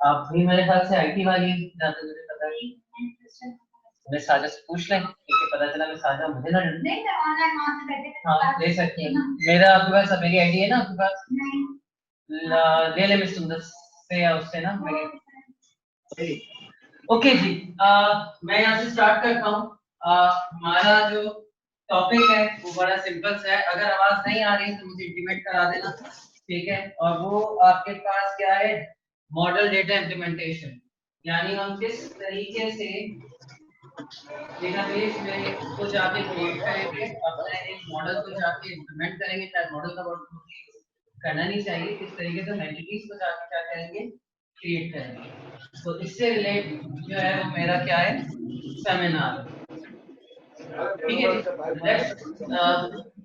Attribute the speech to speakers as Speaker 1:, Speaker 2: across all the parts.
Speaker 1: आप भी मेरे ख्याल से आईटी वाली जहाँ तक मुझे पता है। मैं साजा से पूछ लें क्योंकि पता चला मैं साजा मुझे ना नहीं मैं ऑनलाइन वहां से बैठे हाँ ले सकते हैं। मेरा आपके पास मेरी आईडी है ना आपके पास नहीं ले ले मिस सुंदर से या उससे ना मेरी ओके जी मैं यहाँ से स्टार्ट करता हूँ। हमारा जो टॉपिक है वो बड़ा सिंपल सा है। अगर आवाज नहीं आ रही है तो मुझे इंटीमेट करा देना ठीक है। और वो आपके पास क्या है मॉडल डेटा इम्प्लीमेंटेशन यानी हम किस तरीके से डेटाबेस में उसको जाके क्रिएट करेंगे अपने एक मॉडल को जाके इम्प्लीमेंट करेंगे। शायद मॉडल का वर्ड करना नहीं चाहिए किस तरीके से एंटिटीज को जाके क्या करेंगे क्रिएट करेंगे। तो इससे रिलेट जो है वो मेरा क्या है सेमिनार ठीक है जी। लेट्स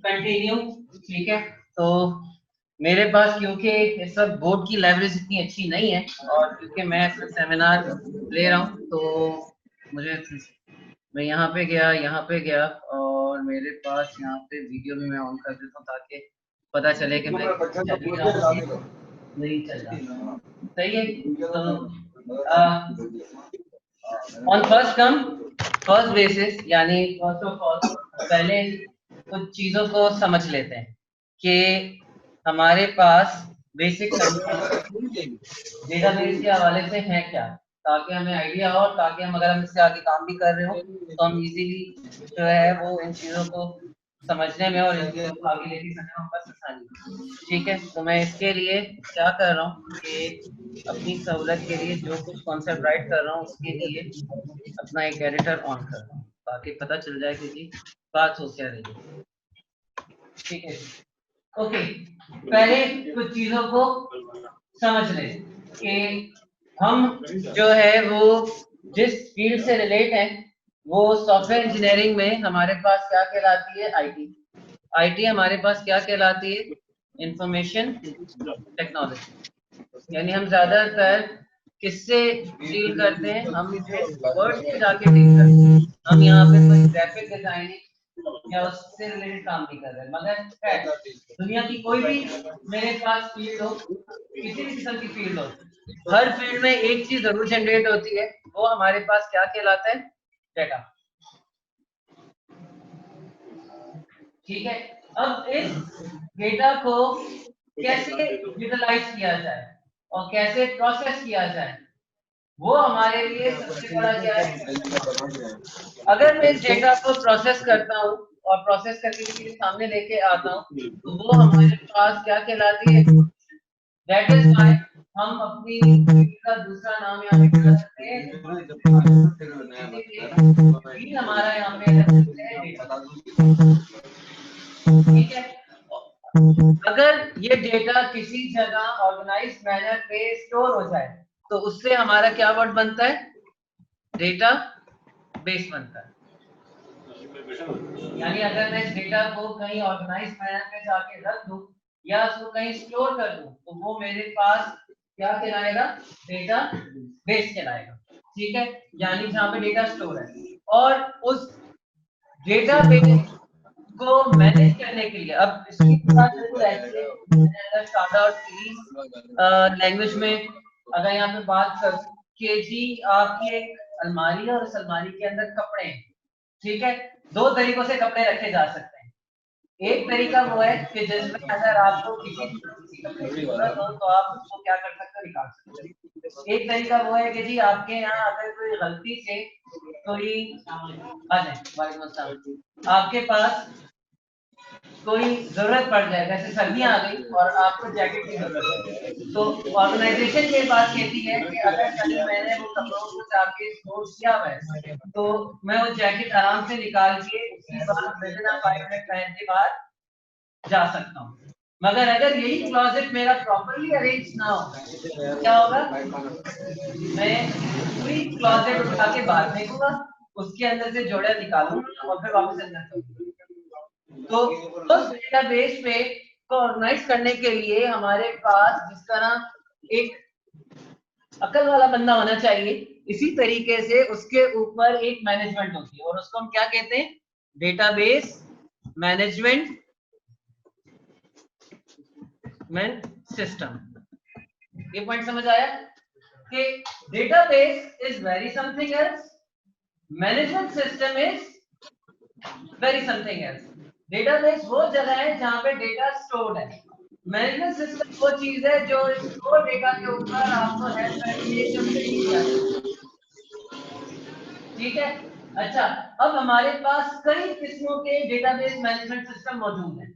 Speaker 1: कंटिन्यू ठीक है। तो मेरे पास क्योंकि इस सब बोर्ड की लाइब्रेरी इतनी अच्छी नहीं है और क्योंकि मैं सेमिनार ले रहा हूँ तो मुझे मैं यहाँ पे गया और मेरे पास यहाँ पे वीडियो भी मैं ऑन कर देता हूँ ताकि पता चले कि मैं नहीं चल रहा सही है। तो on first come first basis यानी फर्स्ट ऑफ ऑल पहले कुछ चीजों को समझ लेते हैं कि हमारे पास बेसिक डेटाबेस के हवाले से है क्या ताकि हमें आइडिया हो ताकि हम अगर हम इससे आगे काम भी कर रहे हो तो हम इजीली जो है वो इन चीजों को समझने में और इन चीजों को आगे लेके चलने में बस आसानी ठीक है। तो मैं इसके लिए क्या कर रहा हूँ कि अपनी सहूलत के लिए जो कुछ कॉन्सेप्ट राइट कर रहा हूँ उसके लिए अपना एक एडिटर ऑन कर रहा हूँ ताकि पता चल जाए कि जी बात हो क्या रही है ठीक है। ओके पहले कुछ चीजों को समझ लें कि हम जो है वो जिस फील्ड से रिलेट है वो सॉफ्टवेयर इंजीनियरिंग में हमारे पास क्या कहलाती है आईटी। आईटी हमारे पास क्या कहलाती है इंफॉर्मेशन टेक्नोलॉजी यानी हम ज्यादातर किससे डील करते हैं हम वर्ड से जाके डील करते हैं। हम यहाँ पे कोई ग्राफिक डिजाइनिंग या उससे रिलेटेड काम नहीं कर रहे मगर है दुनिया की कोई भी मेरे पास फील्ड हो किसी भी किस्म की फील्ड हो हर फील्ड में एक चीज जरूर जनरेट होती है वो हमारे पास क्या कहलाता है डेटा ठीक है। अब इस डेटा को कैसे यूटिलाइज किया जाए और कैसे प्रोसेस किया जाए वो हमारे लिए सबसे बड़ा क्या है। अगर मैं इस डेटा को प्रोसेस करता हूँ और प्रोसेस करके किसी के सामने लेके आता हूँ तो वो हमारे पास क्या कहलाती है दैट इज व्हाई हम अपनी का दूसरा नाम यहाँ पे क्या सकते हैं भी हमारा यहाँ पे ठीक है। अगर ये डेटा किसी जगह ऑर्गेनाइज मैनर पे स्टोर हो जाए तो उससे हमारा क्या वर्ड बनता है डेटा बेस बनता है। यानी अगर मैं इस डेटा को कहीं ऑर्गेनाइज मैनर पे जाके रख दूं या उसको कहीं स्टोर कर दूं तो वो मेरे पास क्या कहलाएगा डेटा बेस कहलाएगा ठीक है। यानी जहां पे डेटा स्टोर है और उस डेटा बेस को मैनेज करने के लिए अब इसकी बात बिल्कुल ऐसी है सादा और सीरीज लैंग्वेज में अगर यहाँ पे बात करूं कि जी आपकी एक अलमारी है और उस अलमारी के अंदर कपड़े हैं ठीक है। दो तरीकों से कपड़े रखे जा सकते हैं। एक तरीका वो है कि जिसमें अगर आपको किसी कपड़े की जरूरत हो तो आप उसको क्या कर सकते हो निकाल सकते हो। एक तरीका वो है कि जी आपके यहाँ अगर कोई गलती से कोई आ जाए वालेकुम अस्सलाम आपके पास कोई जरूरत पड़ जाए जैसे सर्दियां आ गई और आपको जैकेट की जरूरत है तो ऑर्गेनाइजेशन ये बात कहती है कि अगर कहीं मैंने वो कपड़ों को जाके स्टोर किया हुआ है तो मैं वो जैकेट आराम से निकाल के उसके बाद विदिन 5 मिनट पहन के बाहर जा सकता हूँ। मगर अगर यही क्लोजेट मेरा प्रॉपरली अरेंज ना हो क्या होगा मैं पूरी क्लोजेट उठा के बाहर फेंकूंगा उसके अंदर से जोड़े निकालूंगा और फिर वापस अंदर करूंगा। तो उस डेटाबेस पे को ऑर्गेनाइज करने के लिए हमारे पास जिस तरह एक अकल वाला बंदा होना चाहिए इसी तरीके से उसके ऊपर एक मैनेजमेंट होती है और उसको हम क्या कहते हैं डेटाबेस मैनेजमेंट सिस्टम। ये पॉइंट समझ आया कि database is very something else, management system is very something else. Database वो जगह है जहां पे डेटा स्टोर्ड है, मैनेजमेंट सिस्टम वो चीज है जो स्टोर डेटा के ऊपर आपको हेल्प करती है कि उसे यूज किया जाए। ठीक है। अच्छा, अब हमारे पास कई किस्मों के डेटाबेस मैनेजमेंट सिस्टम मौजूद हैं।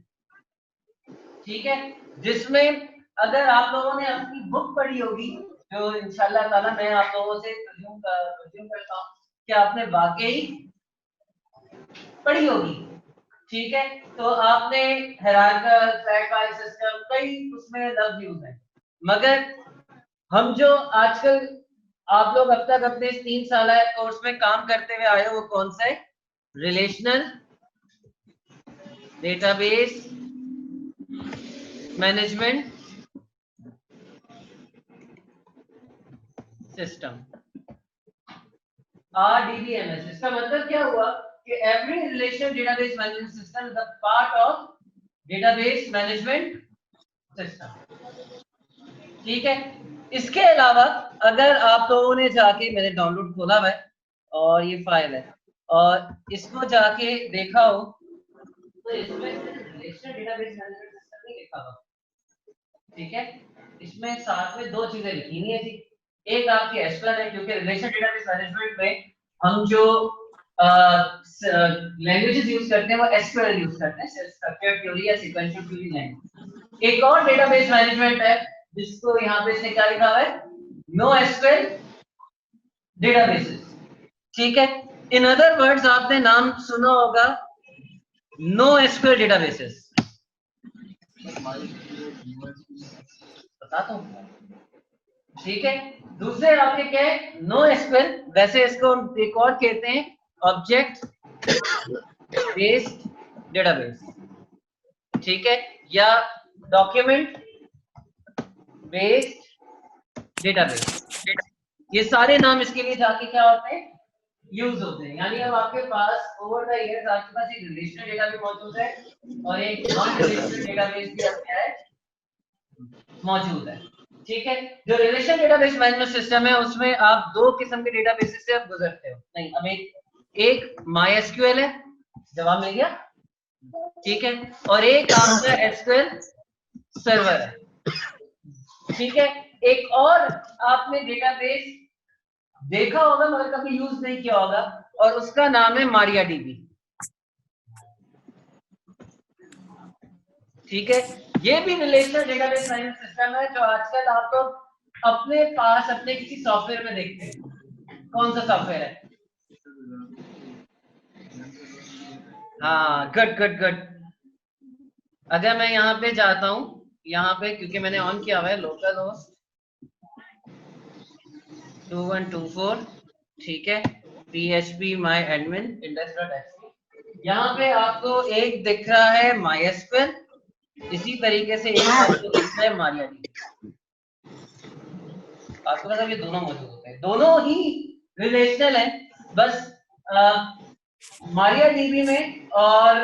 Speaker 1: ठीक है, जिसमें अगर आप लोगों ने अपनी बुक पढ़ी होगी, जो इंशाल्लाह ताला मैं आप लोगों से प्रेज्यूम करता हूँ कि आपने वाकई पढ़ी होगी। ठीक है, तो आपने हायरार्किकल ट्रैक फाइल सिस्टम कई उसमें लफ्ज यूज है, मगर हम जो आजकल आप लोग अब तक अपने 3 साल कोर्स में काम करते हुए आए हो वो कौन सा है? Relational database management system, RDBMS। इसका मतलब क्या हुआ कि every relational database management system is a part of database management system. ठीक है, इसके अलावा अगर आप लोगों ने जाके, मैंने डाउनलोड खोला हुआ है और ये फाइल है, और इसको जाके देखा हो तो इसमें रिलेशनल डेटाबेस मैनेजमेंट सिस्टम नहीं लिखा हुआ। ठीक है, इसमें साथ में दो चीजें लिखी हुई है जी। एक आपकी एसक्यूएल है, क्योंकि रिलेशनल डेटाबेस मैनेजमेंट में हम जो लैंग्वेजेस यूज करते हैं वो एसक्यूएल यूज करते हैं, स्ट्रक्चर्ड क्वेरी या सीक्वेंशियल क्वेरी लैंग्वेज। एक और डेटाबेस मैनेजमेंट है जिसको यहाँ पे इसने क्या लिखा हुआ है? No SQL databases. ठीक है, इन अदर वर्ड्स आपने नाम सुना होगा नो एसक्यूएल डेटाबेसेस। बताता हूँ। ठीक है, दूसरे आपके क्या है? नो एसक्यूएल, वैसे इसको हम एक और कहते हैं ऑब्जेक्ट बेस्ड डेटाबेस। ठीक है, या डॉक्यूमेंट बेस्ड डेटाबेस। ये सारे नाम इसके लिए जाके क्या होते हैं? यूज होते हैं। यानी अब आपके पास ओवर द इयर्स आपके पास एक रिलेशनल डेटाबेस मौजूद है और एक नॉन रिलेशनल डेटाबेस भी अब क्या है? मौजूद है। ठीक है, जो रिलेशनल डेटाबेस मैनेजमेंट सिस्टम है उसमें आप दो किस्म के डेटाबेसेस से आप गुजरते हो। नहीं, अब एक MySQL है, जवाब मिल गया। ठीक है, और एक आपका SQL सर्वर है। ठीक है, एक और आपने डेटाबेस देखा होगा मगर कभी यूज नहीं किया होगा, और उसका नाम है MariaDB। ठीक है, ये भी रिलेशनल डेटाबेस मैनेजमेंट सिस्टम है जो आजकल आप लोग अपने पास अपने किसी सॉफ्टवेयर में देखते हैं। कौन सा सॉफ्टवेयर है? हाँ, गुड गुड गुड। अगर मैं यहाँ पे जाता हूँ, यहाँ पे क्योंकि मैंने ऑन किया हुआ है लोकल होस्ट 2124, ठीक है, php my admin index.html। यहाँ पे आपको एक दिख रहा है MySQL, इसी तरीके से एक आपको दिख रहा है MariaDB। आपको मतलब ये दोनों मौजूद होते हैं, दोनों ही रिलेशनल है। बस MariaDB में और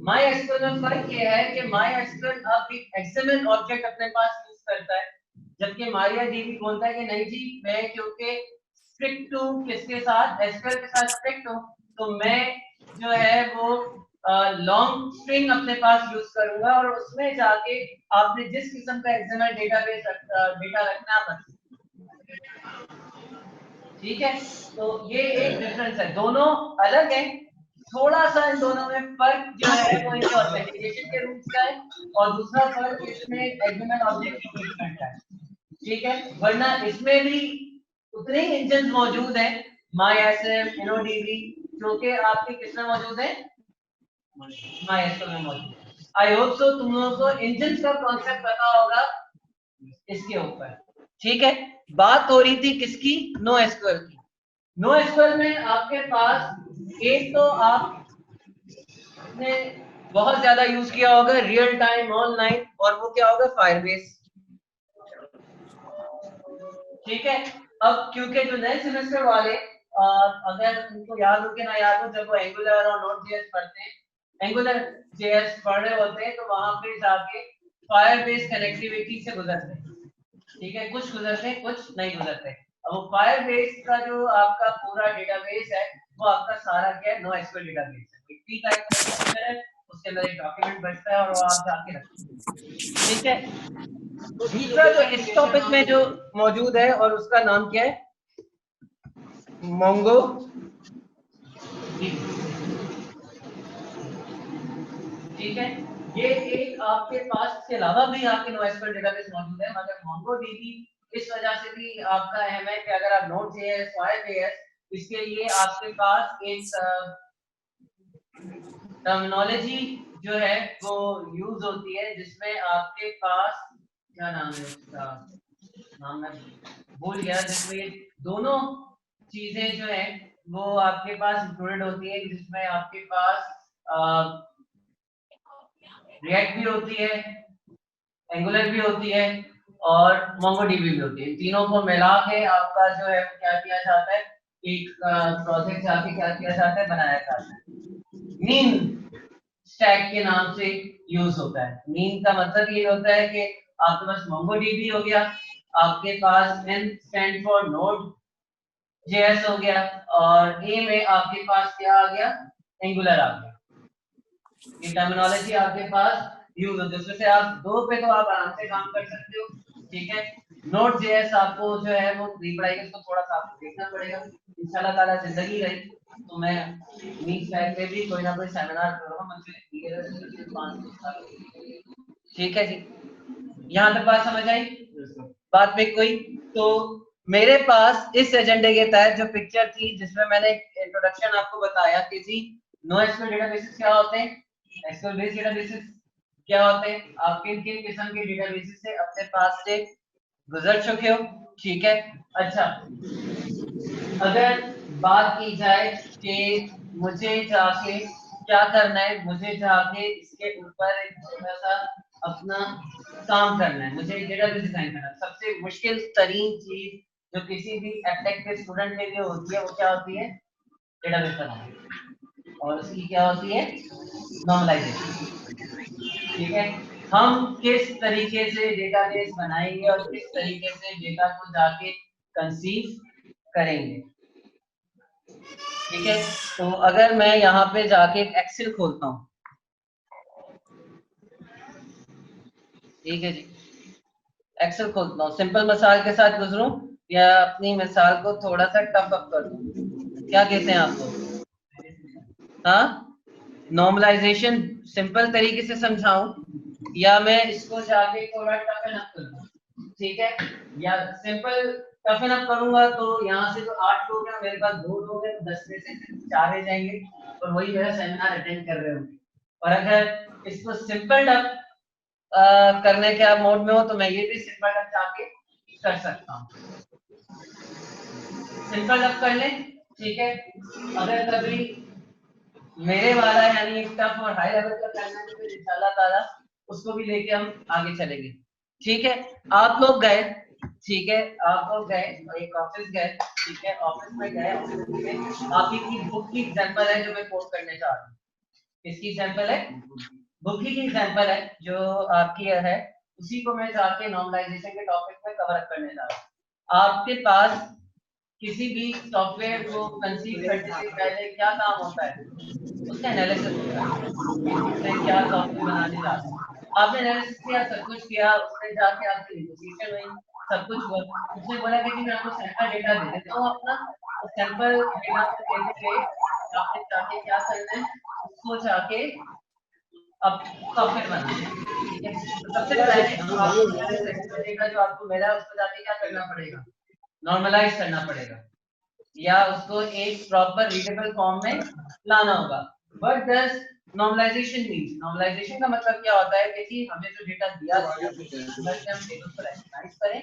Speaker 1: MySQL में फर्क ये है कि MySQL अब एक XML ऑब्जेक्ट अपने पास यूज करता है, जबकि MariaDB बोलता है कि नहीं जी, मैं क्योंकि स्ट्रिक्ट हूँ किसके साथ? SQL के साथ स्ट्रिक्ट हूँ, तो मैं जो है वो लॉन्ग स्ट्रिंग अपने पास यूज करूंगा और उसमें जाके आपने जिस किस्म का XML डेटाबेस डेटा रखना है। ठीक है, तो ये एक डिफरेंस है, दोनों अलग है। थोड़ा सा इन दोनों में फर्क जो है वो इनके ऑथेंटिकेशन के रूल्स का है, और दूसरा फर्क इसमें एक्सएमएल ऑब्जेक्ट की ट्रीटमेंट का है। ठीक है, वरना इसमें भी उतने ही इंजन मौजूद हैं, MySQL, InnoDB, जो कि आपके किसमें मौजूद है? MySQL में मौजूद है। आई होप सो तुम लोगों को इंजन का कॉन्सेप्ट पता होगा इसके ऊपर। ठीक है, बात हो रही थी किसकी? नो एसक्यूएल की। नो एसक्यूएल में आपके पास एक तो आपने बहुत ज्यादा यूज किया होगा रियल टाइम ऑनलाइन, और वो क्या होगा? फायरबेस। ठीक है, अब क्योंकि जो नए सेमेस्टर वाले अगर उनको याद हो कि ना याद हो, जब वो एंगुलर और नोड.js पढ़ते हैं, एंगुलर जेएस पढ़ रहे होते हैं, तो वहां पे जाके फायरबेस कनेक्टिविटी से गुजरते हैं। ठीक है, कुछ गुजरते हैं कुछ नहीं गुजरते। अब वो फायरबेस का जो आपका पूरा डेटाबेस है वो आपका सारा क्या है, NoSQL डेटाबेस है। एक ट्री टाइप का स्ट्रक्चर है, उसके अंदर एक डॉक्यूमेंट बचता है और वो आप जाके रखते हैं। ठीक है, दूसरा जो इस टॉपिक में जो मौजूद है और उसका नाम क्या है, मोंगो। ठीक है, ये एक आपके पास, इसके अलावा भी आपके NoSQL डेटाबेस मौजूद है, मगर MongoDB इस वजह से भी आपका अहम है कि अगर आप Node.js, Firebase, इसके लिए आपके पास एक टर्मिनोलॉजी जो है वो यूज होती है, जिसमें आपके पास क्या नाम है उसका, नाम मैं भूल गया, जिसमें ये दोनों चीजें जो है वो आपके पास इंक्लूडेड होती है, जिसमें आपके पास रिएक्ट भी होती है, एंगुलर भी होती है और MongoDB भी होती है। तीनों को मिला के आपका जो है क्या किया जाता है, एक प्रोजेक्ट जाके क्या किया जाता है, बनाया जाता है। मीन स्टैक के नाम से यूज होता है। मीन का मतलब ये होता है कि आपके पास MongoDB हो गया, आपके पास N स्टैंड फॉर Node.js हो गया और A में आपके पास क्या आ गया, एंगुलर आ गया। ये टर्मिनोलॉजी आपके पास यूज होती है, उसमें से आप दो पे तो आप आराम से काम कर सकते हो। ठीक है, Node.js आपको जो है वो प्री पढ़ाई के, उसको थोड़ा सा आपको देखना पड़ेगा। इंशाल्लाह ताला जिंदगी रही तो मैं मीट स्टैक पे भी कोई ना कोई सेमिनार करूंगा, मुझे 5 साल। ठीक है जी, यहाँ तक बात समझ आई? बात में कोई तो मेरे पास इस एजेंडे के तहत जो पिक्चर थी, जिसमें मैंने इंट्रोडक्शन आपको बताया कि जी NoSQL डेटाबेसेस क्या होते हैं, SQL बेस्ड डेटाबेसेस क्या होते हैं, आप किन किन किस्म के डेटाबेसेस से अपने पास से गुजर चुके हो। ठीक है, अच्छा, अगर बात की जाए कि मुझे जाके क्या करना है, मुझे जाके इसके ऊपर एक छोटा सा अपना काम करना है, मुझे डेटाबेस डिजाइन करना है। सबसे मुश्किल तरीन चीज जो किसी भी एप्टेक के स्टूडेंट के लिए होती है वो क्या होती है, डेटाबेस बनाना, और उसकी क्या होती है, नॉर्मलाइजेशन। ठीक है, हम किस तरीके से डेटाबेस बनाएंगे और किस तरीके से डेटा को जाके कंसीव करेंगे। ठीक है, तो अगर मैं यहाँ पे जाके एक्सेल खोलता हूँ, ठीक है जी, एक्सेल खोलता हूँ, सिंपल मिसाल के साथ गुजरूं या अपनी मिसाल को थोड़ा सा टफ अप कर दूं, क्या कहते हैं आपको? हाँ, नॉर्मलाइजेशन सिंपल तरीके से समझाऊं या मैं इसको जाके थोड़ा टफन अप कर दूं? ठीक है, या सिंपल टफन अप करूंगा तो यहाँ से जो 8 लोग हैं मेरे पास 2 लोग हैं, 10 में से 4 रह जाएंगे और वही मेरा सेमिनार अटेंड कर रहे होंगे। और अगर इसको सिंपल टफ करने के आप मोड में हो तो मैं ये भी सिंपल टफ जाके कर सकता हूँ। सिंपल टफ कर लें, ठीक है। अगर कभी मेरे वाला यानी एक टफ और हाई लेवल का करना है तो फिर इंशाल्लाह ताला उसको भी लेके हम आगे चलेंगे। ठीक है, आप लोग गए, ठीक है, आप लोग गए एक ऑफिस गए, ठीक है, ऑफिस में गए, ऑफिस में आप ही की बुक की एग्जांपल है जो मैं कोट करने जा रहा हूँ। किसकी एग्जांपल है? बुक की एग्जांपल है जो आपकी है, उसी को मैं जाके नॉर्मलाइजेशन के टॉपिक में कवर अप करने जा रहा हूँ। आपके पास किसी भी सॉफ्टवेयर को कंसीव करने से पहले क्या काम होता है, उसका एनालिसिस होता है। उसने क्या सॉफ्टवेयर बनाने जा रहा है, आपने एनालिसिस किया, सब कुछ किया, उसने जाके आपकी नेगोशिएशन हुई, सब कुछ हुआ, उसने बोला कि मैं आपको सैंपल डेटा दे देता हूँ अपना, तो सैंपल डेटा को देने पे आपने जाके क्या करना है, उसको जाके अब सॉफ्टवेयर बनाना है। ठीक है, तो सबसे पहले आपको जो है सैंपल डेटा जो आपको मिला है उसको जाके क्या करना पड़ेगा, नॉर्मलाइज करना पड़ेगा या उसको एक प्रॉपर रीडेबल फॉर्म में लाना होगा। What does normalisation means? Normalisation का मतलब क्या होता है कि हमें जो डेटा दिया गया है हम टेबल्स को रेकग्नाइज करें,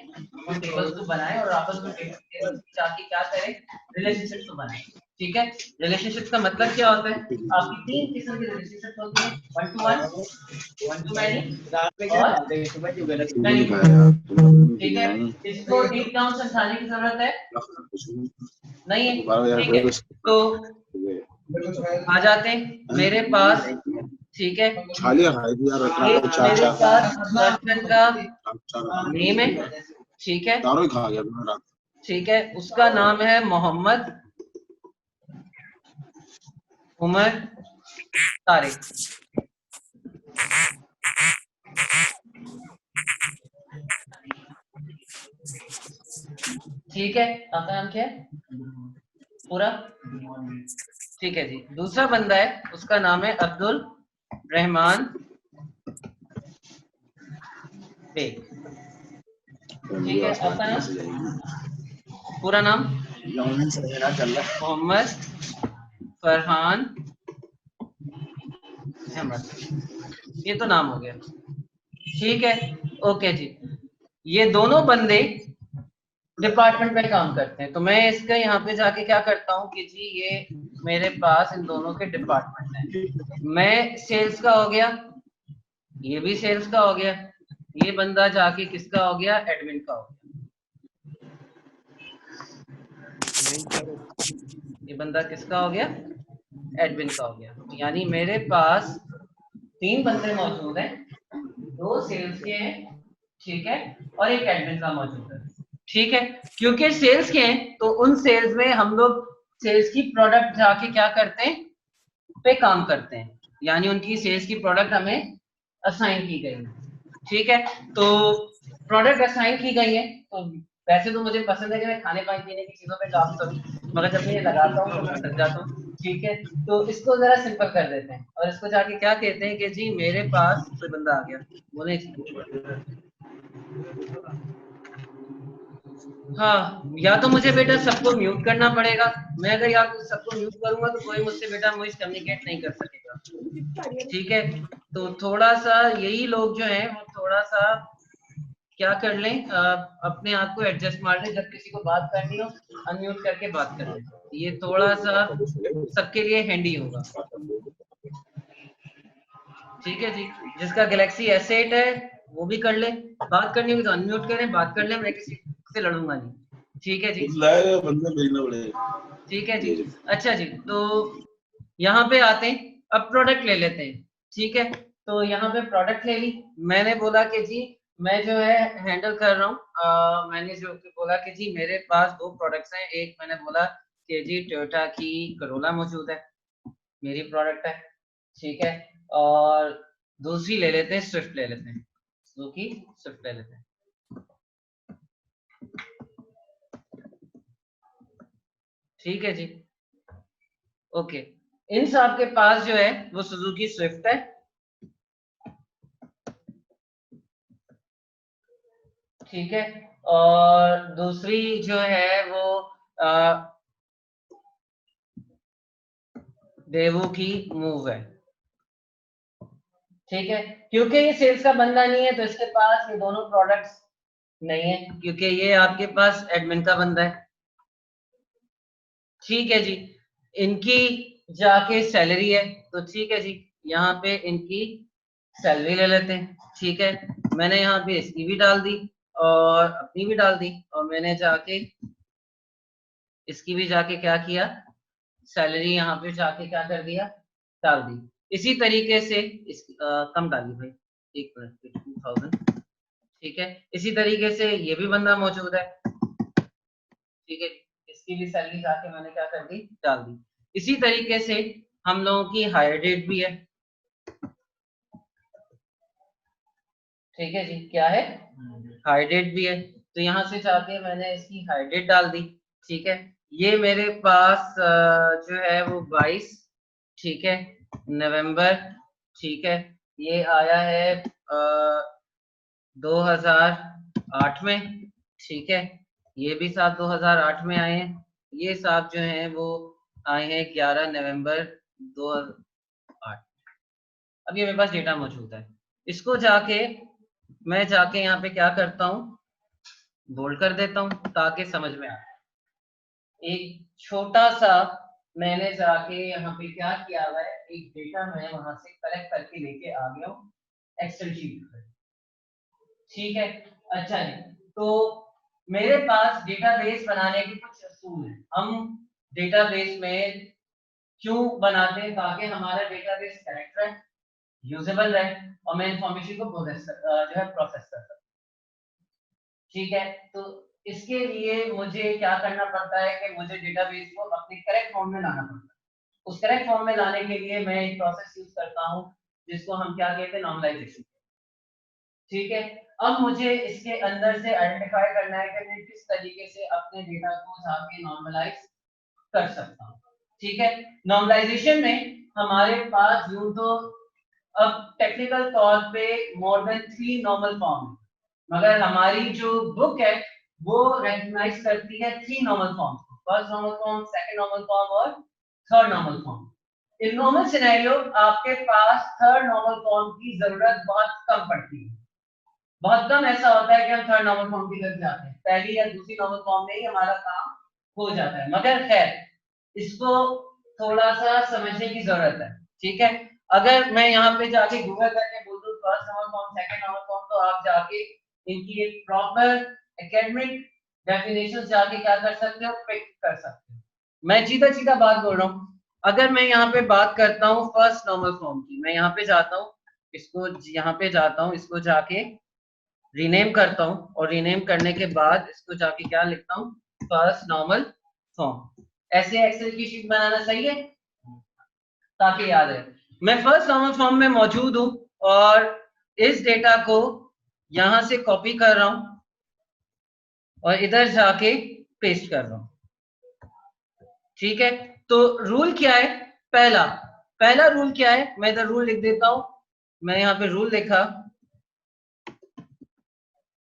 Speaker 1: उन टेबल्स को बनाएं और आपस में टेबल्स की जाके क्या करें, रिलेशनशिप्स को बनाएं। ठीक है, रिलेशनशिप्स का मतलब क्या होता है, आपकी 3 किस्म की रिलेशनशिप्स होती हैं, one two one, one two many और मैनी टू वन। ठीक है, इसको डीप डाउन समझाने की जरूरत है नहीं है। ठीक है, तो आ जाते हैं मेरे पास, ठीक है, एक मेरे पास पर्सन का नेम है, ठीक है,
Speaker 2: दारू ही खा गया मैं रात।
Speaker 1: ठीक है, उसका नाम है मोहम्मद उमर तारिक। ठीक है, आपका नाम क्या है पूरा? ठीक है जी। दूसरा बंदा है, उसका नाम है अब्दुल रहमान बेग। ठीक है, आपका नाम पूरा नाम? मोहम्मद फरहान अहमद, ये तो नाम हो गया। ठीक है, ओके जी। ये दोनों बंदे डिपार्टमेंट में काम करते हैं, तो मैं इसका यहाँ पे जाके क्या करता हूँ कि जी ये मेरे पास इन दोनों के डिपार्टमेंट हैं। मैं सेल्स का हो गया, ये भी सेल्स का हो गया, ये बंदा जाके किसका हो गया? एडमिन का हो गया। ये बंदा किसका हो गया? एडमिन का हो गया। यानी मेरे पास 3 बंदे मौजूद हैं, 2 सेल्स के हैं, ठीक है, और एक एडमिन का मौजूद है। ठीक है, क्योंकि सेल्स के हैं तो उन सेल्स में हम लोग सेल्स की प्रोडक्ट जाके क्या करते हैं? पे काम करते हैं, यानी उनकी सेल्स की प्रोडक्ट हमें असाइन की गई है। ठीक है, तो प्रोडक्ट असाइन की गई है, तो वैसे तो मुझे पसंद है कि मैं खाने पानी पीने की चीजों पे काम करूं, मगर जब मैं ये लगाता हूँ तो मैं थक जाता हूँ। ठीक है, तो इसको जरा सिंपल कर देते हैं और इसको जाके क्या कहते हैं कि जी मेरे पास कोई बंदा आ गया, बोले जी। हाँ, या तो मुझे बेटा सबको म्यूट करना पड़ेगा, मैं अगर या तो सबको म्यूट करूंगा तो कोई मुझसे बेटा वॉइस कम्युनिकेट नहीं कर सकेगा। ठीक है, तो थोड़ा सा यही लोग जो हैं वो थोड़ा सा क्या कर लें, अपने आप को एडजस्ट मार लें, जब किसी को बात करनी हो अनम्यूट करके बात कर लें, ये थोड़ा सा सबके लिए हैंडी होगा। ठीक है जी, जिसका गैलेक्सी S8 है वो भी कर ले, बात करनी होगी तो अनम्यूट करें, बात कर ले, मैं किसी से लड़ूंगा नहीं। ठीक है जी,
Speaker 2: बंदा भेजना पड़ेगा।
Speaker 1: ठीक है जी। अच्छा जी, तो यहाँ पे आते हैं, अब प्रोडक्ट ले लेते हैं। ठीक है, तो यहाँ पे प्रोडक्ट ले ली, मैंने बोला कि जी मैं जो है हैंडल कर रहा हूँ, मैंने जो बोला कि जी मेरे पास 2 प्रोडक्ट्स हैं, एक मैंने बोला कि जी टोयोटा की करोला मौजूद है, मेरी प्रोडक्ट है। ठीक है, और दूसरी ले लेते हैं, स्विफ्ट ले लेते हैं, सुजुकी स्विफ्ट ले लेते हैं। ठीक है जी, ओके, इन सब के पास जो है वो सुजुकी स्विफ्ट है। ठीक है, और दूसरी जो है वो देवू की मूव है। ठीक है, क्योंकि ये सेल्स का बंदा नहीं है तो इसके पास ये दोनों प्रोडक्ट्स नहीं है, क्योंकि ये आपके पास एडमिन का बंदा है। ठीक है जी, इनकी जाके सैलरी है, तो ठीक है जी, यहाँ पे इनकी सैलरी ले लेते हैं। ठीक है, मैंने यहाँ पे इसकी भी डाल दी और अपनी भी डाल दी, और मैंने जाके इसकी भी जाके क्या किया, सैलरी यहाँ पे जाके क्या कर दिया, डाल दी। इसी तरीके से कम डाली भाई, 1 मिनट, 2000। ठीक है, इसी तरीके से ये भी बंदा मौजूद है। ठीक है, इसकी भी सैलरी जाके मैंने क्या कर दी, डाल दी। इसी तरीके से हम लोगों की हायर डेट भी है। ठीक है जी, क्या है, हायर डेट भी है, तो यहाँ से जाके मैंने इसकी हायर डेट डाल दी। ठीक है, ये मेरे पास जो है वो 22, ठीक है, नवंबर। ठीक है, ये आया है 2008 में। ठीक है, ये भी साहब 2008 में आए हैं, ये साहब जो हैं वो आए हैं 11 नवंबर 2008। अब ये मेरे पास डेटा मौजूद है, इसको जाके मैं जाके यहाँ पे क्या करता हूँ, बोल्ड कर देता हूँ ताकि समझ में आए। एक छोटा सा मैंने जाके यहाँ पे क्या किया हुआ है, एक डेटा मैं वहां से कलेक्ट करके लेके आ गया हूँ एक्सेल शीट पर। ठीक है, अच्छा जी, तो मेरे पास डेटाबेस बनाने के कुछ असूल हैं। हम डेटाबेस में क्यों बनाते हैं, ताकि हमारा डेटाबेस करेक्ट रहे, यूजेबल रहे, और मैं इंफॉर्मेशन को जो है प्रोसेस कर सकूं। ठीक है, तो इसके लिए मुझे क्या करना पड़ता है कि मुझे डेटाबेस को अपने करेक्ट फॉर्म में लाना पड़ता है। उस करेक्ट फॉर्म में लाने के लिए मैं एक प्रोसेस यूज करता हूँ जिसको हम क्या कहते हैं, नॉर्मलाइजेशन। ठीक है, अब मुझे इसके अंदर से आइडेंटिफाई करना है कि मैं किस तरीके से अपने डेटा को जाके नॉर्मलाइज कर सकता हूँ। ठीक है, नॉर्मलाइजेशन में हमारे पास यूं तो अब टेक्निकल तौर पे मोर देन 3 नॉर्मल फॉर्म है, मगर हमारी जो बुक है वो रिकॉग्नाइज करती है 3 normal form, first normal form, second normal form और third normal form. In normal scenario आपके पास थर्ड नॉर्मल फॉर्म की जरूरत बहुत कम पड़ती है। बहुत कम ऐसा होता है कि हम थर्ड नॉर्मल फॉर्म की तरफ जाते हैं, पहली या दूसरी नॉर्मल फॉर्म में ही हमारा काम हो जाता है। मगर खैर, इसको थोड़ा सा समझने की जरूरत है। ठीक है, अगर मैं यहाँ पे जाके गूगल करके बोल दूं first normal form, second normal form, तो आप जाके इनकी एक प्रॉपर एकेडमिक डेफिनेशन जाके क्या कर सकते हो, पिक कर सकते हो। मैं सीधा सीधा बात बोल रहा हूँ। अगर मैं यहाँ पे बात करता हूँ फर्स्ट नॉर्मल फॉर्म की, मैं यहाँ पे जाता हूँ, इसको यहाँ पे जाता हूँ, इसको जाके रीनेम करता हूँ और रीनेम करने के बाद इसको जाके क्या लिखता हूँ, फर्स्ट नॉर्मल फॉर्म। ऐसे एक्सेल की शीट बनाना सही है ताकि याद है। मैं फर्स्ट नॉर्मल फॉर्म में मौजूद हूँ और इस डेटा को यहां से कॉपी कर रहा हूं और इधर जाके पेस्ट कर रहा हूं। ठीक है, तो रूल क्या है, पहला पहला रूल क्या है, मैं इधर रूल लिख देता हूं। मैं यहाँ पे रूल लिखा।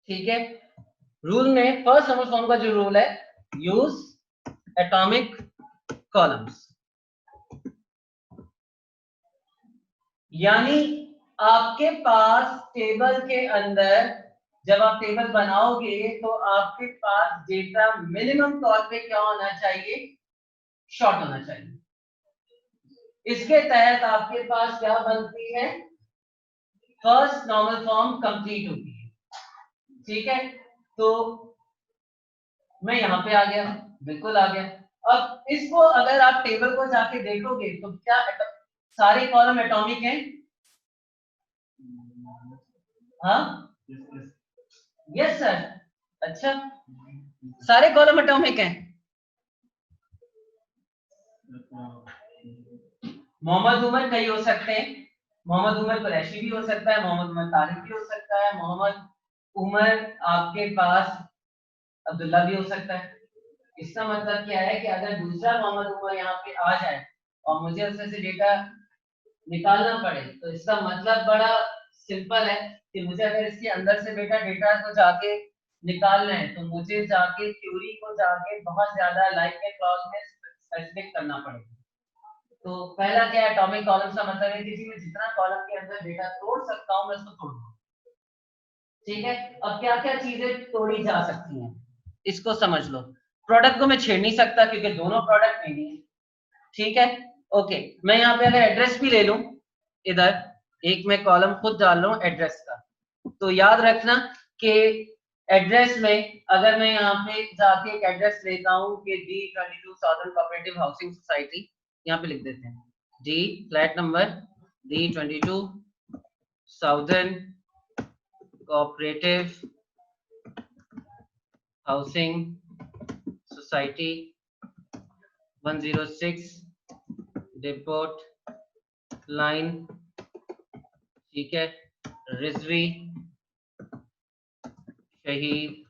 Speaker 1: ठीक है, रूल में फर्स्ट नंबर फॉर्म का जो रूल है, यूज एटॉमिक कॉलम्स, यानी आपके पास टेबल के अंदर जब आप टेबल बनाओगे तो आपके पास डेटा मिनिमम तौर पे क्या होना चाहिए, शॉर्ट होना चाहिए। इसके तहत आपके पास क्या बनती है, फर्स्ट नॉर्मल फॉर्म कंप्लीट होती है। ठीक है, तो मैं यहाँ पे आ गया, बिल्कुल आ गया। अब इसको अगर आप टेबल को जाके देखोगे तो क्या सारे कॉलम एटॉमिक हैं? हाँ, यस सर। अच्छा, सारे कॉलम एटॉमिक हैं। मोहम्मद उमर कई हो सकते हैं, मोहम्मद उमर कुरैशी भी हो सकता है, मोहम्मद उमर तारिक भी हो सकता है, मोहम्मद उमर आपके पास अब्दुल्ला भी हो सकता है। इसका मतलब क्या है कि अगर दूसरा मोहम्मद उमर यहाँ पे आ जाए और मुझे उसमें से डेटा निकालना पड़े, तो इसका मतलब बड़ा सिंपल है कि मुझे अगर इसके अंदर से बेटा डेटा को जाके निकालना है तो मुझे जाके थ्योरी को जाके बहुत ज्यादा लाइक के क्लॉज में स्पेसिफिक करना पड़ेगा। तो पहला क्या है, एटॉमिक कॉलम का मतलब है कि मैं जितना कॉलम के अंदर डेटा तोड़ सकता हूँ मैं उसको तोड़ दूँ। ठीक है, अब क्या क्या चीजें तोड़ी जा सकती हैं इसको समझ लो। प्रोडक्ट को मैं छेड़ नहीं सकता क्योंकि दोनों प्रोडक्ट मेरी है। ठीक है, ओके, मैं यहाँ पे अगर एड्रेस भी ले लूं, इधर एक मैं कॉलम खुद डाल रहा हूँ एड्रेस का, तो याद रखना कि एड्रेस में अगर मैं यहाँ पे जाके एक एड्रेस लेता हूँ कि D22 southern cooperative housing society, यहाँ पे लिख देते हैं D flat number D22 southern cooperative housing society 106 depot line, ठीक है, रिजवी शहीद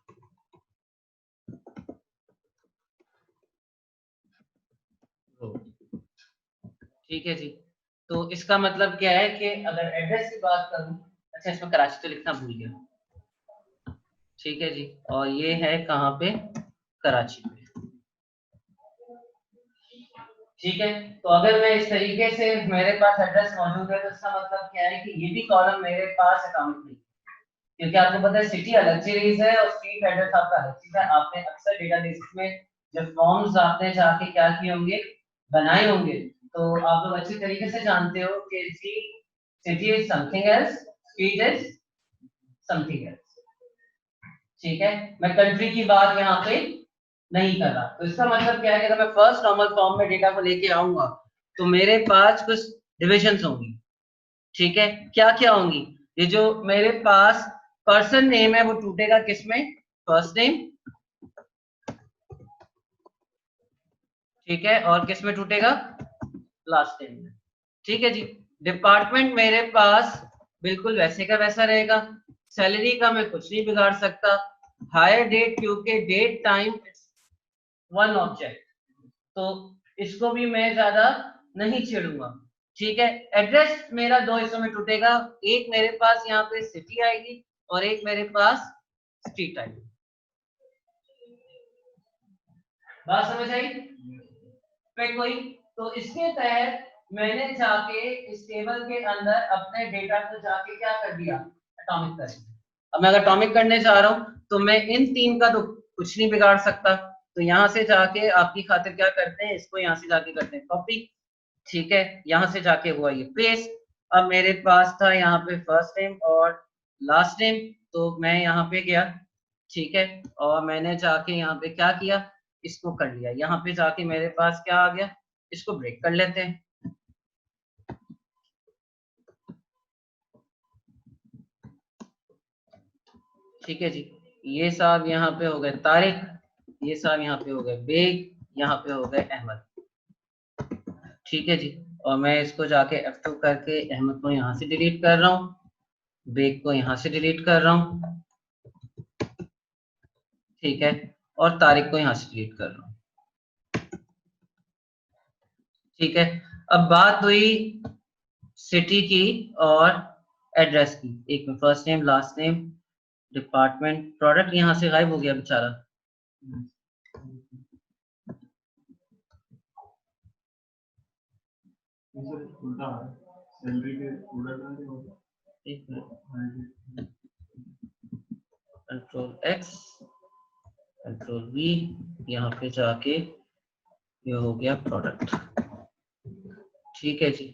Speaker 1: रोड। ठीक है जी, तो इसका मतलब क्या है कि अगर एड्रेस की बात करूं, अच्छा इसमें कराची तो लिखना भूल गया। ठीक है जी, और ये है कहाँ पे, कराची पे। ठीक है, तो अगर मैं इस तरीके से मेरे पास एड्रेस मौजूद है तो इसका मतलब क्या है कि ये भी कॉलम मेरे पास अकाउंट नहीं, क्योंकि आपको पता है सिटी अलग चीज है और स्ट्रीट एड्रेस आपका अलग चीज है। आपने अक्सर डेटाबेस में जब फॉर्म्स आपने जाके क्या किए होंगे, बनाए होंगे, तो आप लोग अच्छी तरीके से जानते हो कि city is something else, street is something else. ठीक है, मैं कंट्री की बात यहाँ पे नहीं कर रहा। तो इसका मतलब क्या है कि अगर मैं फर्स्ट नॉर्मल फॉर्म में डेटा को लेके आऊंगा तो मेरे पास कुछ डिविजन्स होंगी। ठीक है, क्या क्या होंगी, ये जो मेरे पास पर्सन नेम है वो टूटेगा किसमें, फर्स्ट नेम, ठीक है, और किस में टूटेगा, लास्ट नेम में, ठीक है जी। डिपार्टमेंट मेरे पास बिल्कुल वैसे का वैसा रहेगा, सैलरी का मैं कुछ नहीं बिगाड़ सकता, हायर डेट क्योंकि डेट टाइम वन ऑब्जेक्ट, तो इसको भी मैं ज्यादा नहीं छेड़ूंगा, ठीक है। एड्रेस मेरा दो हिस्सों में टूटेगा, एक मेरे पास यहाँ पे सिटी आएगी और एक मेरे पास स्ट्रीट आएगी। बात समझ आई पे कोई? तो इसके तहत मैंने जाके इस टेबल के अंदर अपने डेटा को जाके क्या कर दिया, एटॉमिक कर दिया। अब मैं अगर एटॉमिक करने जा रहा हूं तो मैं इन तीन का तो कुछ नहीं बिगाड़ सकता, तो यहाँ से जाके आपकी खातिर क्या करते हैं, इसको यहाँ से जाके करते हैं कॉपी, ठीक है, यहाँ से जाके हुआ ये पेस्ट। अब मेरे पास था यहाँ पे फर्स्ट नेम और लास्ट नेम, तो मैं यहाँ पे गया, ठीक है, और मैंने जाके यहाँ पे क्या किया, इसको कर लिया, यहाँ पे जाके मेरे पास क्या आ गया, इसको ब्रेक कर लेते हैं, ठीक है जी। ये साहब यहाँ पे हो गए तारिक, ये साहब यहाँ पे हो गए बेग, यहाँ पे हो गए अहमद, ठीक है जी। और मैं इसको जाके F2 करके अहमद को यहाँ से डिलीट कर रहा हूँ, बेग को यहाँ से डिलीट कर रहा हूँ, ठीक है, और तारिक को यहाँ से डिलीट कर रहा हूँ, ठीक है। अब बात हुई सिटी की और एड्रेस की, एक में first name last name department, product यहाँ से गायब हो गया बेचारा, कंट्रोल एक्स कंट्रोल वी, यहाँ पे जाके ये हो गया प्रोडक्ट, ठीक है जी।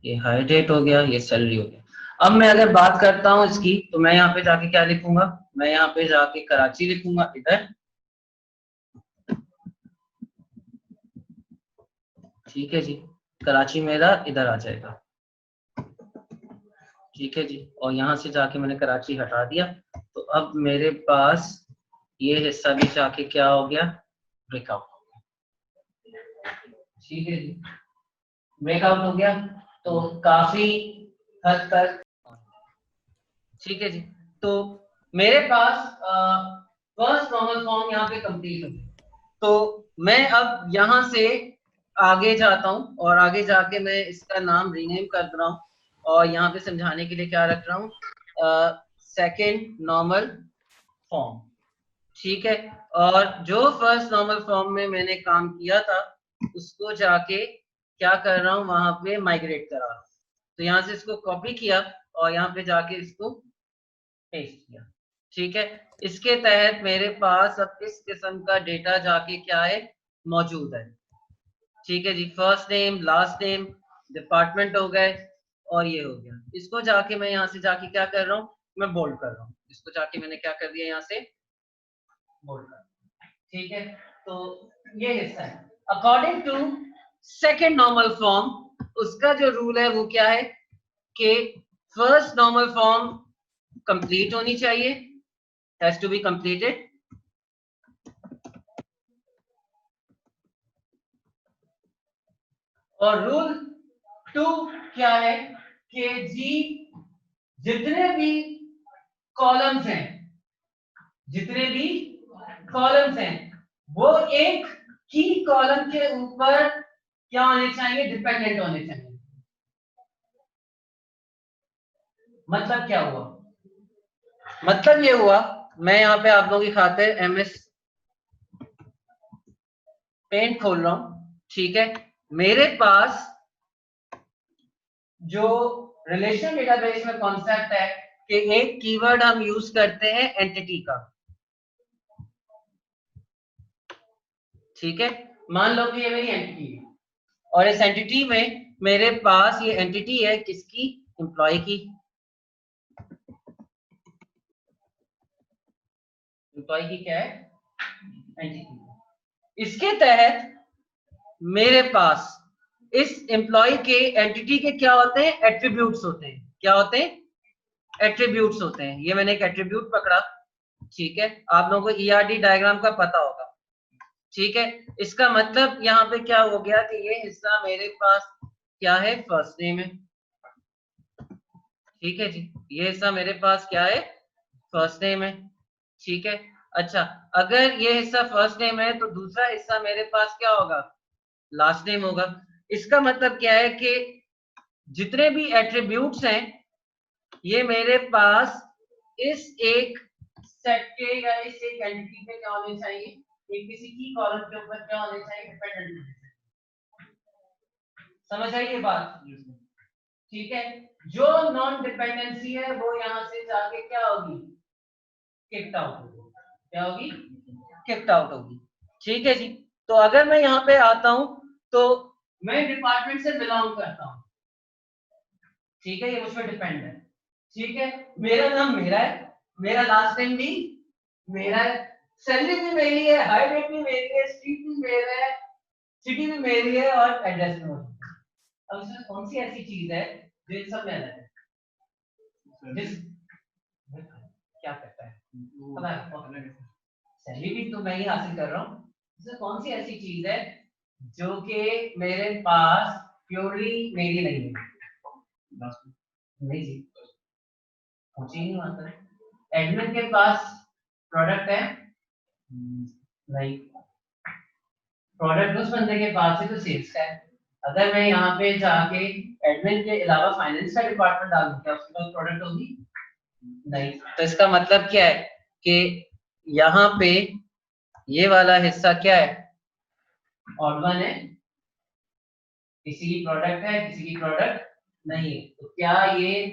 Speaker 1: ये हाई डेट हो गया, ये सैलरी हो गया। अब मैं अगर बात करता हूँ इसकी, तो मैं यहाँ पे जाके क्या लिखूंगा, मैं यहाँ पे जाके कराची लिखूंगा इधर, ठीक है जी, कराची मेरा इधर आ जाएगा, ठीक है जी। और यहाँ से जाके मैंने कराची हटा दिया, तो अब मेरे पास ये हिस्सा भी जाके क्या हो गया, ब्रेकआउट हो गया, ठीक है जी, ब्रेकआउट हो गया, तो काफी हद तक, ठीक है जी। तो मेरे पास फर्स्ट नॉर्मल फॉर्म यहाँ पे कंप्लीट हो गया, तो मैं अब यहाँ से आगे जाता हूँ और आगे जाके मैं इसका नाम रीनेम कर रहा हूँ, और यहाँ पे समझाने के लिए क्या रख रहा हूँ, सेकेंड नॉर्मल फॉर्म, ठीक है। और जो फर्स्ट नॉर्मल फॉर्म में मैंने काम किया था उसको जाके क्या कर रहा हूँ, वहां पे माइग्रेट करा रहा हूँ, तो यहाँ से इसको कॉपी किया और यहाँ पे जाके इसको पेस्ट किया, ठीक है। इसके तहत मेरे पास अब इस किस्म का डेटा जाके क्या है, मौजूद है, ठीक है जी। First name last name department हो गए और ये हो गया, इसको जाके मैं यहाँ से जाके क्या कर रहा हूँ, मैं बोल्ड कर रहा हूँ, इसको जाके मैंने क्या कर दिया, यहाँ से बोल्ड कर, ठीक है। तो ये हिस्सा है according to second normal form, उसका जो रूल है वो क्या है कि फर्स्ट नॉर्मल फॉर्म कंप्लीट होनी चाहिए, हैज टू बी कंप्लीटेड, और रूल 2 क्या है कि जी जितने भी कॉलम्स हैं, जितने भी कॉलम्स हैं वो एक की कॉलम के ऊपर क्या होने चाहिए, डिपेंडेंट होने चाहिए। मतलब क्या हुआ, मतलब ये हुआ, मैं यहाँ पे आप लोगों की खातिर MS पेंट खोल रहा हूं, ठीक है। मेरे पास जो रिलेशनल डेटाबेस में कॉन्सेप्ट है कि एक कीवर्ड हम यूज करते हैं एंटिटी का, ठीक है। मान लो कि ये मेरी एंटिटी है और इस एंटिटी में मेरे पास ये एंटिटी है किसकी, एम्प्लॉय की, एम्प्लॉय की क्या है, एंटिटी। इसके तहत मेरे पास इस एम्प्लॉय के एंटिटी के क्या होते हैं, एट्रीब्यूट्स होते हैं, क्या होते हैं, एट्रीब्यूट्स होते हैं। ये मैंने एक एट्रीब्यूट पकड़ा, ठीक है, आप लोगों को ERD डायग्राम का पता होगा। ठीक है, इसका मतलब यहाँ पे क्या हो गया कि ये हिस्सा मेरे पास क्या है, फर्स्ट नेम है। ठीक है जी, ये हिस्सा मेरे पास क्या है, फर्स्ट नेम है। ठीक है, अच्छा, अगर ये हिस्सा फर्स्ट नेम है तो दूसरा हिस्सा मेरे पास क्या होगा, लास्ट नेम होगा। इसका मतलब क्या है कि जितने भी एट्रीब्यूट्स हैं ये मेरे पास इस एक सेट के या इस एक एंटिटी पे क्या होने चाहिए, एक किसी की कॉलम के ऊपर क्या होने चाहिए, डिपेंडेंट। समझ आई ये बात? ठीक है, जो नॉन डिपेंडेंसी है वो यहां से जाके क्या होगी, किक्ड आउट होगी। क्या होगी, किक्ड आउट होगी। ठीक है जी, तो अगर मैं यहाँ पे आता हूं तो मैं डिपार्टमेंट से बिलोंग करता हूं। ठीक है, ये मुझ पर डिपेंड है। ठीक है, मेरा नाम मेरा है, मेरा लास्ट नेम भी मेरा है, सैलरी भी मेरी है, हाई रेट भी मेरी है, स्ट्रीट भी मेरा है, सिटी भी मेरी है और एड्रेस भी मेरा है। अब इसमें कौन सी ऐसी चीज है जो इन सब में अलग है? क्या करता है पता है? सैलरी भी तो मैं ही हासिल कर रहा हूँ। इसमें कौन सी ऐसी चीज है जो कि मेरे पास प्योरली मेरी नहीं है? नहीं जी, मुझे नहीं आता। एडमिन के पास प्रोडक्ट है? नहीं, प्रोडक्ट उस बंदे के पास है तो सेल्स का है। अगर मैं यहाँ पे जाके एडमिन के अलावा फाइनेंस का डिपार्टमेंट डाल दूं, क्या उसके पास प्रोडक्ट होगी? नहीं। तो इसका मतलब क्या है कि यहाँ पे ये वाला हिस्सा क्या है, ऑड वन है, किसी की प्रोडक्ट है, किसी की प्रोडक्ट नहीं है। तो क्या ये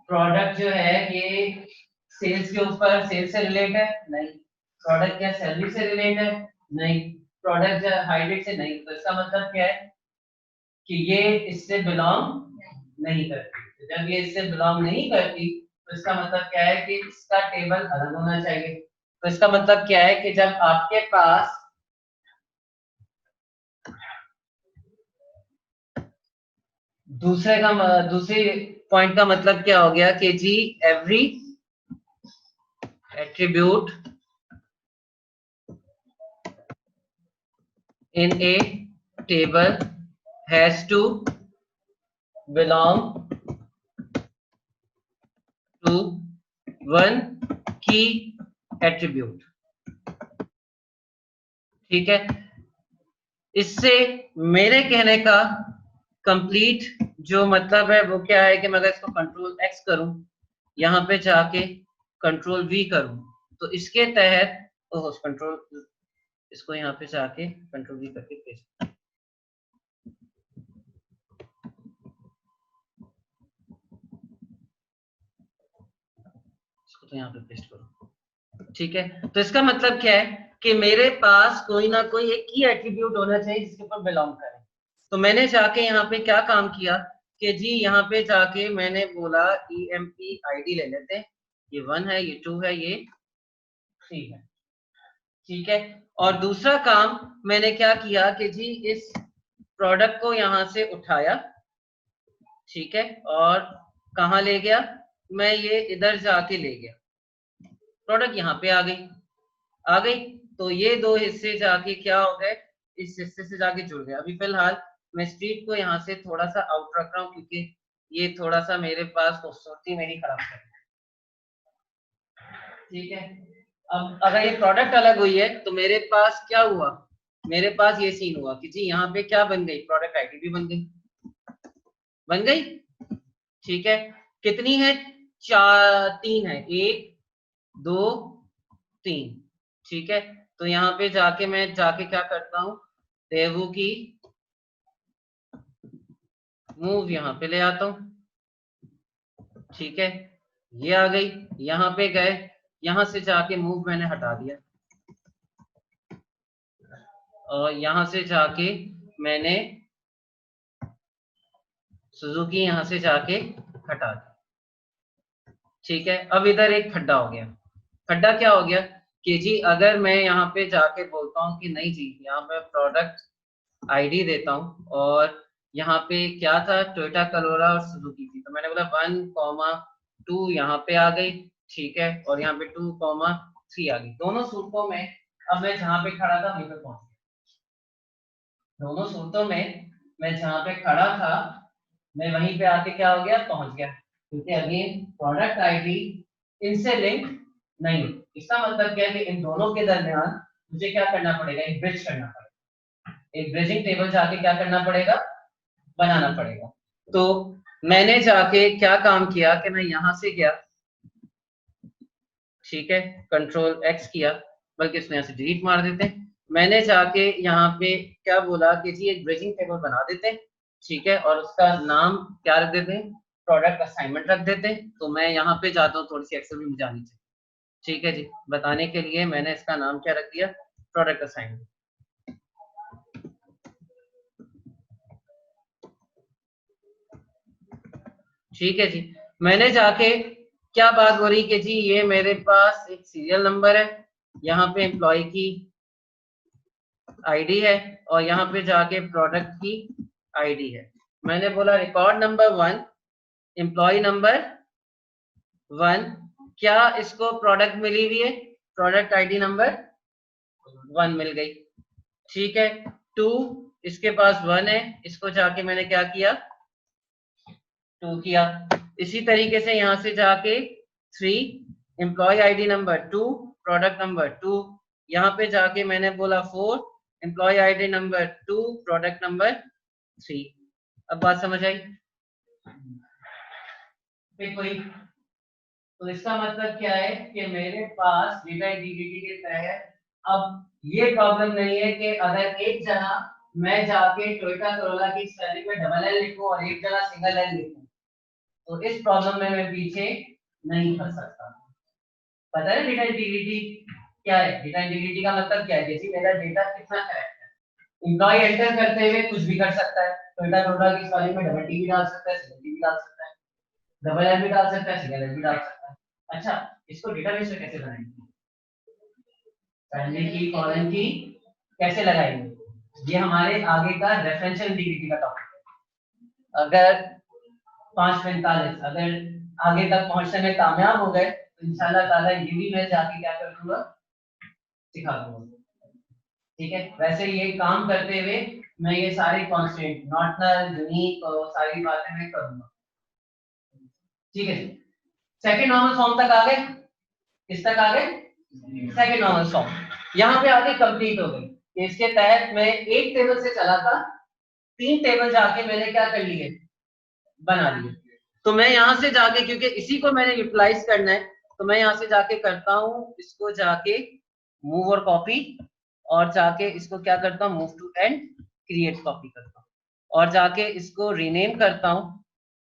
Speaker 1: प्रोडक्ट जो है ये सेल्स के ऊपर, सेल्स से रिलेटेड है? नहीं। प्रोडक्ट क्या सैलरी से रिलेटेड है? नहीं। प्रोडक्ट हाई रेट से? नहीं। तो इसका मतलब क्या है कि ये इससे बिलोंग नहीं करती। तो जब ये इससे बिलोंग नहीं करती तो इसका मतलब क्या है कि इसका टेबल अलग होना चाहिए। तो इसका मतलब क्या है कि जब आपके पास दूसरे पॉइंट का मतलब क्या हो गया कि जी every attribute in a table has to belong to one key attribute। ठीक है, इससे मेरे कहने का कंप्लीट जो मतलब है वो क्या है कि मैं अगर इसको कंट्रोल एक्स करूं, यहाँ पे जाके कंट्रोल वी करूं, तो इसके तहत कंट्रोल, इसको यहाँ पे जाके कंट्रोल वी करके पेस्ट, इसको तो यहाँ पे पेस्ट करो। ठीक है, तो इसका मतलब क्या है कि मेरे पास कोई ना कोई एक की एट्रीब्यूट होना चाहिए जिसके ऊपर बिलोंग करे। तो मैंने जाके यहाँ पे क्या काम किया कि जी यहाँ पे जाके मैंने बोला EMP ID ले लेते हैं, ये 1 है, ये 2 है, ये 3 है। ठीक है, और दूसरा काम मैंने क्या किया कि जी इस प्रोडक्ट को यहाँ से उठाया, ठीक है, और कहाँ ले गया, मैं ये इधर जाके ले गया, प्रोडक्ट यहाँ पे आ गई। तो ये दो हिस्से जाके क्या हो गए, इस हिस्से से जाके जुड़ गए। अभी फिलहाल मैं स्ट्रीट को यहाँ से थोड़ा सा आउट रख रहा हूँ क्योंकि ये थोड़ा सा मेरे पास खूबसूरती मेरी खराब कर रहा है। ठीक है, अब अगर ये प्रोडक्ट अलग हुई है तो मेरे पास क्या हुआ, मेरे पास ये सीन हुआ कि जी यहाँ पे क्या बन गई, प्रोडक्ट आईडी भी बन गई। ठीक है, कितनी है, 3 है, 1 2 3। ठीक है, तो यहाँ पे जाके मैं जाके क्या करता हूँ, देवू की मूव यहाँ पे ले आता हूँ। ठीक है, ये आ गई, यहाँ पे गए, यहाँ से जाके मूव मैंने हटा दिया और यहाँ से जाके मैंने सुजुकी यहाँ से जाके हटा दी। ठीक है, अब इधर एक खड्डा हो गया। खड्डा क्या हो गया कि जी अगर मैं यहाँ पे जाके बोलता हूँ कि नहीं जी यहाँ पे प्रोडक्ट आईडी देता हूँ और यहाँ पे क्या था, टोयोटा करोला और सुजुकी थी, तो मैंने बोला 1, 2 यहाँ पे आ गई, ठीक है, और यहाँ पे 2,3 आ गई। दोनों सूरतों में अब मैं जहाँ पे खड़ा था वहीं पे पहुंच गया। दोनों सूरतों में मैं जहाँ पे खड़ा था मैं वहीं पे आके क्या हो गया, पहुंच गया, क्योंकि अगेन प्रोडक्ट आईडी इनसे लिंक नहीं। इसका मतलब क्या है कि इन दोनों के दरमियान मुझे क्या करना पड़ेगा, एक ब्रिज करना पड़ेगा, एक ब्रिजिंग टेबल जाके क्या करना पड़ेगा, बनाना पड़ेगा। तो मैंने जाके क्या काम किया कि मैं यहां से गया, ठीक है, कंट्रोल एक्स किया, बल्कि इसमें यहाँ से डिलीट मार देते हैं। मैंने जाके यहाँ पे क्या बोला कि जी एक ब्रिजिंग टेबल बना देते हैं, ठीक है, और उसका नाम क्या रख देते हैं, प्रोडक्ट असाइनमेंट रख देते हैं। तो मैं यहाँ पे जाता हूँ, थोड़ी सी एक्सेल भी मुझे आनी चाहिए, ठीक है जी। बताने के लिए मैंने इसका नाम क्या रख दिया, प्रोडक्ट असाइनमेंट। ठीक है जी। मैंने जाके क्या बात हो रही कि जी ये मेरे पास एक सीरियल नंबर है, यहाँ पे एम्प्लॉय की आईडी है, और यहाँ पे जाके प्रोडक्ट की आईडी है। मैंने बोला रिकॉर्ड नंबर 1, एम्प्लॉय नंबर 1, क्या इसको प्रोडक्ट मिली हुई है, प्रोडक्ट आईडी नंबर 1 मिल गई, ठीक है। 2 इसके पास 1 है, इसको जाके मैंने क्या किया, 2 किया। इसी तरीके से यहाँ से जाके 3 employ ID number 2, product number 2, यहाँ पे जाके मैंने बोला 4 employ ID number 2, product number 3। अब बात समझ आई? कोई, तो इसका मतलब क्या है कि मेरे पास डेटा इंटीग्रिटी के तहत अब ये प्रॉब्लम नहीं है कि अगर एक जगह मैं जाके टोयोटा कोरोला की स्पेलिंग में डबल एल लिखूं और एक जगह सिंगल एल लिखूं, तो इस प्रॉब्लम में मैं पीछे नहीं फंस सकता। पता है डेटा इंटीग्रिटी क्या है? डेटा इंटीग्रिटी का मतलब क्या है, जैसे मेरा डेटा कितना करेक्ट है। एम्प्लॉय एंटर करते हुए कुछ भी कर सकता है, टोयोटा कोरोला की स्पेलिंग में डबल टी भी डाल सकता है, सिंगल टी भी डाल सकता है, डबल एल भी डाल सकता है, सिंगल एल भी डाल सकता है। अच्छा, इसको डेटाबेस में कैसे बनाएंगे, पहले की कॉलम की कैसे लगाएंगे, ये हमारे आगे का रेफरेंशियल इंटीग्रिटी का टॉपिक है। अगर 5:45 अगर आगे तक पहुंचने में कामयाब हो गए तो इंशाल्लाह ताला ये भी मैं जाके क्या कर दूंगा, सिखा दूंगा, ठीक है। वैसे ये काम करते हुए मैं ये सारे कांस्टेंट नॉट यूनिक और सारी बातें मैं करूंगा, ठीक है। सेकंड नॉर्मल फॉर्म तक आ गए, किस तक आ गए, सेकंड नॉर्मल फॉर्म। यहाँ पे आगे कंप्लीट हो गई। इसके तहत मैं एक टेबल से चला था, 3 टेबल जाके मैंने क्या कर लिए, बना लिए। तो मैं यहाँ से जाके, क्योंकि इसी को मैंने यूटिलाइज करना है, तो मैं यहाँ से जाके करता हूँ इसको जाके मूव और कॉपी, और जाके इसको क्या करता हूँ, move to end, create copy करता हूँ, और जाके इसको रीनेम करता हूँ,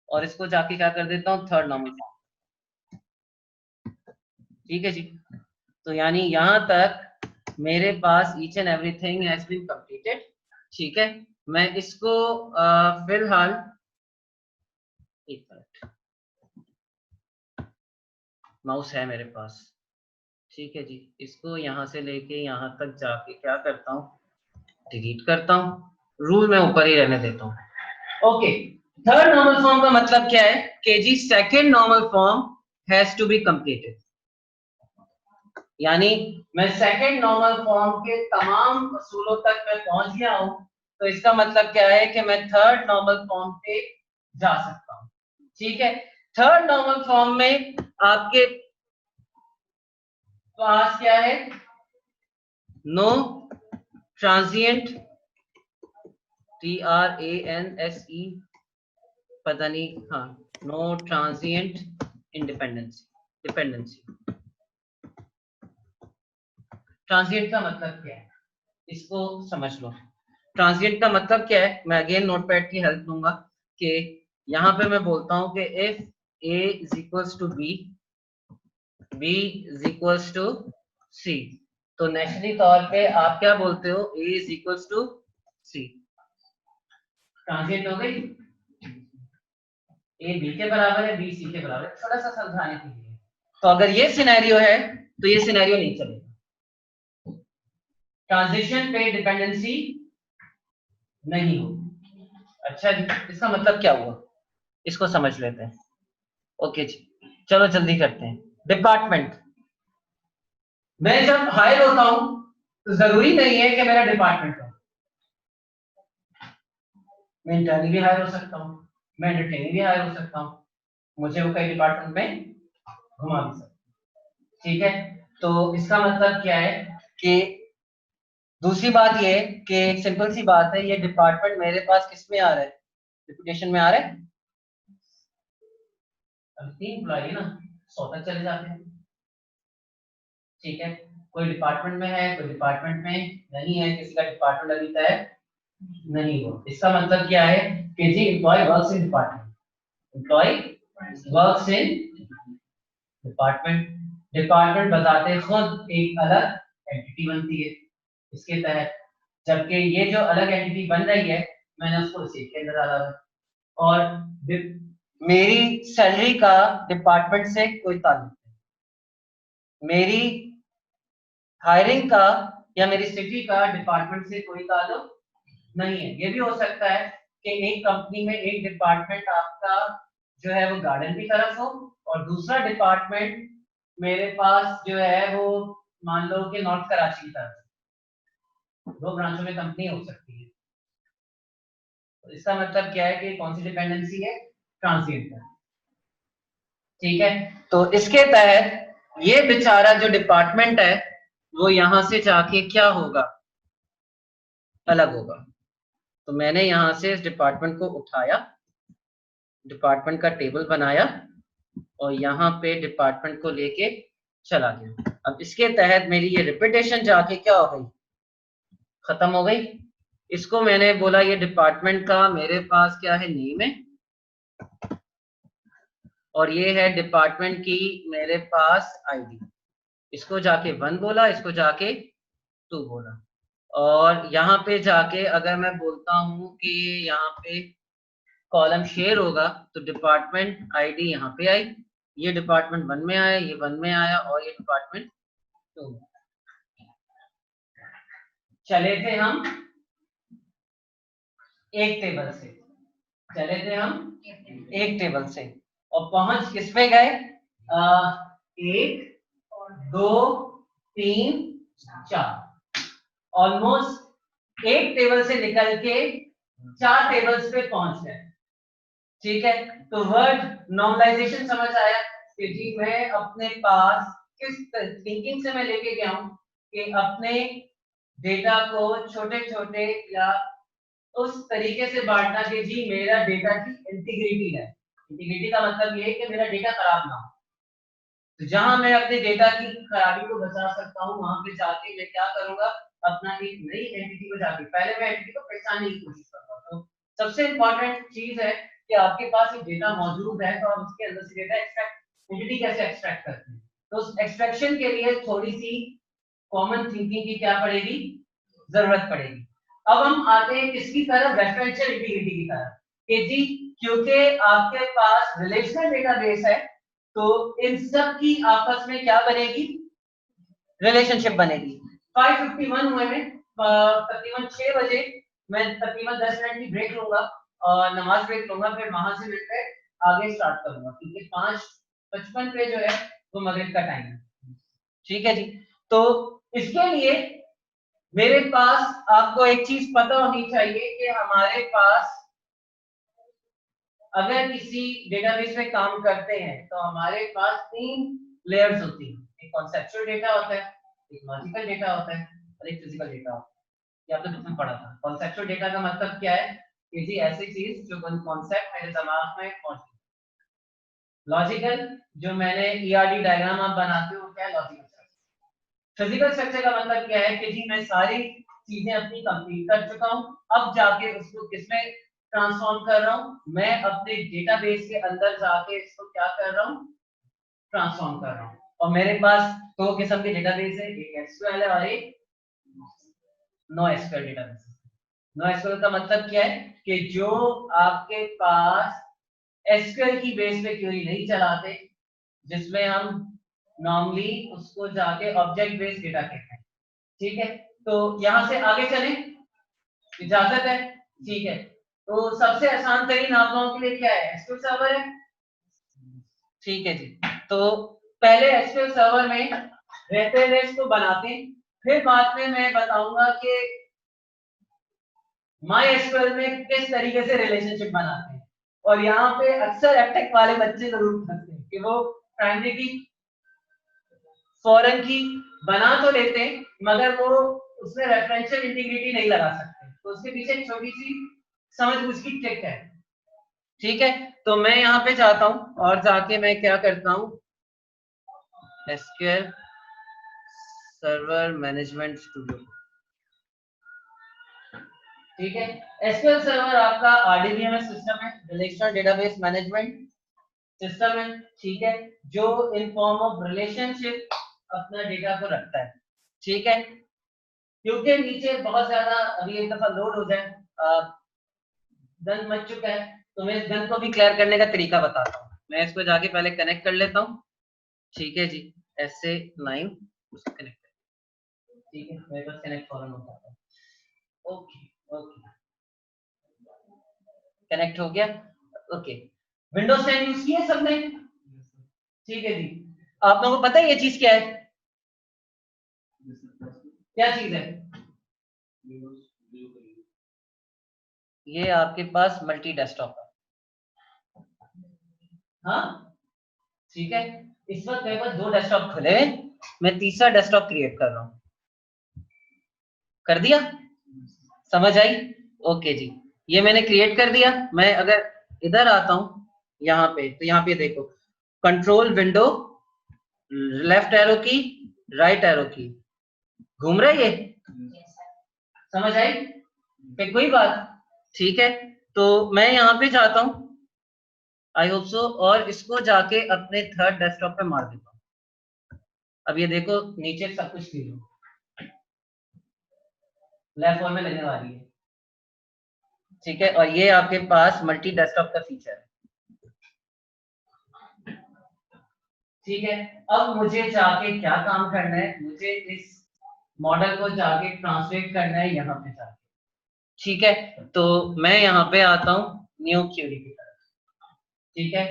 Speaker 1: और इसको जाके क्या कर देता हूँ, थर्ड नॉर्मल फॉर्म, ठीक है जी। तो यानी यहाँ तक मेरे पास each and everything has been completed, ठीक है। मैं इसको फिलहाल एक मिनट, माउस है मेरे पास, ठीक है जी। इसको यहाँ से लेके यहाँ तक जाके क्या करता हूँ, डिलीट करता हूँ, रूल में ऊपर ही रहने देता हूँ। ओके, थर्ड नॉर्मल फॉर्म का मतलब क्या है कि जी second normal form has to be completed, यानी मैं सेकंड नॉर्मल फॉर्म के तमाम असूलों तक मैं पहुंच गया हूं, तो इसका मतलब क्या है कि मैं थर्ड नॉर्मल फॉर्म पे जा सकता हूं, ठीक है। थर्ड नॉर्मल फॉर्म में आपके पास क्या है, नो ट्रांजिएंट, TRANSE, पता नहीं, हाँ, no transient independency, dependency. Transient का मतलब क्या है, इसको समझ लो। ट्रांजिएंट का मतलब क्या है, मैं अगेन नोटपैड की हेल्प लूंगा कि यहाँ पे मैं बोलता हूँ कि if A is equals to B, B is equals to C, तो नेचुरली तौर पे आप क्या बोलते हो, A is equals to C, transient हो गई। A B के बराबर है, B C के बराबर है, थोड़ा सा समझाने के लिए। तो अगर ये सिनेरियो है तो ये सिनेरियो नहीं चलेगा, ट्रांजिशन पे डिपेंडेंसी नहीं होगी। अच्छा जी, इसका मतलब क्या हुआ, इसको समझ लेते हैं। ओके जी, चलो जल्दी करते हैं। डिपार्टमेंट। मैं जब हायर होता हूं तो जरूरी नहीं है कि मेरा डिपार्टमेंट हो, मैं इंटर्नी भी हायर हो सकता हूँ, मैं रिटेनी भी हायर हो सकता हूँ, मुझे वो कई डिपार्टमेंट में घुमा भी सकता हूँ। ठीक है, तो इसका मतलब क्या है कि दूसरी बात ये है कि एक सिंपल सी बात है, ये डिपार्टमेंट मेरे पास किस में आ रहा है, रिपुटेशन में आ रहा है। अब 3 एम्प्लॉय ना 100 तक चले जाते हैं। ठीक है, कोई डिपार्टमेंट में है, कोई डिपार्टमेंट में नहीं है, किसी का डिपार्टमेंट अभी तक नहीं हो। इसका मतलब क्या है कि जी employ works in department, employ works in department. Department बताते खुद एक अलग एंटिटी बनती है इसके तहत, जबकि ये जो अलग एंटिटी बन रही है मैंने उसको रिसीव के अंदर डाला है, और मेरी सैलरी का डिपार्टमेंट से कोई ताल्लुक नहीं, मेरी हायरिंग का या मेरी सिटी का डिपार्टमेंट से कोई ताल्लुक नहीं है। ये भी हो सकता है कि एक कंपनी में एक डिपार्टमेंट आपका जो है वो गार्डन की तरफ हो और दूसरा डिपार्टमेंट मेरे पास जो है वो मान लो कि नॉर्थ कराची की तरफ, 2 ब्रांचों में कंपनी हो सकती है। तो इसका मतलब क्या है कि कौन सी डिपेंडेंसी है, ट्रांसिएंट है। ठीक है, तो इसके तहत ये बेचारा जो डिपार्टमेंट है वो यहां से जाके क्या होगा, अलग होगा। तो मैंने यहां से इस डिपार्टमेंट को उठाया, डिपार्टमेंट का टेबल बनाया और यहाँ पे डिपार्टमेंट को लेके चला गया। अब इसके तहत मेरी ये रिपीटेशन जाके क्या हो गई, खत्म हो गई। इसको मैंने बोला ये डिपार्टमेंट का मेरे पास क्या है, नेम है, और ये है डिपार्टमेंट की मेरे पास आईडी। इसको जाके 1 बोला, इसको जाके 2 बोला, और यहाँ पे जाके अगर मैं बोलता हूँ कि यहाँ पे कॉलम शेयर होगा तो डिपार्टमेंट आईडी यहाँ पे आई, ये डिपार्टमेंट 1 में आया, ये 1 में आया, और ये डिपार्टमेंट 2 में। चले थे हम एक टेबल से, चले थे हम एक टेबल से और पहुंच किस पे गए, 1 2 3 4, ऑलमोस्ट एक टेबल से निकल के 4 टेबल्स पे पहुंच गए। ठीक है, तो वर्ड नॉर्मलाइजेशन समझ आया कि जी मैं अपने पास किस थिंकिंग से मैं लेके गया हूं कि अपने डेटा को छोटे छोटे या उस तरीके से बांटना कि जी मेरा डेटा की इंटीग्रिटी है। इंटीग्रिटी का मतलब ये है कि मेरा डेटा खराब ना हो, तो जहां मैं अपने डेटा की खराबी को बचा सकता हूं वहां पे जाके मैं क्या करूंगा, अपना एक नई एंटिटी को जाके पहले मैं एंटिटी को पहचानने की कोशिश करता हूं। तो सबसे इंपॉर्टेंट चीज है कि आपके पास एक डेटा मौजूद है तो आप उसके अंदर से डेटा एक्सट्रैक्ट एंटिटी कैसे एक्सट्रैक्ट करते हैं। तो उस एक्सट्रैक्शन के लिए थोड़ी सी कॉमन थिंकिंग की क्या पड़ेगी, जरूरत पड़ेगी। अब हम आते हैं किसकी तरफ, रेफरेंशियल इंटीग्रिटी की तरफ कि जी क्योंकि आपके पास रिलेशनल डेटाबेस है तो इन सब की आपस में क्या बनेगी, रिलेशनशिप बनेगी। 5:51 हुए हैं, तकरीबन 6 बजे मैं तकरीबन 10 मिनट की ब्रेक लूंगा और नमाज ब्रेक लूंगा, फिर वहां से मिलकर आगे स्टार्ट करूंगा क्योंकि 5:55 पे जो है वो मगरिब का टाइम है। ठीक है जी, तो इसके लिए मेरे पास आपको एक चीज पता होनी चाहिए कि हमारे पास अगर किसी डेटाबेस में काम करते हैं तो हमारे पास 3 लेयर्स होती हैं, एक कॉन्सेप्चुअल डेटा होता है, एक लॉजिकल डेटा होता है और एक फिजिकल डेटा होता है। ये आपने बुक में पढ़ा था। कॉन्सेप्चुअल डेटा का मतलब क्या है कि जी ऐसी चीज जो कॉन्सेप्ट मेरे दिमाग में मौजूद है। लॉजिकल जो मैंने ईआरडी डायग्राम आप बनाते हो क्या है, लॉजिकल स्ट्रक्चर। फिजिकल स्ट्रक्चर का मतलब क्या है कि जी मैं सारी चीजें अपनी कंप्लीट कर चुका हूं, अब जाके उसको किसमें ट्रांसफॉर्म कर रहा हूं, मैं अपने डेटाबेस के अंदर जाके इसको क्या कर रहा हूं, ट्रांसफॉर्म कर रहा हूं। और मेरे पास 2 किस्म के डेटाबेस है, एक एसक्यूएल है और एक no SQL database. No SQL का मतलब क्या है कि जो आपके पास एसक्यूएल की बेस पे क्वेरी नहीं चलाते, जिसमें हम नॉर्मली उसको जाके ऑब्जेक्ट बेस्ड डेटा कहते हैं। ठीक है, तो यहां से आगे चलें, इजाजत है। ठीक है, तो सबसे आसान तरीन आप लोगों के लिए क्या है, एसक्यूएल सर्वर है। ठीक है जी, तो पहले एसक्यूएल सर्वर में डेटाबेस को बनाते हैं, फिर बाद में मैं बताऊंगा कि MySQL में किस तरीके से रिलेशनशिप बनाते हैं। और यहाँ पे अक्सर एप्टेक वाले बच्चे जरूर फंसते हैं कि वो प्राइमरी की फॉरेन की बना तो लेते हैं मगर वो उसमें रेफरेंशियल इंटीग्रिटी नहीं लगा सकते, तो उसके पीछे एक छोटी सी समझ बूझ की ट्रिक है। ठीक है, तो मैं यहाँ पे जाता हूँ और जाके मैं क्या करता हूँ, एसक्यूएल सर्वर मैनेजमेंट स्टूडियो। ठीक है, एसक्यूएल सर्वर आपका आरडीबीएमएस सिस्टम है, रिलेशनल डेटाबेस मैनेजमेंट सिस्टम है। ठीक है, जो इन फॉर्म ऑफ रिलेशनशिप अपना डेटा को रखता है। ठीक है, क्योंकि नीचे बहुत ज्यादा अभी एक दफा लोड हो जाए, गन मच चुका है, तो मैं इस गन को भी क्लियर करने का तरीका बताता हूँ। मैं इसको जाके पहले कनेक्ट कर लेता हूँ। ठीक है जी, ऐसे 9 उसको कनेक्ट कर। ठीक है, मेरे पास कनेक्ट फौरन हो जाता है। ओके ओके, कनेक्ट हो गया। ओके, विंडोज 10 यूज किया सबने? ठीक है जी, आप लोगों को पता है ये चीज क्या है? क्या चीज है ये? आपके पास मल्टी डेस्कटॉप है। हाँ ठीक है, इस वक्त मेरे पास 2 डेस्कटॉप खुले हैं, मैं तीसरा डेस्कटॉप क्रिएट कर रहा हूँ। कर दिया? समझ आई? ओके जी, ये मैंने क्रिएट कर दिया। मैं अगर इधर आता हूँ यहाँ पे, तो यहाँ पे देखो कंट्रोल विंडो, लेफ्ट एरो की, राइट एरो की, घूम रहा है ये। समझ आई फिर कोई बात? ठीक है, तो मैं यहाँ पे जाता हूँ, आई होप सो, और इसको जाके अपने थर्ड डेस्कटॉप पे मार देता हूँ। अब ये देखो नीचे सब कुछ क्लियर हो, लेफ्ट में लेने वाली है। ठीक है, और ये आपके पास मल्टी डेस्कटॉप का फीचर है। ठीक है, अब मुझे जाके क्या काम करना है, मुझे इस मॉडल को जाके ट्रांसलेट करना है यहाँ पे जाके। ठीक है, तो मैं यहाँ पे आता हूँ न्यू क्यूरी की तरफ। ठीक है,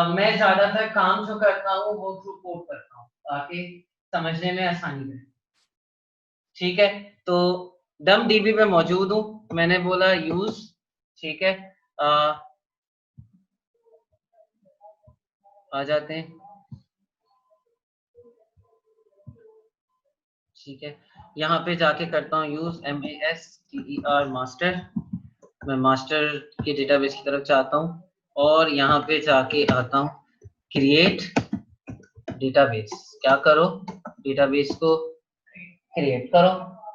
Speaker 1: मैं ज्यादातर काम जो करता हूँ वो थ्रू कोड करता हूँ ताकि समझने में आसानी रहे। ठीक है, तो डम डीबी पे मौजूद हूँ, मैंने बोला यूज। ठीक है, आ जाते हैं। ठीक है, यहाँ पे जाके करता हूँ यूज MASTER मास्टर। मैं मास्टर के डेटाबेस की तरफ जाता हूँ और यहाँ पे जाके आता हूँ क्रिएट डेटाबेस। क्या करो, डेटाबेस को क्रिएट करो।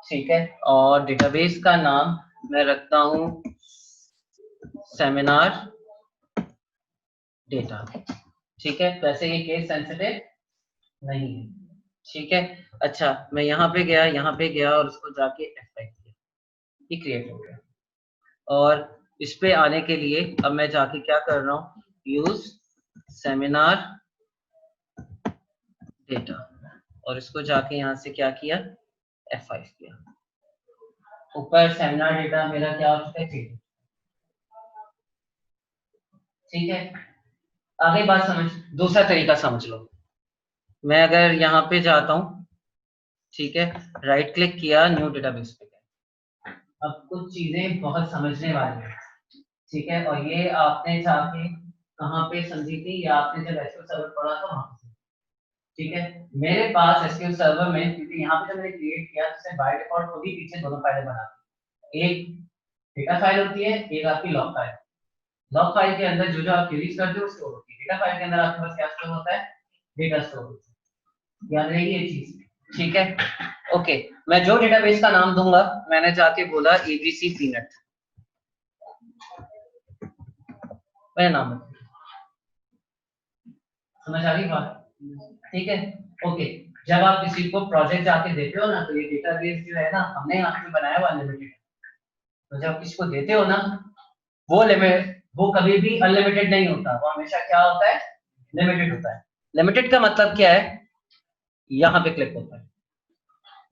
Speaker 1: ठीक है, और डेटाबेस का नाम मैं रखता हूँ सेमिनार डेटा। ठीक है, वैसे ये केस सेंसिटिव नहीं है। ठीक है, अच्छा मैं यहाँ पे गया और उसको जाके F5 किया, ये क्रिएट हो गया। और इस पे आने के लिए अब मैं जाके क्या कर रहा हूँ, यूज सेमिनार डेटा, और इसको जाके यहाँ से क्या किया, F5 किया। ऊपर सेमिनार डेटा मेरा क्या हो चुका है, ठीक है। आगे बात समझ, दूसरा तरीका समझ लो। मैं अगर यहाँ पे जाता हूँ, ठीक है, राइट क्लिक किया, न्यू डेटाबेस पे गया। अब कुछ चीजें बहुत समझने वाली हैं, ठीक है, और ये आपने जाके कहाँ पे समझी थी, या आपने जब एसक्यूएल सर्वर पढ़ा था वहां पे। ठीक है, मेरे पास एसक्यूएल सर्वर में, क्योंकि यहाँ पे जब मैंने क्रिएट किया तो बाय डिफॉल्ट खुद ही पीछे दोनों फाइलें बना दी। एक डेटा फाइल होती है, एक आपकी लॉग फाइल। लॉग फाइल के अंदर जो जो आप क्वेरीज करते हो स्टोर होती है, डेटा फाइल के अंदर आपके पास क्या स्टोर होता है, डेटा स्टोर होता है। याद रहेगी ये चीज, ठीक है। ओके, मैं जो डेटाबेस का नाम दूंगा, मैंने जाके बोला एबीसी पीनट, मेरा नाम है। समझ आ रही बात? ठीक है, ओके। जब आप किसी को प्रोजेक्ट जाके देते हो ना, तो ये डेटाबेस जो है ना, हमने यहाँ पे बनाया हुआ अनलिमिटेड। तो जब किसी को देते हो ना, वो कभी भी अनलिमिटेड नहीं होता, वो हमेशा क्या होता है, लिमिटेड होता है। लिमिटेड का मतलब क्या है, यहाँ पे क्लिक होता है।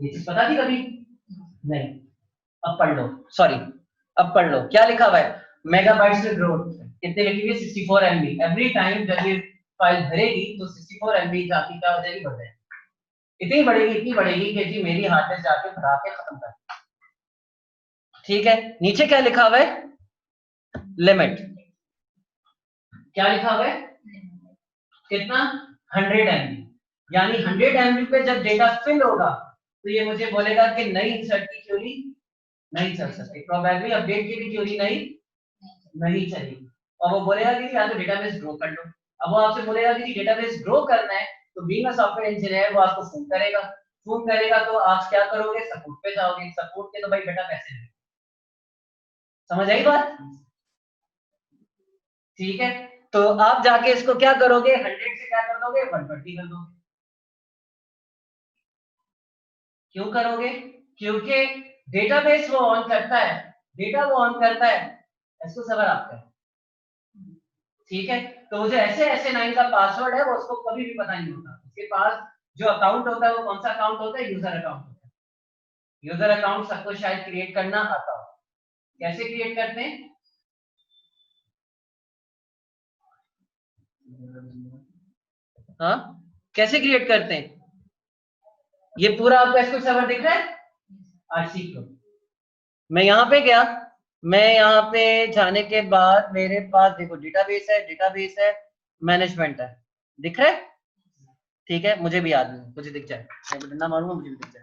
Speaker 1: ये चीज पता थी कभी? नहीं। अब पढ़ लो, सॉरी, अब पढ़ लो क्या लिखा हुआ है, मेगाबाइट्स में ग्रोथ कितने लिखी हुई है, 64 MB एवरी टाइम जब ये फाइल भरेगी तो 64 MB जाके क्या हो जाएगी, बढ़ जाएगी, इतनी बढ़ेगी कि जी मेरी हार्ड डिस्क जाके भरा के खत्म कर। ठीक है, नीचे क्या लिखा हुआ है, लिमिट, क्या लिखा हुआ है, कितना, 100 MB, यानी 100 MB पे जब डेटा फिल होगा तो ये मुझे बोलेगा कि नई इंसर्ट की क्वेरी नहीं चल सकती, प्रोबेबली अपडेट की भी क्वेरी नहीं चलेगी, और वो बोलेगा कि या तो डेटाबेस ग्रो कर लो। अब वो आपसे बोलेगा कि डेटाबेस ग्रो करना है तो बीइंग अ सॉफ्टवेयर इंजीनियर वो आपको फोन करेगा तो आप क्या करोगे, सपोर्ट पे जाओगे, सपोर्ट के तो भाई बेटा पैसे दे, समझ आई बात, ठीक है, तो आप जाके इसको क्या करोगे, 100 से क्या कर दोगे, 120 कर दोगे। क्यों करोगे, क्योंकि डेटाबेस वो ऑन करता है, डेटा वो ऑन करता है, इसको सवाल आपका है, ठीक है, तो मुझे ऐसे 9 का पासवर्ड है वो उसको कभी भी पता नहीं होता, उसके पास जो अकाउंट होता है वो कौन सा अकाउंट होता है, यूजर अकाउंट होता है, यूजर अकाउंट सबको शायद क्रिएट करना आता हो, कैसे क्रिएट करते हैं, हाँ कैसे क्रिएट करते हैं, ये पूरा आपको एसक्यूएल सर्वर दिख रहा है, आज सीख लो। मैं यहाँ पे गया, मैं यहाँ पे जाने के बाद मेरे पास देखो डेटाबेस है, मैनेजमेंट है, दिख रहा है, ठीक है, मुझे भी याद नहीं, मुझे दिख जाए, मैं डंडा मारूंगा मुझे भी दिख जाए,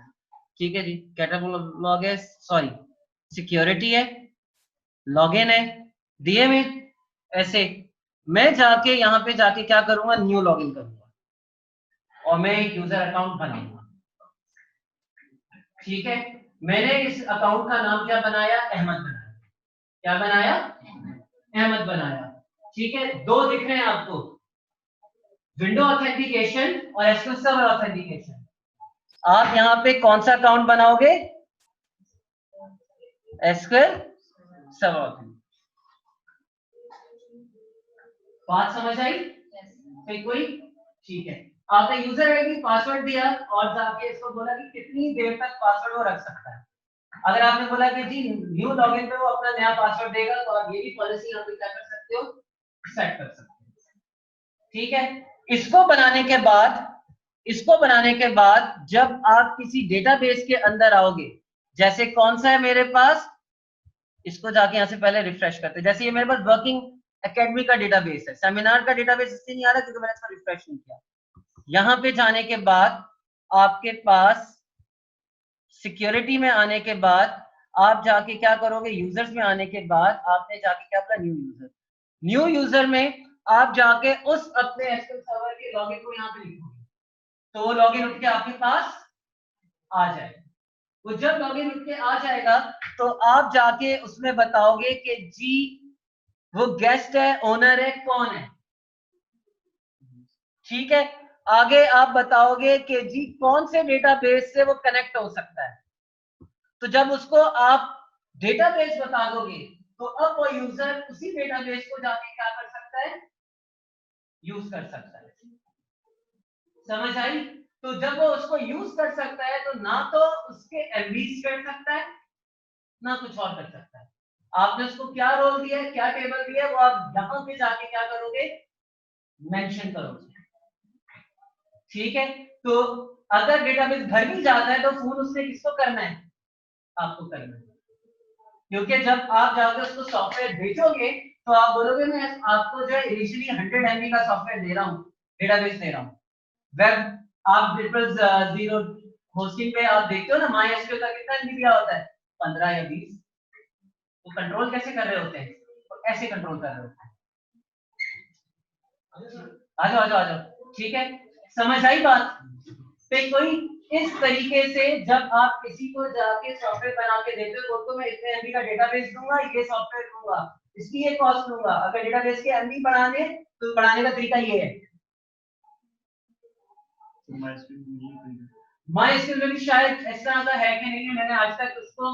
Speaker 1: ठीक है जी, कैटलॉग है, सॉरी सिक्योरिटी है, लॉगिन है, डीएम है, ऐसे मैं जाके यहाँ पे जाके क्या करूंगा, न्यू लॉगिन करूंगा और मैं एक यूजर अकाउंट बनाऊंगा, ठीक है, मैंने इस अकाउंट का नाम क्या बनाया, अहमद बनाया, क्या बनाया, अहमद बनाया, ठीक है, दो दिख रहे हैं आपको, विंडो ऑथेंटिकेशन और एसक्यूएल सर्वर ऑथेंटिकेशन, आप यहाँ पे कौन सा अकाउंट बनाओगे, एसक्यूएल सर्वर ऑथेंटिकेशन, बात समझ आई, फिर कोई, ठीक है, आपने यूजर आईडी पासवर्ड दिया और जाके इसको बोला कि कितनी देर तक पासवर्ड वो रख सकता है, अगर आपने बोला कि जी न्यू लॉगिन पे वो अपना नया पासवर्ड देगा तो आप ये भी पॉलिसी यहाँ पे क्या कर सकते हो, सेट कर सकते हो, ठीक है, इसको बनाने के बाद जब आप किसी डेटाबेस के अंदर आओगे, जैसे कौन सा है मेरे पास, इसको जाके यहाँ से पहले रिफ्रेश करते हैं, जैसे ये मेरे पास वर्किंग एकेडमी का डेटाबेस है, सेमिनार का डेटाबेस इसलिए नहीं आ रहा क्योंकि मैंने इसको रिफ्रेश नहीं किया, यहाँ पे जाने के बाद आपके पास सिक्योरिटी में आने के बाद आप जाके क्या करोगे, यूजर्स में आने के बाद आपने जाके क्या अपना न्यू यूजर में आप जाके उस अपने एसक्यूएल सर्वर के लॉगिन को यहाँ पे लिखोगे, तो वो लॉगिन उठ के आपके पास आ जाएगा, वो जब लॉगिन उठ के आ जाएगा तो आप जाके उसमें बताओगे कि जी वो गेस्ट है, ओनर है, कौन है, ठीक है, आगे आप बताओगे कि जी कौन से डेटाबेस से वो कनेक्ट हो सकता है, तो जब उसको आप डेटाबेस बता दोगे तो अब वो यूजर उसी डेटाबेस को जाके क्या कर सकता है, यूज कर सकता है, समझ आई, तो जब वो उसको यूज कर सकता है तो ना तो उसके एमबीज कर सकता है ना कुछ और कर सकता है, आपने उसको क्या रोल दिया है, क्या टेबल दिया है, वो आप यहाँ पे जाके क्या करोगे, मेंशन करोगे, ठीक है, तो अगर डेटाबेस भर भी जाता है तो फोन उसने किसको करना है, आपको करना है, क्योंकि जब आप जाकर उसको सॉफ्टवेयर बेचोगे तो आप बोलोगे मैं आपको जो है इनिशियली 100 MB का सॉफ्टवेयर दे रहा हूँ, डेटाबेस दे रहा हूँ, वेब आप ट्रिपल जीरो होस्टिंग पे आप देखते हो ना MySQL का कितना MB दिया होता है, 15 या 20, तो कंट्रोल कैसे कर रहे होते हैं, तो ऐसे कंट्रोल कर रहे होते हैं, आ जाओ, ठीक है, समझ आई बात, तो कोई इस तरीके से जब आप किसी को जाके सॉफ्टवेयर बना के देते हो तो मैं इतने एमबी का डेटाबेस दूंगा, ये सॉफ्टवेयर दूंगा, इसकी ये कॉस्ट दूंगा, अगर डेटाबेस के एमबी बढ़ाने तो बढ़ाने का तरीका ये है, MySQL में भी शायद इस तरह का है कि नहीं है, मैंने आज तक उसको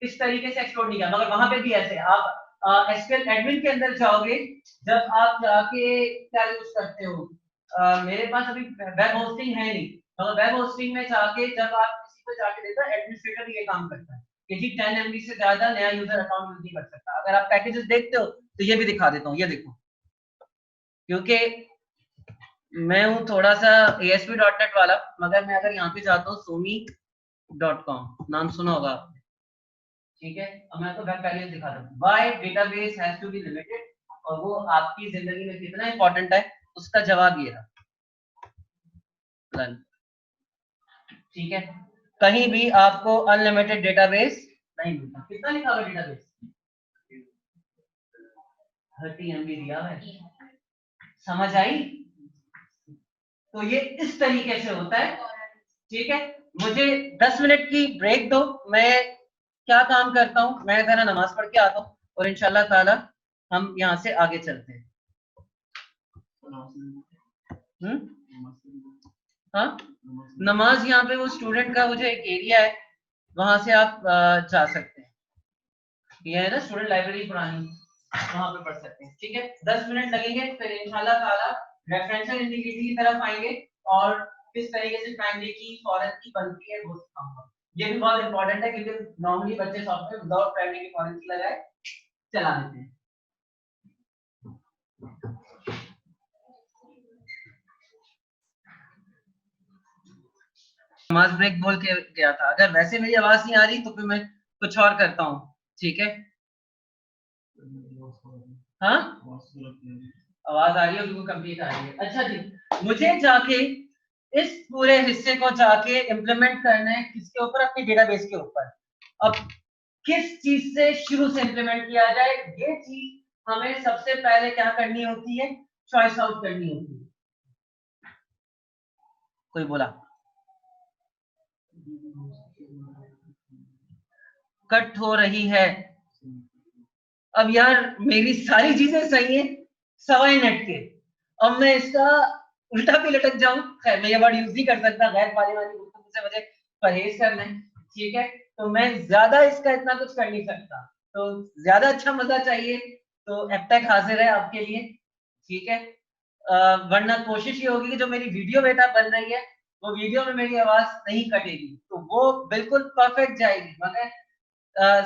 Speaker 1: इस तरीके से एक्सप्लोर नहीं किया, मगर वहां पे भी ऐसे आप एसक्यूएल एडमिन के अंदर जाओगे, जब आप जाके क्या यूज करते हो, मेरे पास अभी वेब होस्टिंग है नहीं, मगर वेब होस्टिंग में जाके जब आप किसी को जाके देते हो, एडमिनिस्ट्रेटर ये काम करता है कि जी 10 MB से ज्यादा नया यूजर अकाउंट यूज नहीं कर सकता, अगर आप पैकेजेस देखते हो तो ये भी दिखा देता हूँ, ये देखो, क्योंकि मैं हूँ थोड़ा सा ASP.NET वाला, मगर मैं अगर यहाँ पे जाता हूँ somi.com, नाम सुना होगा आपने, ठीक है। अब मैं आपको वेब पेज दिखा दूँ, why database has to be limited, और वो आपकी जिंदगी में कितना इंपॉर्टेंट है उसका जवाब ये रहा, ठीक है। कहीं भी आपको अनलिमिटेड डेटाबेस नहीं मिलता। कितना लिखा हुआ डेटाबेस? 30 MB दिया है, समझ आई? तो ये इस तरीके से होता है, ठीक है। मुझे 10 मिनट की ब्रेक दो, मैं क्या काम करता हूँ, मैं जरा नमाज पढ़ के आता हूँ और इंशाल्लाह ताला हम यहाँ से आगे चलते हैं। हाँ, नमाज यहाँ पे वो स्टूडेंट का मुझे एक एरिया है, वहां से आप जा सकते हैं, ये है ना स्टूडेंट लाइब्रेरी पुरानी, वहां पे पढ़ सकते हैं, ठीक है। 10 मिनट लगेंगे, फिर इंशाल्लाह ताला रेफरेंशियल इंटीग्रिटी की तरफ आएंगे और किस तरीके से प्राइमरी की फॉरेन की बनती है वो सिखाऊंगा। ये भी बहुत इंपॉर्टेंट है क्योंकि नॉर्मली बच्चे सॉफ्टवेयर विदाउट प्राइमरी की फॉरेन की लगाए चला देते हैं। नमाज ब्रेक बोल के गया था, अगर वैसे मेरी आवाज नहीं आ रही तो फिर मैं कुछ और करता हूँ, ठीक है। हाँ, आवाज आ रही है, बिल्कुल कंप्लीट आ रही है। अच्छा जी, मुझे जाके इस पूरे हिस्से को जाके इम्प्लीमेंट करना है किसके ऊपर? अपने डेटाबेस के ऊपर। अब किस चीज से शुरू से इम्प्लीमेंट किया जाए, ये चीज हमें सबसे पहले क्या करनी होती है? चॉइस आउट करनी होती है। कोई बोला? कट हो रही है। अब यार मेरी सारी चीजें सही है सवाई नेट के, अब मैं इसका उल्टा भी लटक जाऊं, खैर मैं ये वर्ड यूज नहीं कर सकता, गैर पारिवारिक गुफ्तगू से मुझे परहेज करना है, ठीक है। तो मैं ज्यादा इसका इतना कुछ कर नहीं सकता, तो ज्यादा अच्छा मजा चाहिए तो एपटेक हाजिर है आपके लिए, ठीक है। वरना कोशिश ये होगी कि जो मेरी वीडियो बेटा बन रही है वो वीडियो में मेरी आवाज नहीं कटेगी, तो वो बिल्कुल परफेक्ट जाएगी, मगर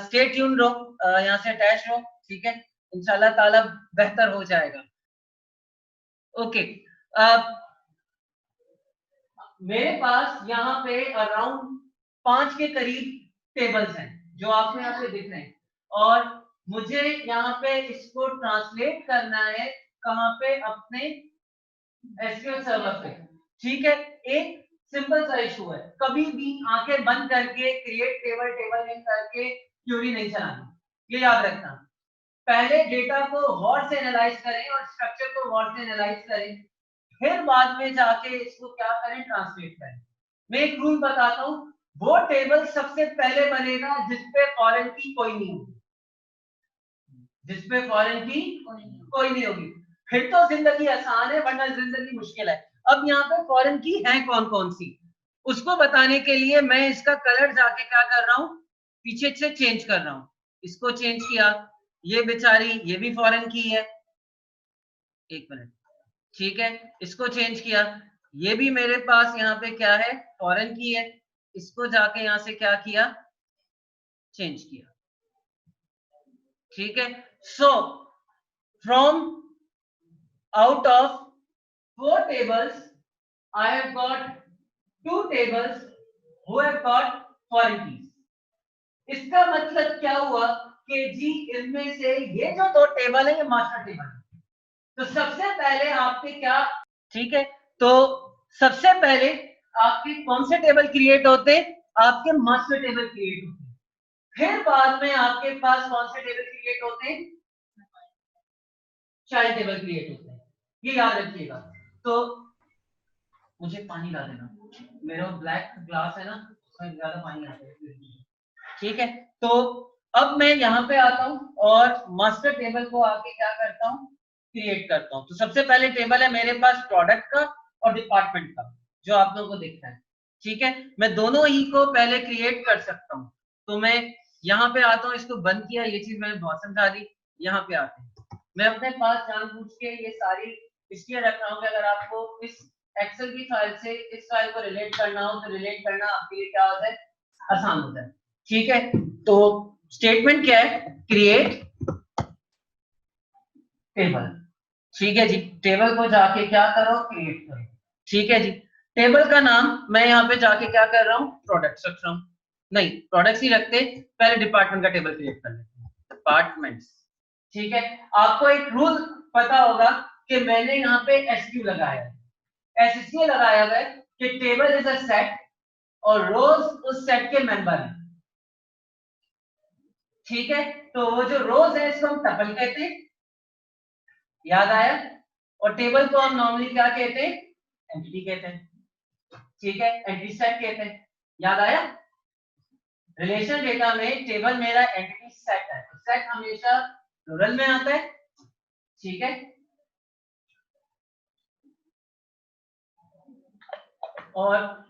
Speaker 1: स्टे ट्यून रहो, यहाँ से अटैच रहो, ठीक है। इंशाल्लाह ताला बेहतर हो जाएगा। ओके, मेरे पास यहाँ पे अराउंड 5 के करीब टेबल्स हैं जो आपको यहाँ पे दिख रहे हैं, और मुझे यहाँ पे इसको ट्रांसलेट करना है कहाँ पे? अपने एसक्यूएल सर्वर पे, ठीक है। एक सिंपल सा इशू है, कभी भी आंखें बंद करके क्रिएट टेबल टेबल नेम करके क्यूरी नहीं चलानी, ये याद रखना। पहले डेटा को गौर से एनालाइज करें और स्ट्रक्चर को गौर से एनालाइज करें, फिर बाद में जाके इसको क्या करें? ट्रांसलेट करें। मैं एक रूल बताता हूँ, वो टेबल सबसे पहले बनेगा जिसपे फॉरेन की कोई नहीं होगी, जिसपे फॉरेन की कोई नहीं होगी, फिर तो जिंदगी आसान है, वरना जिंदगी मुश्किल है। अब यहाँ पे फॉरेन की है कौन कौन सी, उसको बताने के लिए मैं इसका कलर जाके क्या कर रहा हूँ? पीछे से चेंज कर रहा हूँ, इसको चेंज किया, ये बेचारी ये भी फॉरेन की है, एक मिनट, ठीक है। इसको चेंज किया, ये भी मेरे पास यहाँ पे क्या है? फॉरेन की है, इसको जाके यहाँ से क्या किया? चेंज किया, ठीक है। So from out of 4 tables I have got 2 tables who have got foreign keys। इसका मतलब क्या हुआ कि जी इनमें से ये जो 2 टेबल है ये मास्टर टेबल है, तो सबसे पहले आपके क्या, ठीक है, तो सबसे पहले आपके कौन से टेबल क्रिएट होते हैं? आपके मास्टर टेबल क्रिएट होते हैं, फिर बाद में आपके पास कौन से टेबल क्रिएट होते हैं? चाइल्ड टेबल क्रिएट होते हैं, ये याद रखिएगा। तो मुझे पानी ला देना, मेरा ब्लैक ग्लास है ना उसमें ज्यादा पानी आता है, ठीक है। तो अब मैं यहाँ पे आता हूँ और मास्टर टेबल को आके क्या करता हूँ? क्रिएट करता हूँ। तो सबसे पहले टेबल है मेरे पास प्रोडक्ट का और डिपार्टमेंट का, जो आप लोगों को दिख रहा है, ठीक है। मैं दोनों ही को पहले क्रिएट कर सकता हूँ, तो मैं यहाँ पे आता हूँ, इसको बंद किया, ये चीज मैंने बहुत समझा दी। यहाँ पे आते हैं, मैं अपने पास जानबूझ के ये सारी इसलिए रख रहा हूँ कि अगर आपको इस एक्सेल की फाइल से इस फाइल को रिलेट करना हो तो रिलेट करना आपके लिए क्या हो जाए? आसान हो जाए, ठीक है। तो स्टेटमेंट क्या है? क्रिएट टेबल, ठीक है जी, टेबल को जाके क्या करो, क्रिएट करो। ठीक है जी, टेबल का नाम मैं यहाँ पे जाके क्या कर रहा हूँ, प्रोडक्ट्स रख रहा हूँ। नहीं, प्रोडक्ट्स ही रखते, पहले डिपार्टमेंट का टेबल क्रिएट कर लेते हैं, डिपार्टमेंट्स। ठीक है, आपको एक रूल पता होगा कि मैंने यहाँ पे एसक्यू लगाया है। ऐसे इसलिए लगाया हुआ है कि टेबल इज अ सेट और रोज उस सेट के मेंबर हैं। ठीक है, तो वो जो रोज है इसको हम टपल कहते हैं, याद आया। और टेबल को हम नॉर्मली क्या कहते हैं, एंटिटी कहते हैं। ठीक है, एंटिटी सेट कहते हैं, याद आया। रिलेशन डेटा में टेबल मेरा एंटिटी सेट है, तो सेट हमेशा प्लूरल में आता है। ठीक है, और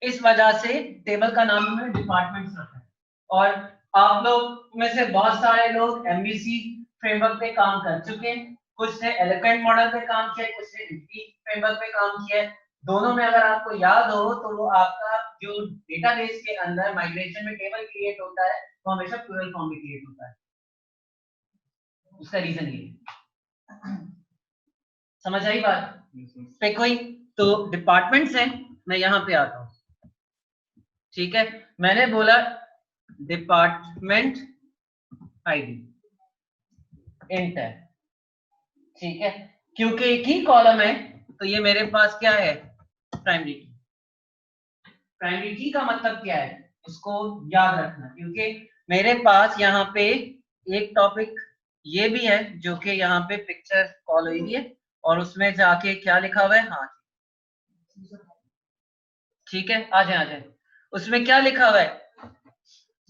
Speaker 1: इस वजह से टेबल का नाम हमने डिपार्टमेंट्स रखा है। और आप लोग में से बहुत सारे लोग एमबीसी फ्रेमवर्क पे काम कर चुके हैं, कुछ ने एलिफेंट मॉडल पे काम किया, कुछ ने एमपी फ्रेमवर्क पे काम किया है। दोनों में अगर आपको याद हो तो वो आपका जो डेटाबेस के अंदर माइग्रेशन में टेबल क्रिएट होता है वो हमेशा प्लूरल फॉर्म में क्रिएट होता है। उसका रीजन ये है। समझ आई बात पे कोई? तो डिपार्टमेंट्स हैं, मैं यहाँ पे आता हूँ। ठीक है, मैंने बोला डिपार्टमेंट आईडी इंट है। ठीक है, क्योंकि एक ही कॉलम है तो ये मेरे पास क्या है, प्राइमरी की। प्राइमरी की का मतलब क्या है, इसको याद रखना, क्योंकि मेरे पास यहाँ पे एक टॉपिक ये भी है जो कि यहाँ पे पिक्चर कॉल हुई है और उसमें जाके क्या लिखा हुआ है, हाँ ठीक है, आ जाए। उसमें क्या लिखा हुआ है,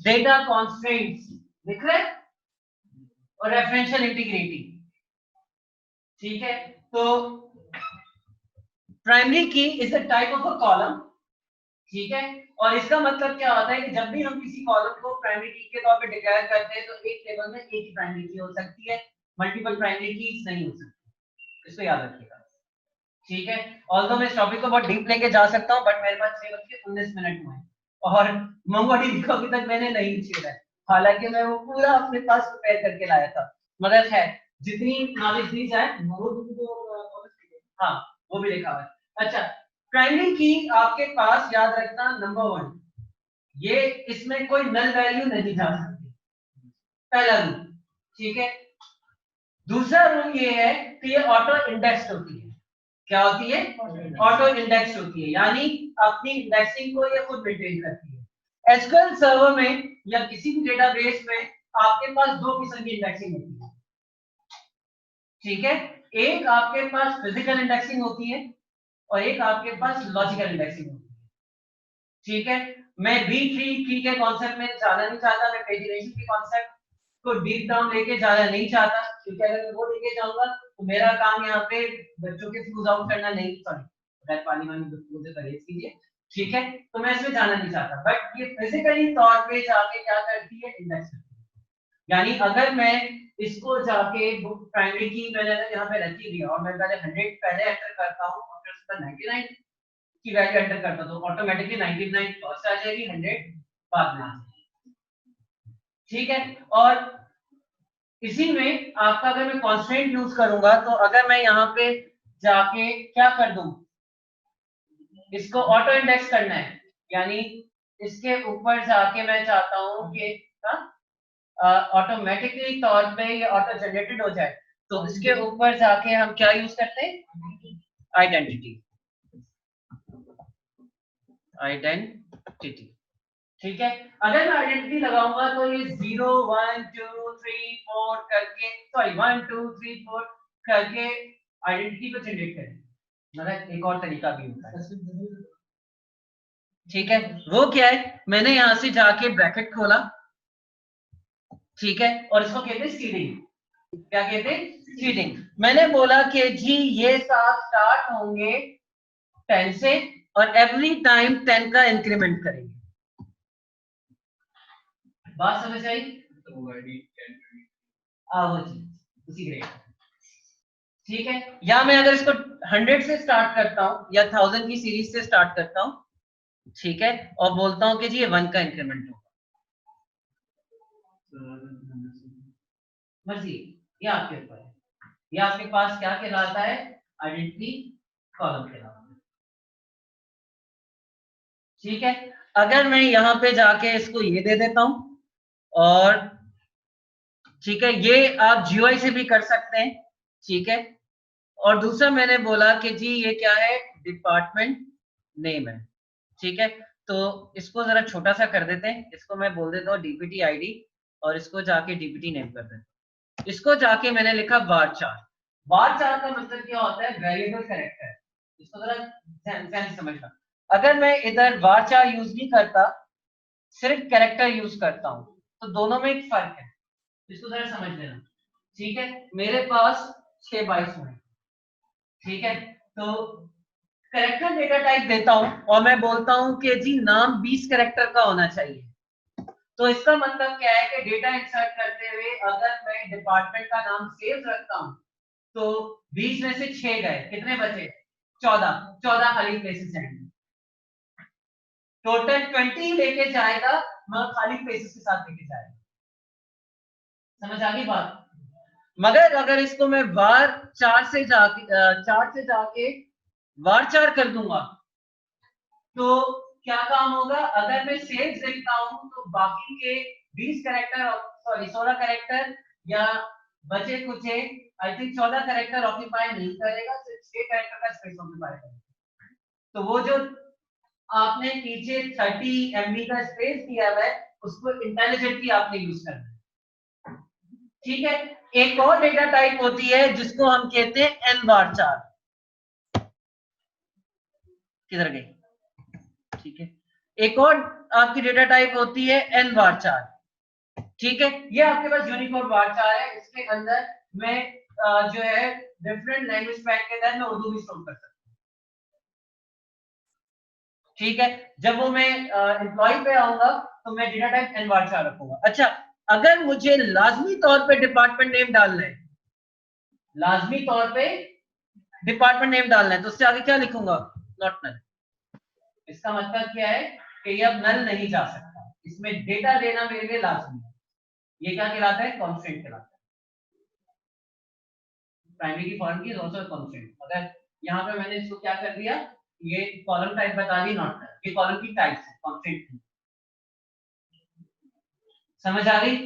Speaker 1: डेटा कॉन्स्ट्रेंट्स लिख रहे हैं और रेफरेंशियल इंटीग्रिटी। ठीक है, तो प्राइमरी की is a type of a column. ठीक है, और इसका मतलब क्या होता है कि जब भी हम किसी कॉलम को प्राइमरी की के तौर पे डिक्लेयर करते हैं तो एक टेबल में एक ही प्राइमरी की हो सकती है, मल्टीपल प्राइमरी कीज नहीं हो सकती, इसको याद रखिएगा। ठीक है, ऑल्दो मैं इस टॉपिक को बहुत डीप लेके जा सकता हूं, बट मेरे पास 6:19 हुए और मोंगोडीबी को अभी तक मैंने नहीं छेड़ा है, हालांकि मैं वो पूरा अपने पास प्रिपेयर करके लाया था। मगर है, जितनी नॉलेज दी जाए हाँ वो भी लिखा हुआ है। अच्छा, प्राइमरी की आपके पास याद रखना, नंबर 1, ये इसमें कोई नल वैल्यू नहीं जा सकती, पहला रूल। ठीक है, दूसरा रूल ये है कि ये ऑटो इंडेक्स होती है। क्या होती है, ऑटो इंडेक्स होती है, यानी अपनी इंडेक्सिंग को ये खुद मेंटेन करती है। एसक्यूएल सर्वर में या किसी भी डेटाबेस में आपके पास दो किस्म की इंडेक्सिंग होती है। ठीक है, एक आपके पास फिजिकल इंडेक्सिंग होती है और एक आपके पास लॉजिकल इंडेक्सिंग होती है। ठीक है, मैं बी ट्री के कॉन्सेप्ट में जाना नहीं चाहता, मैं पेजिनेशन के कॉन्सेप्ट को डीप डाउन लेके जाना नहीं चाहता, क्योंकि अगर मैं वो लेके जाऊंगा तो मेरा काम यहाँ पे बच्चों के फ्यूज आउट करना नहीं, सॉरी पानी वाली बच्चों से परहेज कीजिए। ठीक है, तो मैं इसमें जाना नहीं चाहता, बट ये फिजिकली तौर पे जाके क्या करती है, इंडेक्स करती है। यानी अगर मैं इसको जाके प्राइमरी की मैंने यहाँ पे रखी हुई और मैं पहले 100 पहले एंटर करता हूँ और फिर उसका 99 की वैल्यू एंटर करता हूँ तो ऑटोमेटिकली 99 फर्स्ट आ जाएगी, 100 बाद में आ जाएगी। ठीक है, और इसी में आपका अगर मैं कांस्टेंट यूज करूंगा तो अगर मैं यहाँ पे जाके क्या कर दूं, इसको ऑटो इंडेक्स करना है, यानी इसके ऊपर जाके मैं चाहता हूं कि ऑटोमेटिकली तौर पे ये ऑटो जनरेटेड हो जाए, तो इसके ऊपर जाके हम क्या यूज करते हैं, आइडेंटिटी। आइडेंटिटी, ठीक है, अगर मैं आइडेंटिटी लगाऊंगा तो ये 0 1 2 3 4 करके, सॉरी 1 2 3 4 करके आइडेंटिटी को जनरेट करें। मगर एक और तरीका भी होता है। ठीक है, वो क्या है, मैंने यहां से जाके ब्रैकेट खोला। ठीक है, और इसको कहते हैं सीडिंग। क्या कहते हैं, सीडिंग। मैंने बोला कि जी ये साथ स्टार्ट होंगे 10 से और एवरी टाइम 10 का इंक्रीमेंट करेंगे। बात समझ आई? वो जी उसी ग्रेड। ठीक है, या मैं अगर इसको 100 से स्टार्ट करता हूं या 1000 की सीरीज से स्टार्ट करता हूं, ठीक है, और बोलता हूं कि जी ये 1 का इंक्रीमेंट होगा, मर्जी, ये आपके ऊपर है। ये आपके पास क्या कहलाता है, आइडेंटिटी कॉलम कहलाता है। ठीक है, अगर मैं यहाँ पे जाके इसको ये दे देता हूं और ठीक है, ये आप GUI से भी कर सकते हैं। ठीक है, और दूसरा मैंने बोला कि जी ये क्या है, डिपार्टमेंट नेम है। ठीक है, तो इसको जरा छोटा सा कर देते हैं, इसको मैं बोल देता हूँ DPT ID और इसको जाके DPT नेम कर देते हैं। इसको जाके मैंने लिखा varchar। varchar का मतलब क्या होता है, वेरिएबल कैरेक्टर। इसको जरा ध्यान से समझना। अगर मैं इधर varchar यूज नहीं करता, सिर्फ कैरेक्टर यूज करता हूं, तो दोनों में एक फर्क है, इसको जरा समझ लेना। ठीक है, मेरे पास 6 बाइट्स हैं। ठीक है, तो कैरेक्टर डेटा टाइप देता हूं और मैं बोलता हूं कि जी नाम 20 कैरेक्टर का होना चाहिए। तो इसका मतलब क्या है कि डेटा इंसर्ट करते हुए अगर मैं डिपार्टमेंट का नाम सेव रखता हूं तो 20 में से 6 गए, कितने बचे, 14 खाली प्लेसेस हैं। टोटल 20 लेके जाएगा, मगर खाली प्लेसेस के साथ लेके जाएगा। समझ आ गई बात। मगर अगर इसको मैं var 4 से जाके var 4 कर दूंगा तो क्या काम होगा, अगर मैं सेल्स देखता हूं तो बाकी के 20 कैरेक्टर, सॉरी 16 कैरेक्टर या बचे कुछ आई थिंक 14 कैरेक्टर ऑक्यूपाई नहीं करेगा, सिर्फ 6 कैरेक्टर का स्पेस ऑक्यूपाई करेगा। तो वो जो आपने पीछे 30 MB का स्पेस दिया हुआ है उसको इंटेलिजेंटली आपने यूज करना है। ठीक है, एक और डेटा टाइप होती है जिसको हम कहते हैं nvar4। किधर गई, ठीक है, एक और आपकी डेटा टाइप होती है nvar4। ठीक है, ये आपके पास यूनिकोड varchar है, इसके अंदर मैं जो है डिफरेंट लैंग्वेज पैक के अंदर मैं उर्दू भी स्टोर कर सकता हूँ। ठीक है, जब वो मैं एम्प्लॉय पे आऊंगा तो मैं डेटा टाइप nvar4 रखूंगा। अच्छा, अगर मुझे लाजमी तौर पे डिपार्टमेंट नेम डालना है, लाजमी तौर पे डिपार्टमेंट नेम डालना है, तो उससे आगे क्या लिखूंगा, नॉट नल। इसका मतलब क्या है कि ये अब नल नहीं जा सकता, इसमें डेटा देना मेरे लिए लाजमी है। ये क्या कहलाता है, कॉन्स्टेंट कहलाता है। प्राइमरी की फॉर्म की आल्सो कांस्टेंट। अगर यहाँ पे मैंने इसको क्या कर दिया, ये कॉलम टाइप बता दी, नॉट नल, ये कॉलम की टाइप है, कांस्टेंट थी। समझ आ गई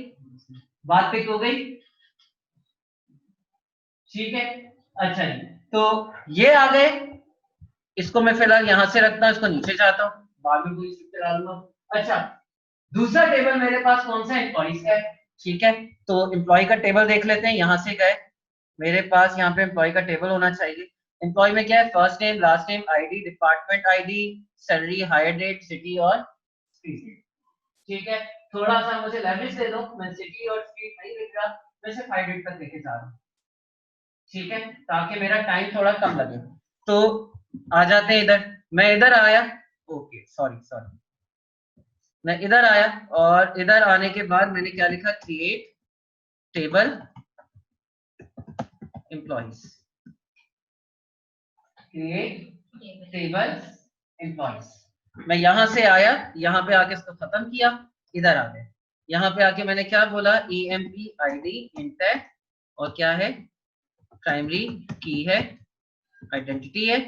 Speaker 1: बात, पिक हो गई। ठीक है, अच्छा जी, तो ये आ गए, इसको मैं फिलहाल यहां से रखता हूं, इसको नीचे चाहता हूं, बाद में कोई स्ट्रक्चर डालूंगा। अच्छा, दूसरा टेबल मेरे पास कौन सा, एम्प्लॉइज का है। ठीक है, तो एम्प्लॉय का टेबल देख लेते हैं, यहां से गए, मेरे पास यहाँ पे एम्प्लॉय का टेबल होना चाहिए। एम्प्लॉय में क्या है, first name, last name, ID, department ID, salary, hire date, city और स्ट्रीट डेट। ठीक है, थोड़ा सा मुझे लैंग्वेज दे दो, मैं सिटी और स्ट्रीट नहीं लिख रहा, मैं सिर्फ हायर डेट तक लेके जा रहा हूँ। ठीक है, ताकि मेरा टाइम थोड़ा कम लगे। तो आ जाते हैं इधर, मैं इधर आया, ओके सॉरी सॉरी, मैं इधर आया और इधर आने के बाद मैंने क्या लिखा, create table employees, create table employees. मैं यहां से आया, यहां पे आके इसको खत्म किया, इधर आ गए, यहां पे आके मैंने क्या बोला, EMP ID इंटर, और क्या है, प्राइमरी की है, आइडेंटिटी है।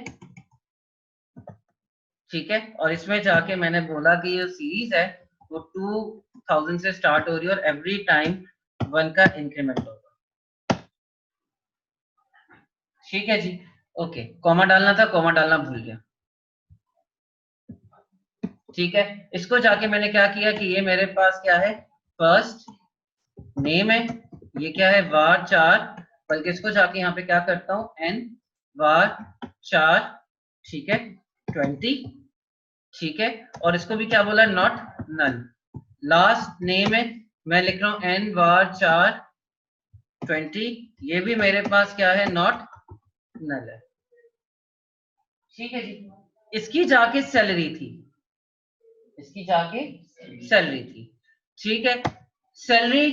Speaker 1: ठीक है, और इसमें जाके मैंने बोला कि ये सीरीज है वो 2000 से स्टार्ट हो रही है और एवरी टाइम 1 का इंक्रीमेंट होगा। ठीक है जी, ओके, कॉमा डालना था, कॉमा डालना भूल गया। ठीक है, इसको जाके मैंने क्या किया कि ये मेरे पास क्या है, फर्स्ट नेम है, ये क्या है, var4, बल्कि इसको जाके यहाँ पे क्या करता हूँ, nvar4, ठीक है, 20। ठीक है, और इसको भी क्या बोला, नॉट नल। लास्ट नेम है, मैं लिख रहा हूँ nvar4 20, ये भी मेरे पास क्या है, नॉट नल है। ठीक है जी, इसकी जाके सैलरी थी, इसकी जाके सैलरी थी। ठीक है, सैलरी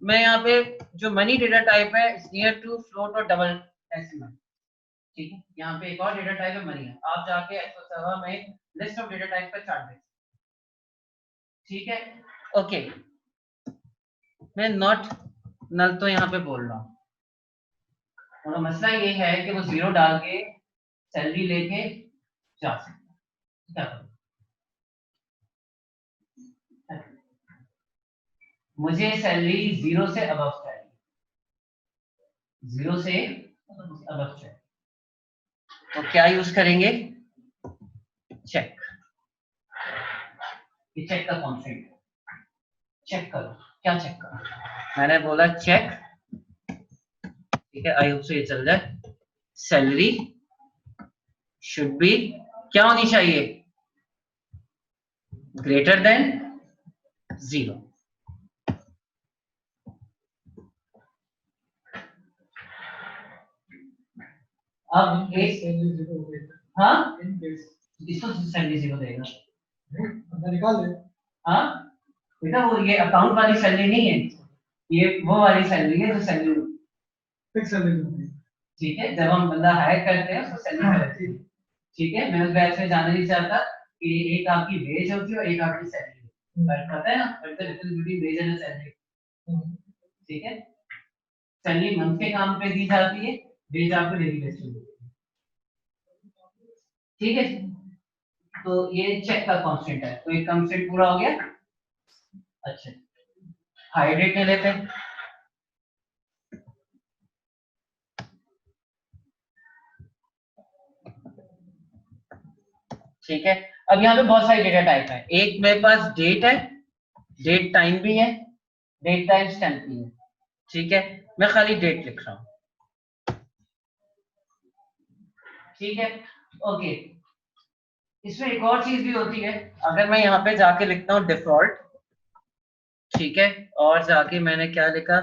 Speaker 1: मैं यहाँ पे जो मनी डेटा टाइप है नियर टू फ्लोट और डबल डेसिमल। ठीक है, यहाँ पे एक और डेटा टाइप है मनी है, आप जाके एक्सेल सर्वर में लिस्ट ऑफ डेटा टाइप का चार्ट देख। ठीक है, ओके, मैं नॉट नल तो यहाँ पे बोल रहा हूँ। और मसला ये है कि वो 0 डाल के सैलरी लेके जा सकता है। क्या करूं? मुझे सैलरी 0 से अबव चाहिए, 0 से अबव चाहिए, तो क्या यूज करेंगे? चेक। ये चेक का कॉन्सेप्ट है। चेक करो, क्या चेक करो? मैंने बोला चेक, ठीक है, आई होप से ये चल जाए। सैलरी शुड बी क्या होनी चाहिए? Greater than 0। अब एक, हाँ इसको सैलरी 0 देगा, निकाल दे। हाँ बेटा, वो ये अकाउंट वाली सैलरी नहीं है, ये वो वाली सैलरी है जो सैलरी फिक्स सैलरी, ठीक है। जब हम बंदा हायर करते हैं उसको सैलरी मिलती है, ठीक है। मैं उस बैच में जाना नहीं चाहता कि एक आपकी वेज होती है और एक आपकी सैलरी, फर्क पता है ना, what the difference between wage and salary, ठीक है। सैलरी मंथ के काम पे दी जाती है, वेज आपको डेली बेसिस पे मिलती है, ठीक है। तो ये चेक का कांस्टेंट है, तो एक कांस्टेंट पूरा हो गया। अच्छा, हाई डेट ले लेते हैं, ठीक है। अब यहाँ पे बहुत सारी डेटा टाइप है, एक मेरे पास डेट है, डेट टाइम भी है, डेट टाइम स्टैम्प भी है, ठीक है। मैं खाली डेट लिख रहा हूँ, ठीक है, ओके। इसमें एक और चीज भी होती है, अगर मैं यहाँ पे जाके लिखता हूँ डिफॉल्ट, ठीक है, और जाके मैंने क्या लिखा,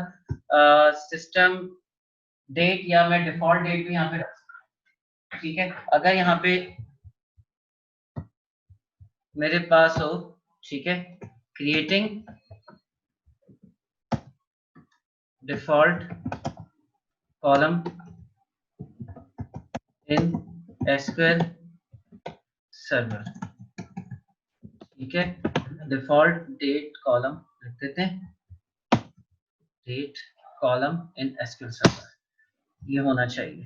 Speaker 1: सिस्टम डेट, या मैं डिफॉल्ट डेट भी यहाँ पे रख सकता हूँ, ठीक है। अगर यहाँ पे मेरे पास हो, ठीक है, creating default column in SQL server, ठीक है। डिफॉल्ट डेट कॉलम लिख देते हैं, date column in SQL server, ये होना चाहिए,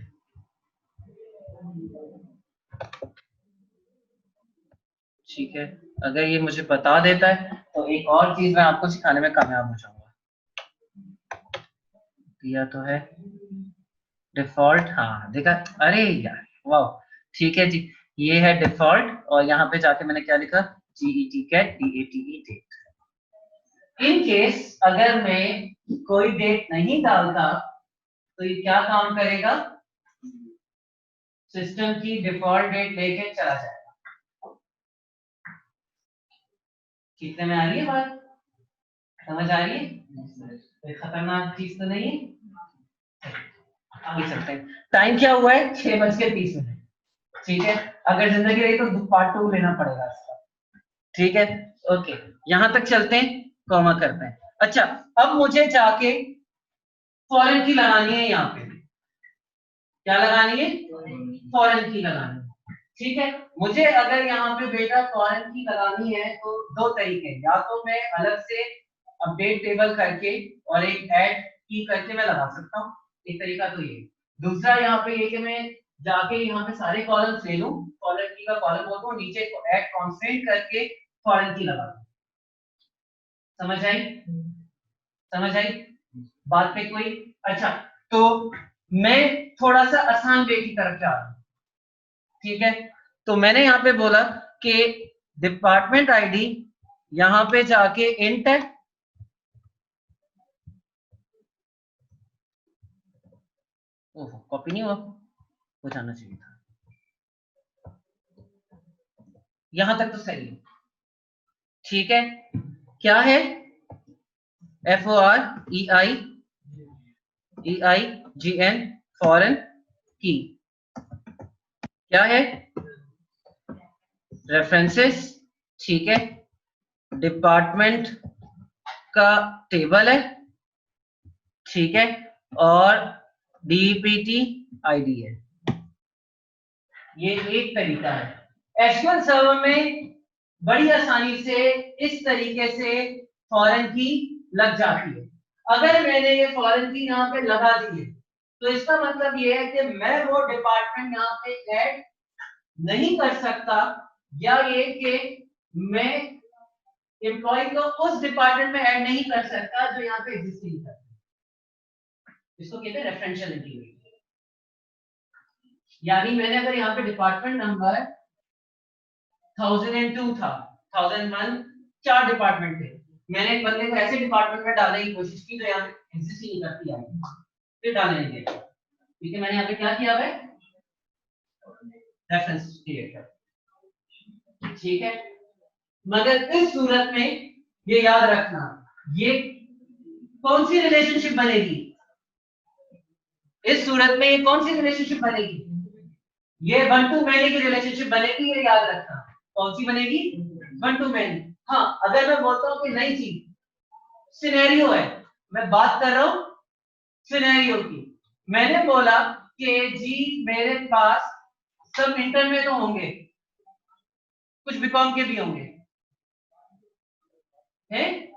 Speaker 1: ठीक है। अगर ये मुझे बता देता है तो एक और चीज मैं आपको सिखाने में कामयाब हो जाऊंगा। दिया तो है डिफॉल्ट, हाँ देखा, अरे यार वाह, ठीक है जी, ये है डिफॉल्ट, और यहाँ पे जाके मैंने क्या लिखा, GET cat DATE date. In case अगर मैं कोई डेट नहीं डालता तो ये क्या काम करेगा, सिस्टम की डिफॉल्ट डेट लेके चला जाएगा। कितने में आ रही है बात, समझ आ रही है? कोई खतरनाक चीज तो नहीं है? आगे चलते हैं। टाइम क्या हुआ है, 6:30, ठीक है। अगर जिंदगी रही तो पार्ट 2 लेना पड़ेगा इसका, ठीक है, ओके। यहां तक चलते हैं, कॉमा करते हैं। अच्छा, अब मुझे जाके फॉरेन की लगानी है, यहाँ पे क्या लगानी है, फॉरेन की लगानी है, ठीक है। मुझे अगर यहाँ पे बेटा फॉरेन की लगानी है तो दो तरीके हैं, या तो मैं अलग से अपडेट टेबल करके और एक ऐड की करके मैं लगा सकता हूँ, एक तरीका तो ये। दूसरा यहाँ पे ये कि मैं जाके यहाँ पे सारे कॉलम्स ले लूं, फॉरेन की का कॉलम हो तो नीचे ऐड कॉन्स्टेंट करके फॉरेन की लगा दूं। समझ आई, समझ आई बात पे कोई? अच्छा, तो मैं थोड़ा सा आसान वे की तरफ जा रहा हूँ, ठीक है। तो मैंने यहाँ पे बोला कि डिपार्टमेंट आईडी यहाँ पे जाके इंट है, ओह कॉपी नहीं हुआ, हो जाना चाहिए था, यहां तक तो सही है, ठीक है। क्या है, FOREIGN फॉरेन की, क्या है, रेफरेंसेस, ठीक है, डिपार्टमेंट का टेबल है, ठीक है, और DPT आईडी है। ये एक तरीका है। एसक्यूएल सर्वर में बड़ी आसानी से इस तरीके से फॉरेन की लग जाती है। अगर मैंने ये फॉरेन की यहाँ पे लगा दी है तो इसका मतलब ये है कि मैं वो डिपार्टमेंट यहाँ पे ऐड नहीं कर सकता, या ये कि मैं एम्प्लॉय को उस डिपार्टमेंट में ऐड नहीं कर सकता जो यहाँ पे एग्जिस्टिंग है। इसको कहते हैं रेफरेंशियल इंटीग्रेशन। यानी मैंने अगर यहाँ पे डिपार्टमेंट नंबर 1002 था, 1001 4 डिपार्टमेंट थे, मैंने एक बंदे को ऐसे डिपार्टमेंट में डालने की कोशिश की जो यहाँ पे एग्जिस्ट ही नहीं करती आई, फिर डालने नहीं दिया, ठीक है। मैंने यहाँ पे क्या किया है, रेफरेंस क्रिएट कर, ठीक है। मगर इस सूरत में ये याद रखना, ये कौन सी रिलेशनशिप बनेगी, इस सूरत में ये कौन सी रिलेशनशिप बनेगी, ये 1 to many की रिलेशनशिप बनेगी, ये याद रखना। कौन सी बनेगी, 1 to many। हाँ, अगर मैं बोलता हूँ कि नहीं जी सिनेरियो है, मैं बात कर रहा हूं सिनेरियो की, मैंने बोला कि जी मेरे पास सब इंटर में तो होंगे, कुछ बीकॉम के भी होंगे, हैं?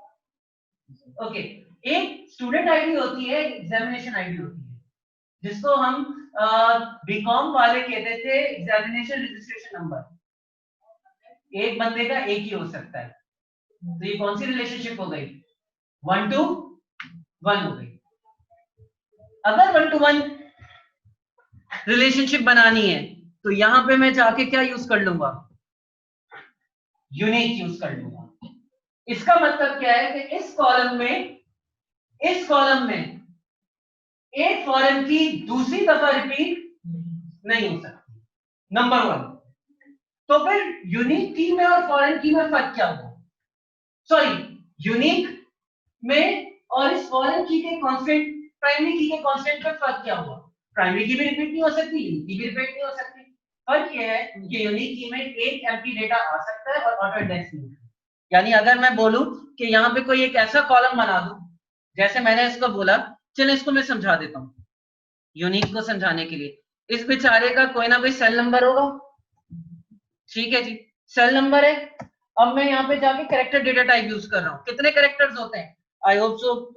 Speaker 1: ओके, एक स्टूडेंट आईडी होती है, एग्जामिनेशन आईडी होती है, जिसको हम बीकॉम वाले कहते थे एग्जामिनेशन रजिस्ट्रेशन नंबर। एक बंदे का एक ही हो सकता है, तो ये कौन सी रिलेशनशिप हो गई, 1 to 1 हो गई। अगर 1 to 1 रिलेशनशिप बनानी है तो यहां पे मैं जाके क्या यूज कर लूंगा, यूनिक यूज कर लूंगा। इसका मतलब क्या है कि इस कॉलम में एक फॉरेन की दूसरी दफा रिपीट नहीं हो सकती, नंबर 1। तो फिर यूनिक की में और फॉरेन की में फर्क क्या हुआ, सॉरी यूनिक में और इस फॉरेन की के कांस्टेंट, प्राइमरी की के कांस्टेंट का फर्क क्या हुआ, प्राइमरी की भी रिपीट नहीं हो सकती, यूनिक की भी रिपीट नहीं हो सकती। फर्क यह है कि यूनिक की में एक एम्प्टी डेटा आ सकता है और ऑटो इंडेक्स नहीं। यानी अगर मैं बोलूं कि यहाँ पे कोई एक ऐसा कॉलम बना दूं, जैसे मैंने इसको बोला, चलो इसको मैं समझा देता हूँ यूनिक को समझाने के लिए। इस बेचारे का कोई ना कोई सेल नंबर होगा, ठीक है जी, सेल नंबर है। अब मैं यहाँ पे जाके कैरेक्टर डेटा टाइप यूज कर रहा हूँ, कितने कैरेक्टर्स होते हैं, आई होप सो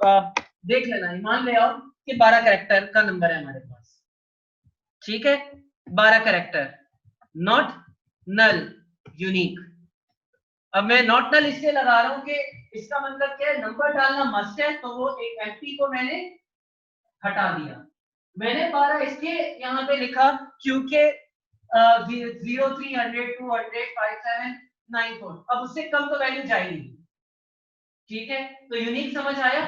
Speaker 1: देख लेना, मान ले आओ कि 12 कैरेक्टर का नंबर है हमारे पास, ठीक है, 12 कैरेक्टर, नॉट नल यूनिक। अब मैं नॉट नल इसलिए लगा रहा हूं कि इसका मतलब क्या है, नंबर डालना मस्ट है, तो वो एक एम्प्टी को मैंने हटा दिया। मैंने 12 इसलिए यहाँ पे लिखा क्योंकि 0, 300, 200, 5794, अब उससे कम तो वैल्यू जाएगी, ठीक है। तो यूनिक समझ आया,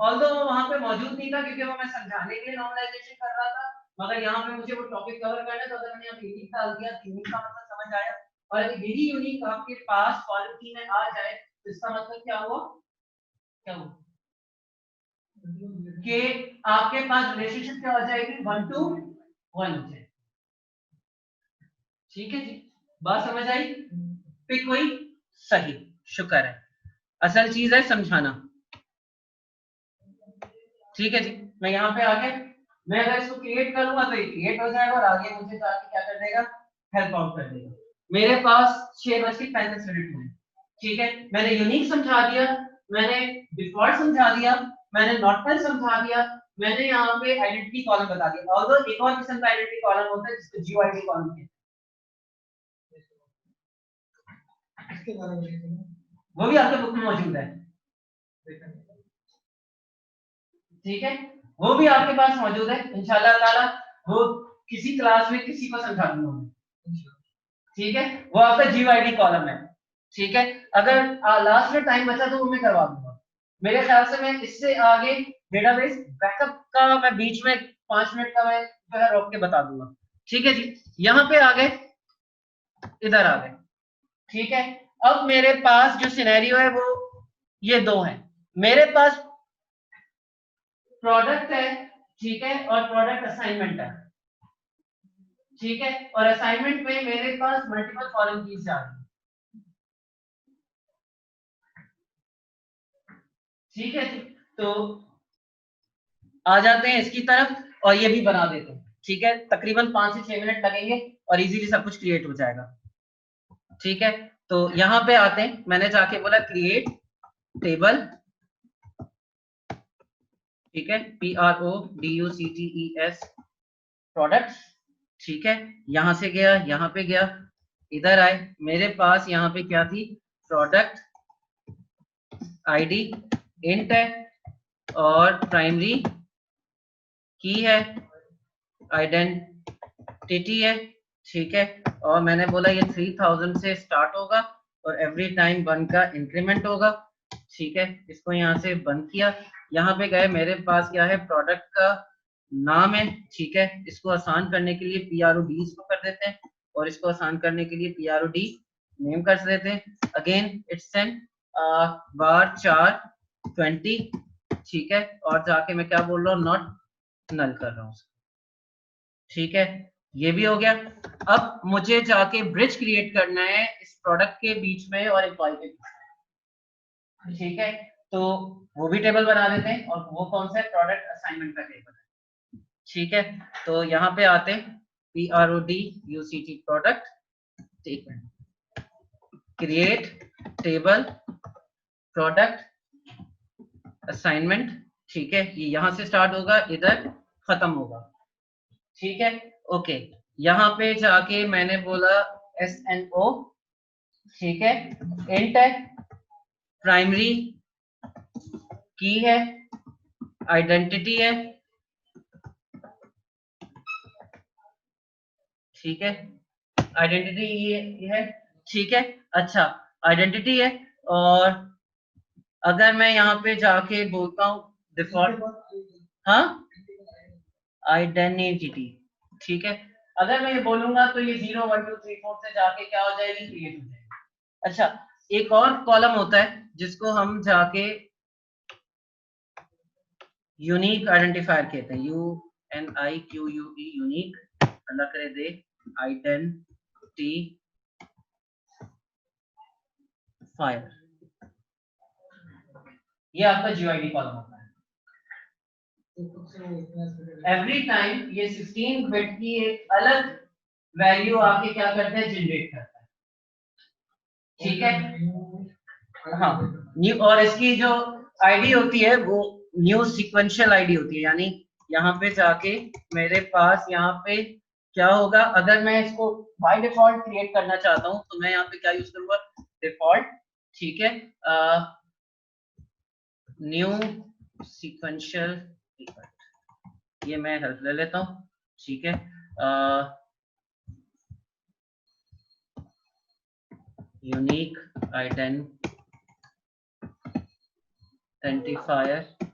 Speaker 1: ऑल्दो वो वहां पे मौजूद नहीं था क्योंकि वो मैं समझाने के लिए नॉर्मलाइजेशन कर रहा था, मगर यहाँ पे मुझे वो टॉपिक कवर करना है, तो अगर मैंने यहाँ यूनिक डाल दिया, यूनिक का मतलब समझ आया। और यदि यही यूनिक आपके पास कॉलम की में आ जाए तो इसका मतलब क्या हुआ, क्या हुआ कि आपके पास रिलेशनशिप क्या हो जाएगी, 1 to 1 हो जाएगी, ठीक है जी, बात समझ आई, फिर कोई सही, शुक्र है, असल चीज है समझाना, ठीक है जी। मैं यहाँ पे आगे, मैं अगर इसको क्रिएट करूंगा तो ये क्रिएट हो जाएगा और आगे मुझे जाके क्या कर देगा, हेल्प आउट कर देगा। मेरे पास 6:35 हुए, ठीक है, मैंने यूनिक समझा दिया, मैंने डिफॉल्ट समझा दिया, मैंने नॉट नल समझा दिया, मैंने यहाँ पे आइडेंटिटी कॉलम बता दिया। और एक और किस्म का आइडेंटिटी कॉलम होता है जिसको जीओआईडी कॉलम कहते हैं, वो भी आपके बुक में मौजूद है, ठीक है, वो भी आपके पास मौजूद है इंशाल्लाह ताला, वो किसी क्लास में किसी को समझा दूंगा, ठीक है, वो आपका जीओआईडी कॉलम है, ठीक है। अगर लास्ट में टाइम बचा तो वो मैं करवा दूंगा। मेरे ख्याल से मैं इससे आगे डेटाबेस बैकअप का मैं बीच में 5 मिनट का मैं जो है रोक के बता दूंगा, ठीक है जी। यहाँ पे आ गए, इधर आ गए, ठीक है। अब मेरे पास जो सिनेरियो है वो ये दो है, मेरे पास प्रोडक्ट है, ठीक है, और प्रोडक्ट असाइनमेंट है, ठीक है, और असाइनमेंट में मेरे पास मल्टीपल फॉरेन कीज जा रही है, ठीक है जी। तो आ जाते हैं इसकी तरफ और ये भी बना देते हैं, ठीक है, तकरीबन 5 से 6 मिनट लगेंगे और इजीली सब कुछ क्रिएट हो जाएगा, ठीक है। तो यहां पे आते हैं, मैंने जाके बोला क्रिएट टेबल, ठीक है, PRODUCTES प्रोडक्ट्स, ठीक है। यहाँ से गया, यहाँ पे गया, इधर आए, मेरे पास यहाँ पे क्या थी, प्रोडक्ट आईडी इंट है और प्राइमरी की है, आइडेंटिटी है, ठीक है। और मैंने बोला ये 3000 से स्टार्ट होगा और एवरी टाइम 1 का इंक्रीमेंट होगा, ठीक है। इसको यहाँ से बंद किया, यहाँ पे गए, मेरे पास क्या है, प्रोडक्ट का नाम है, ठीक है। इसको आसान करने के लिए PROD इसको कर देते हैं और इसको आसान करने के लिए PROD नेम कर देते हैं। अगेन इट्स एन var 20, ठीक है। और जाके मैं क्या बोल रहा हूँ, नॉट नल कर रहा हूँ, ठीक है। ये भी हो गया। अब मुझे जाके ब्रिज क्रिएट करना है इस प्रोडक्ट के बीच में और एम्प्लॉय के बीच में, ठीक है। तो वो भी टेबल बना देते हैं, और वो कौन सा है, प्रोडक्ट असाइनमेंट का टेबल है, ठीक है। तो यहाँ पे आते हैं, PRODUCT प्रोडक्ट, ठीक है, क्रिएट टेबल प्रोडक्ट असाइनमेंट, ठीक है। ये यहाँ से स्टार्ट होगा, इधर खत्म होगा, ठीक है। ओके, यहाँ पे जाके मैंने बोला SNO, ठीक है, इंट है, प्राइमरी की है, आइडेंटिटी है, ठीक है, आइडेंटिटी ये है, ठीक है। अच्छा, आइडेंटिटी है, और अगर मैं यहाँ पे जाके बोलता हूँ डिफॉल्ट, हाँ, आइडेंटिटी, ठीक है। अगर मैं ये बोलूंगा तो ये 0 1 2 3 4 से जाके क्या हो जाएगी, क्रिएट हो जाएगी। अच्छा, एक और कॉलम होता है जिसको हम जाके यूनिक आइडेंटिफायर कहते हैं, UNIQUE, यूनिक, अल्लाह करे दे, आइडेंटिफायर, ये आपका GUID कॉलम होता है। एवरी टाइम ये 16 बिट की एक अलग वैल्यू आपके क्या करते हैं, जनरेट करता है, ठीक है। हाँ, न्यू, और इसकी जो आईडी होती है वो न्यू सीक्वेंशियल आईडी होती है, यानी यहाँ पे जाके मेरे पास यहाँ पे क्या होगा, अगर मैं इसको बाय डिफॉल्ट क्रिएट करना चाहता हूँ तो मैं यहाँ पे क्या यूज करूंगा, डिफॉल्ट, ठीक है, न्यू सीक्वेंशियल, ये मैं हेल्प ले लेता हूँ, ठीक है। यूनिक आइडेंटिफायर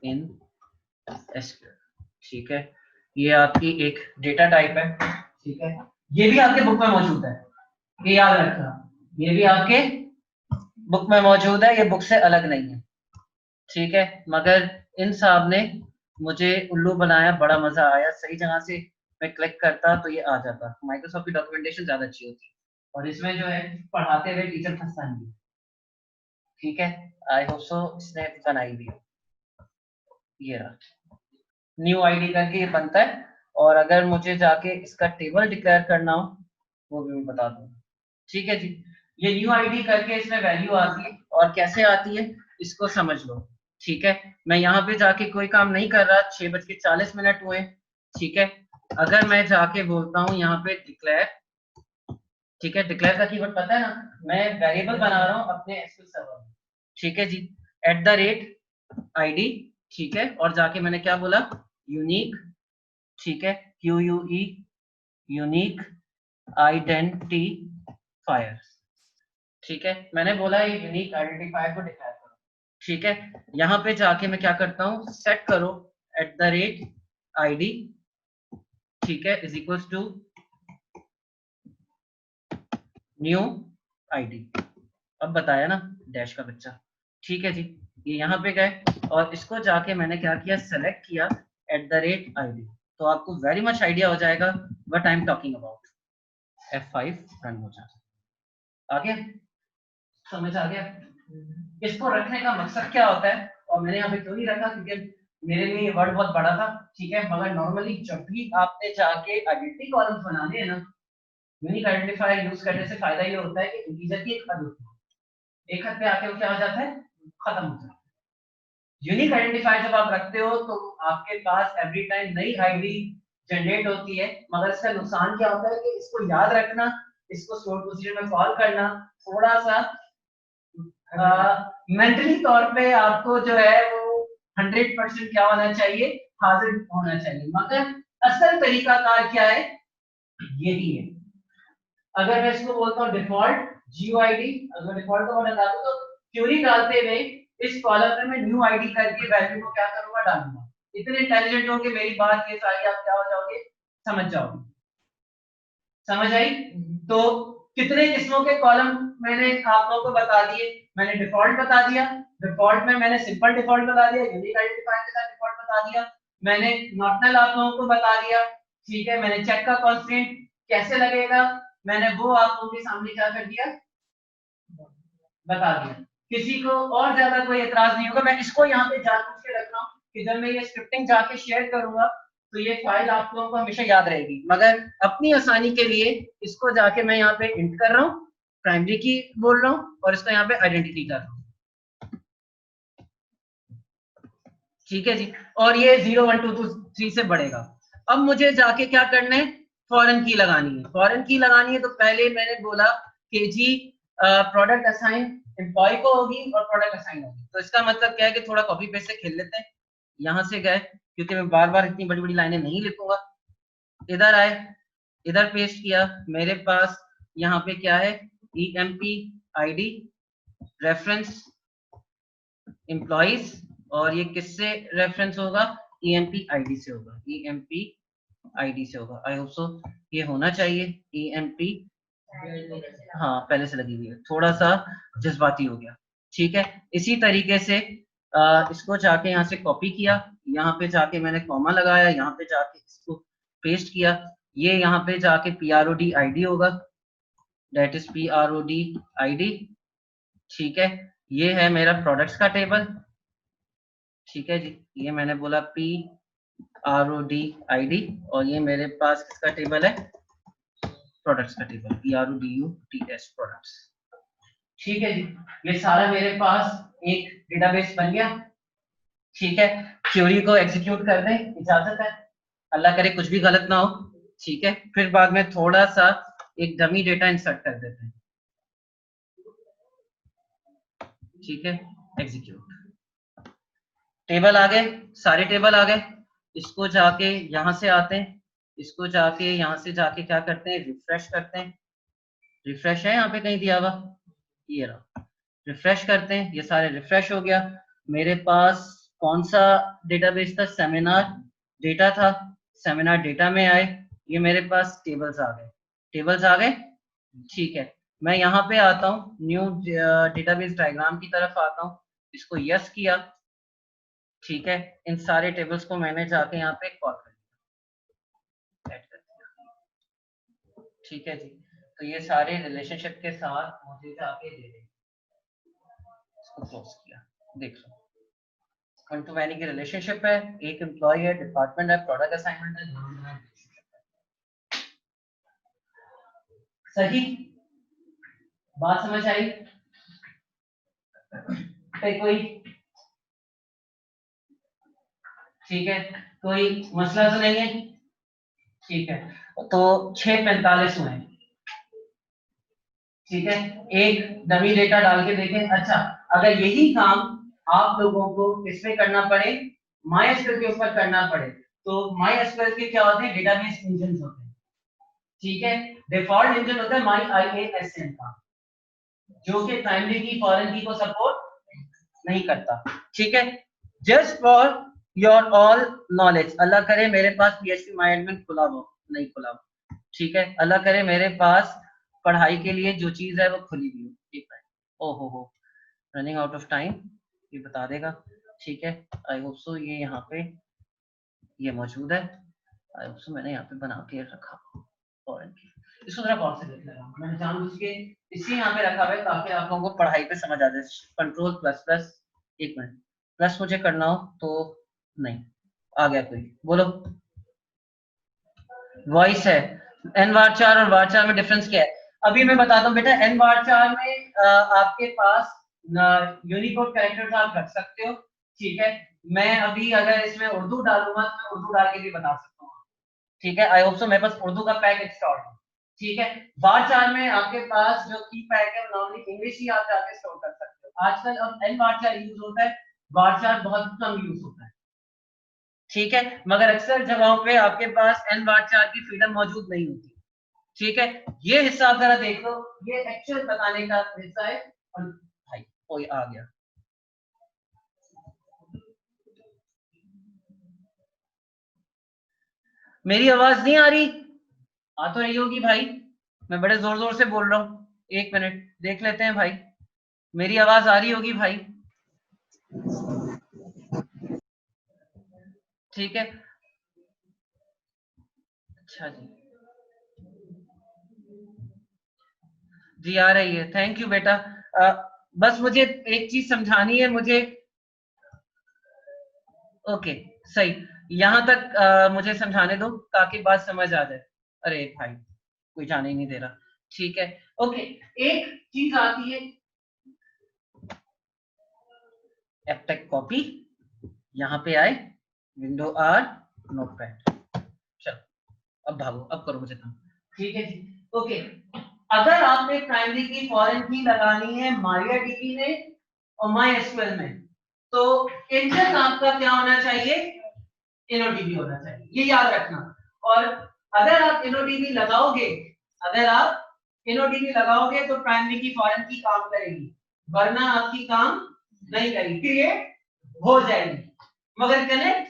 Speaker 1: इन SQL, ठीक है। ये आपकी एक डेटा टाइप है, ठीक है। ये भी आपके बुक में मौजूद है, ये याद रखना, ये भी आपके बुक में मौजूद है, ये बुक से अलग नहीं है, ठीक है। मगर इन साहब ने मुझे उल्लू बनाया, बड़ा मजा आया, सही जगह से मैं क्लिक करता तो ये आ जाता। माइक्रोसॉफ्ट की डॉक्यूमेंटेशन ज्यादा अच्छी होती है, और इसमें जो है पढ़ाते हुए टीचर फंसता नहीं है, ठीक है। आई होप सो इसने बनाई भी हो। ये रहा, न्यू आईडी करके ये बनता है, और अगर मुझे जाके इसका टेबल डिक्लेयर करना हो वो भी मैं बता दूंगा, ठीक है जी। ये न्यू आईडी करके इसमें वैल्यू आती है, और कैसे आती है इसको समझ लो, ठीक है। मैं यहाँ पे जाके कोई काम नहीं कर रहा, 6:40 हुए, ठीक है। अगर मैं जाके बोलता हूँ यहाँ पे डिक्लेयर, ठीक है, डिक्लेयर का कीवर्ड पता है ना, मैं वेरिएबल बना रहा हूँ अपने SQL सर्वर में, ठीक है जी, @ID, ठीक है। और जाके मैंने क्या बोला, यूनिक, ठीक है, QUE, यूनिक आइडेंटिफायर, ठीक है। मैंने बोला ये यूनिक आइडेंटिफायर को डिक्लेयर करो, ठीक है। यहाँ पे जाके मैं क्या करता हूँ, सेट करो @ID, ठीक है, is equal to new ID. अब बताया ना डैश का बच्चा, ठीक है जी। ये यहाँ पे गए, और इसको जाके मैंने क्या किया, सेलेक्ट किया @ID, तो आपको वेरी मच आइडिया हो जाएगा what I am talking about. F5 run हो जाए, आ गया, समझ आ गया। इसको रखने का मकसद क्या होता है, और मैंने यहाँ पे क्यों नहीं रखा, क्योंकि मेरे लिए ये वर्ड बहुत बड़ा था, ठीक है। मगर नॉर्मली जब भी आपने जाके आइडेंटिटी कॉलम्स बनाने हैं ना, यूनिक आइडेंटिफायर यूज करने से फायदा ये होता है कि इंटीजर की एक हद होती है, एक हद पे आके वो क्या हो जाता है, खत्म हो जाता है, यूनिक आइडेंटिफायर जब आप रखते हो तो आपके पास एवरी टाइम नई आईडी जनरेट होती है, मगर इसका नुकसान क्या होता है कि इसको याद रखना, इसको स्टोर प्रोसीजर में कॉल करना थोड़ा सा मेंटली तौर पे आपको जो है वो 100% क्या होना चाहिए, हाजिर होना चाहिए। मगर असल तरीका कार क्या है, यही है। अगर मैं इसको बोलता हूँ डिफॉल्ट GUID, अगर डिफॉल्ट को मैं डालूं तो क्यूरी डालते हुए इस कॉलम में मैं न्यू आईडी करके वैल्यू को क्या करूंगा, डालूंगा। इतने इंटेलिजेंट हो कि मेरी बात ये सारी आप क्या हो जाओगे, समझ जाओगे। समझ आई? तो कितने किस्मों के कॉलम मैंने आप लोगों को बता दिए। मैंने डिफॉल्ट बता दिया, डिफॉल्ट में मैंने सिंपल डिफॉल्ट बता दिया, यूनिक आइडेंटिफायर के साथ डिफॉल्ट बता दिया, मैंने नॉट आप लोगों को बता दिया। ठीक है, मैंने चेक का कांस्टेंट कैसे लगेगा, मैंने वो आप लोगों के सामने क्या कर दिया, बता दिया। किसी को और ज्यादा कोई एतराज नहीं होगा। मैं इसको यहाँ पे जानबूझ के रख रहा हूँ कि जब मैं ये स्क्रिप्टिंग जाके शेयर करूंगा तो ये फाइल आप लोगों को हमेशा याद रहेगी, मगर अपनी आसानी के लिए इसको जाके मैं यहाँ पे इंट कर रहा हूँ, प्राइमरी की बोल रहा हूँ और इसको यहाँ पे आइडेंटिटी कर रहा हूँ। ठीक है जी, और ये 0 1 2 3 से बढ़ेगा। अब मुझे जाके क्या करना है, फॉरेन की लगानी है। फॉरेन की लगानी है तो पहले मैंने बोला कि जी प्रोडक्ट असाइन एम्प्लॉय को होगी और प्रोडक्ट असाइन होगी। तो इसका मतलब क्या है कि थोड़ा कॉपी पेस्ट से खेल लेते हैं। यहां से गए, क्योंकि मैं बार बार इतनी बड़ी बड़ी लाइनें नहीं लिखूंगा। इधर आए, इधर पेस्ट किया, मेरे पास यहाँ पे क्या है, EMP ID रेफरेंस एम्प्लॉइज, और ये किससे रेफरेंस होगा, EMP ID से होगा, EMP ID से होगा। आई होप सो ये होना चाहिए EMP। हाँ पहले से लगी हुई है, थोड़ा सा जज्बाती हो गया। ठीक है, इसी तरीके से इसको जाके यहाँ से कॉपी किया, यहाँ पे जाके मैंने कॉमा लगाया, यहाँ पे जाके इसको पेस्ट किया, ये यहाँ पे जाके PROD ID होगा, दैट इज PROD ID। ठीक है, ये है मेरा प्रोडक्ट्स का टेबल। ठीक है जी, ये मैंने बोला PROD ID, और ये मेरे पास किसका टेबल है, प्रोडक्ट्स का टेबल, PRODUTS प्रोडक्ट्स। ठीक है जी, ये सारा मेरे पास एक डेटाबेस बन गया। ठीक है, क्वेरी को एग्जीक्यूट कर दें, इजाजत है, अल्लाह करे कुछ भी गलत ना हो। ठीक है, फिर बाद में थोड़ा सा एक डमी डेटा इंसर्ट कर देते हैं। ठीक है, एग्जीक्यूट, टेबल आ गए, सारे टेबल आ गए। इसको जाके यहां से आते हैं, इसको जाके यहां से जाके क्या करते हैं, रिफ्रेश करते हैं। रिफ्रेश है यहाँ पे कहीं दिया हुआ, ये रहा, रिफ्रेश करते हैं, ये सारे रिफ्रेश हो गया। मेरे पास कौन सा डेटाबेस था, सेमिनार डेटा था, सेमिनार डेटा में आए, ये मेरे पास टेबल्स आ गए, टेबल्स आ गए। ठीक है, मैं यहाँ पे आता हूँ, न्यू डेटाबेस डायग्राम की तरफ आता हूँ, इसको यस किया। ठीक है, इन सारे टेबल्स को मैंने जाके यहाँ पे कॉल कर दिया। ठीक है जी, तो ये सारे रिलेशनशिप के साथ मुझे जाके दे दें, इसको क्लोज किया, देख लो 1 to many की रिलेशनशिप है, एक एम्प्लॉय है, डिपार्टमेंट है, प्रोडक्ट असाइनमेंट है, दोनों में सही बात समझ आई? कोई ठीक है, कोई मसला तो नहीं है? ठीक है, तो 6:45 हुए। ठीक है, एक डमी डेटा डाल के देखें। अच्छा, अगर यही काम आप लोगों को किसमें करना पड़े, MySQL के ऊपर करना पड़े, तो MySQL के क्या होते हैं, डेटाबेस इंजन होते हैं। ठीक है, डिफॉल्ट इंजन होता है MyIASM का, जो कि प्राइमरी की फॉरेन की को सपोर्ट नहीं करता। ठीक है, just for your all knowledge, अल्लाह करे मेरे पास PHP MyAdmin खुला हो, नहीं खुला हो। ठीक है, अल्लाह करे मेरे पास पढ़ाई के लिए जो चीज है वो खुली हुई हो। ठीक है, हो रनिंग आउट ऑफ टाइम, ये बता देगा। ठीक है, आई होप सो ये यहाँ पे ये मौजूद है, आई होप सो मैंने यहाँ पे बना के रखा फॉरेन की। इसको जरा कौन से देख ले रहा हूँ, मैंने जानबूझ के इसी यहाँ पे रखा हुआ है ताकि आप लोगों को पढ़ाई पे समझ आ जाए। कंट्रोल प्लस प्लस, एक मिनट, प्लस मुझे करना हो तो नहीं आ गया, कोई बोलो। वॉइस है, एन वार 4 और वार 4 में डिफरेंस क्या है, अभी मैं बताता हूँ बेटा। एन वार 4 में आपके पास यूनिकोड कैरेक्टर्स आप रख सकते हो, ठीक है, मैं अभी अगर इसमें उर्दू डालूंगा तो मैं उर्दू डाल के भी बता सकता हूँ। ठीक है, आई होप सो मेरे पास उर्दू का पैक इंस्टॉल है। ठीक है, varchar में आपके पास जो की पैक है नॉर्मली इंग्लिश ही आप जाके स्टोर कर सकते हो। आजकल अब nvarchar यूज होता है, varchar बहुत कम यूज होता है। ठीक है, मगर अक्सर जगहों पे आपके पास nvarchar की फ्रीडम मौजूद नहीं होती। ठीक है, ये हिस्सा आप जरा देख लो, ये एक्चुअल बताने का हिस्सा है। और भाई कोई आ गया, मेरी आवाज नहीं आ रही? आ तो रही होगी भाई, मैं बड़े जोर जोर से बोल रहा हूँ। एक मिनट देख लेते हैं भाई, मेरी आवाज आ रही होगी भाई। ठीक है, अच्छा जी, जी आ रही है, थैंक यू बेटा। बस मुझे एक चीज समझानी है मुझे। ओके, सही, यहाँ तक मुझे समझाने दो ताकि बात समझ आ जाए। अरे भाई कोई जाने ही नहीं दे रहा। ठीक है, ओके, एक चीज आती है एप्टेक कॉपी, यहाँ पे आए, विंडो आर, नोटपैड, चलो अब भागो, अब करो मुझे काम। ठीक है जी, ओके, अगर आपने प्राइमरी की फॉरेन की लगानी है मारियाडीबी में और माई एसक्यूएल में, तो इंजन आपका क्या होना चाहिए? इनोडीबी होना चाहिए, ये याद रखना। और अगर आप इनोडीबी लगाओगे, अगर आप इनोडीबी लगाओगे तो प्राइमरी की फॉरेन की काम करेगी, वरना आपकी काम नहीं करेगी, क्रिएट हो जाएगी मगर कनेक्ट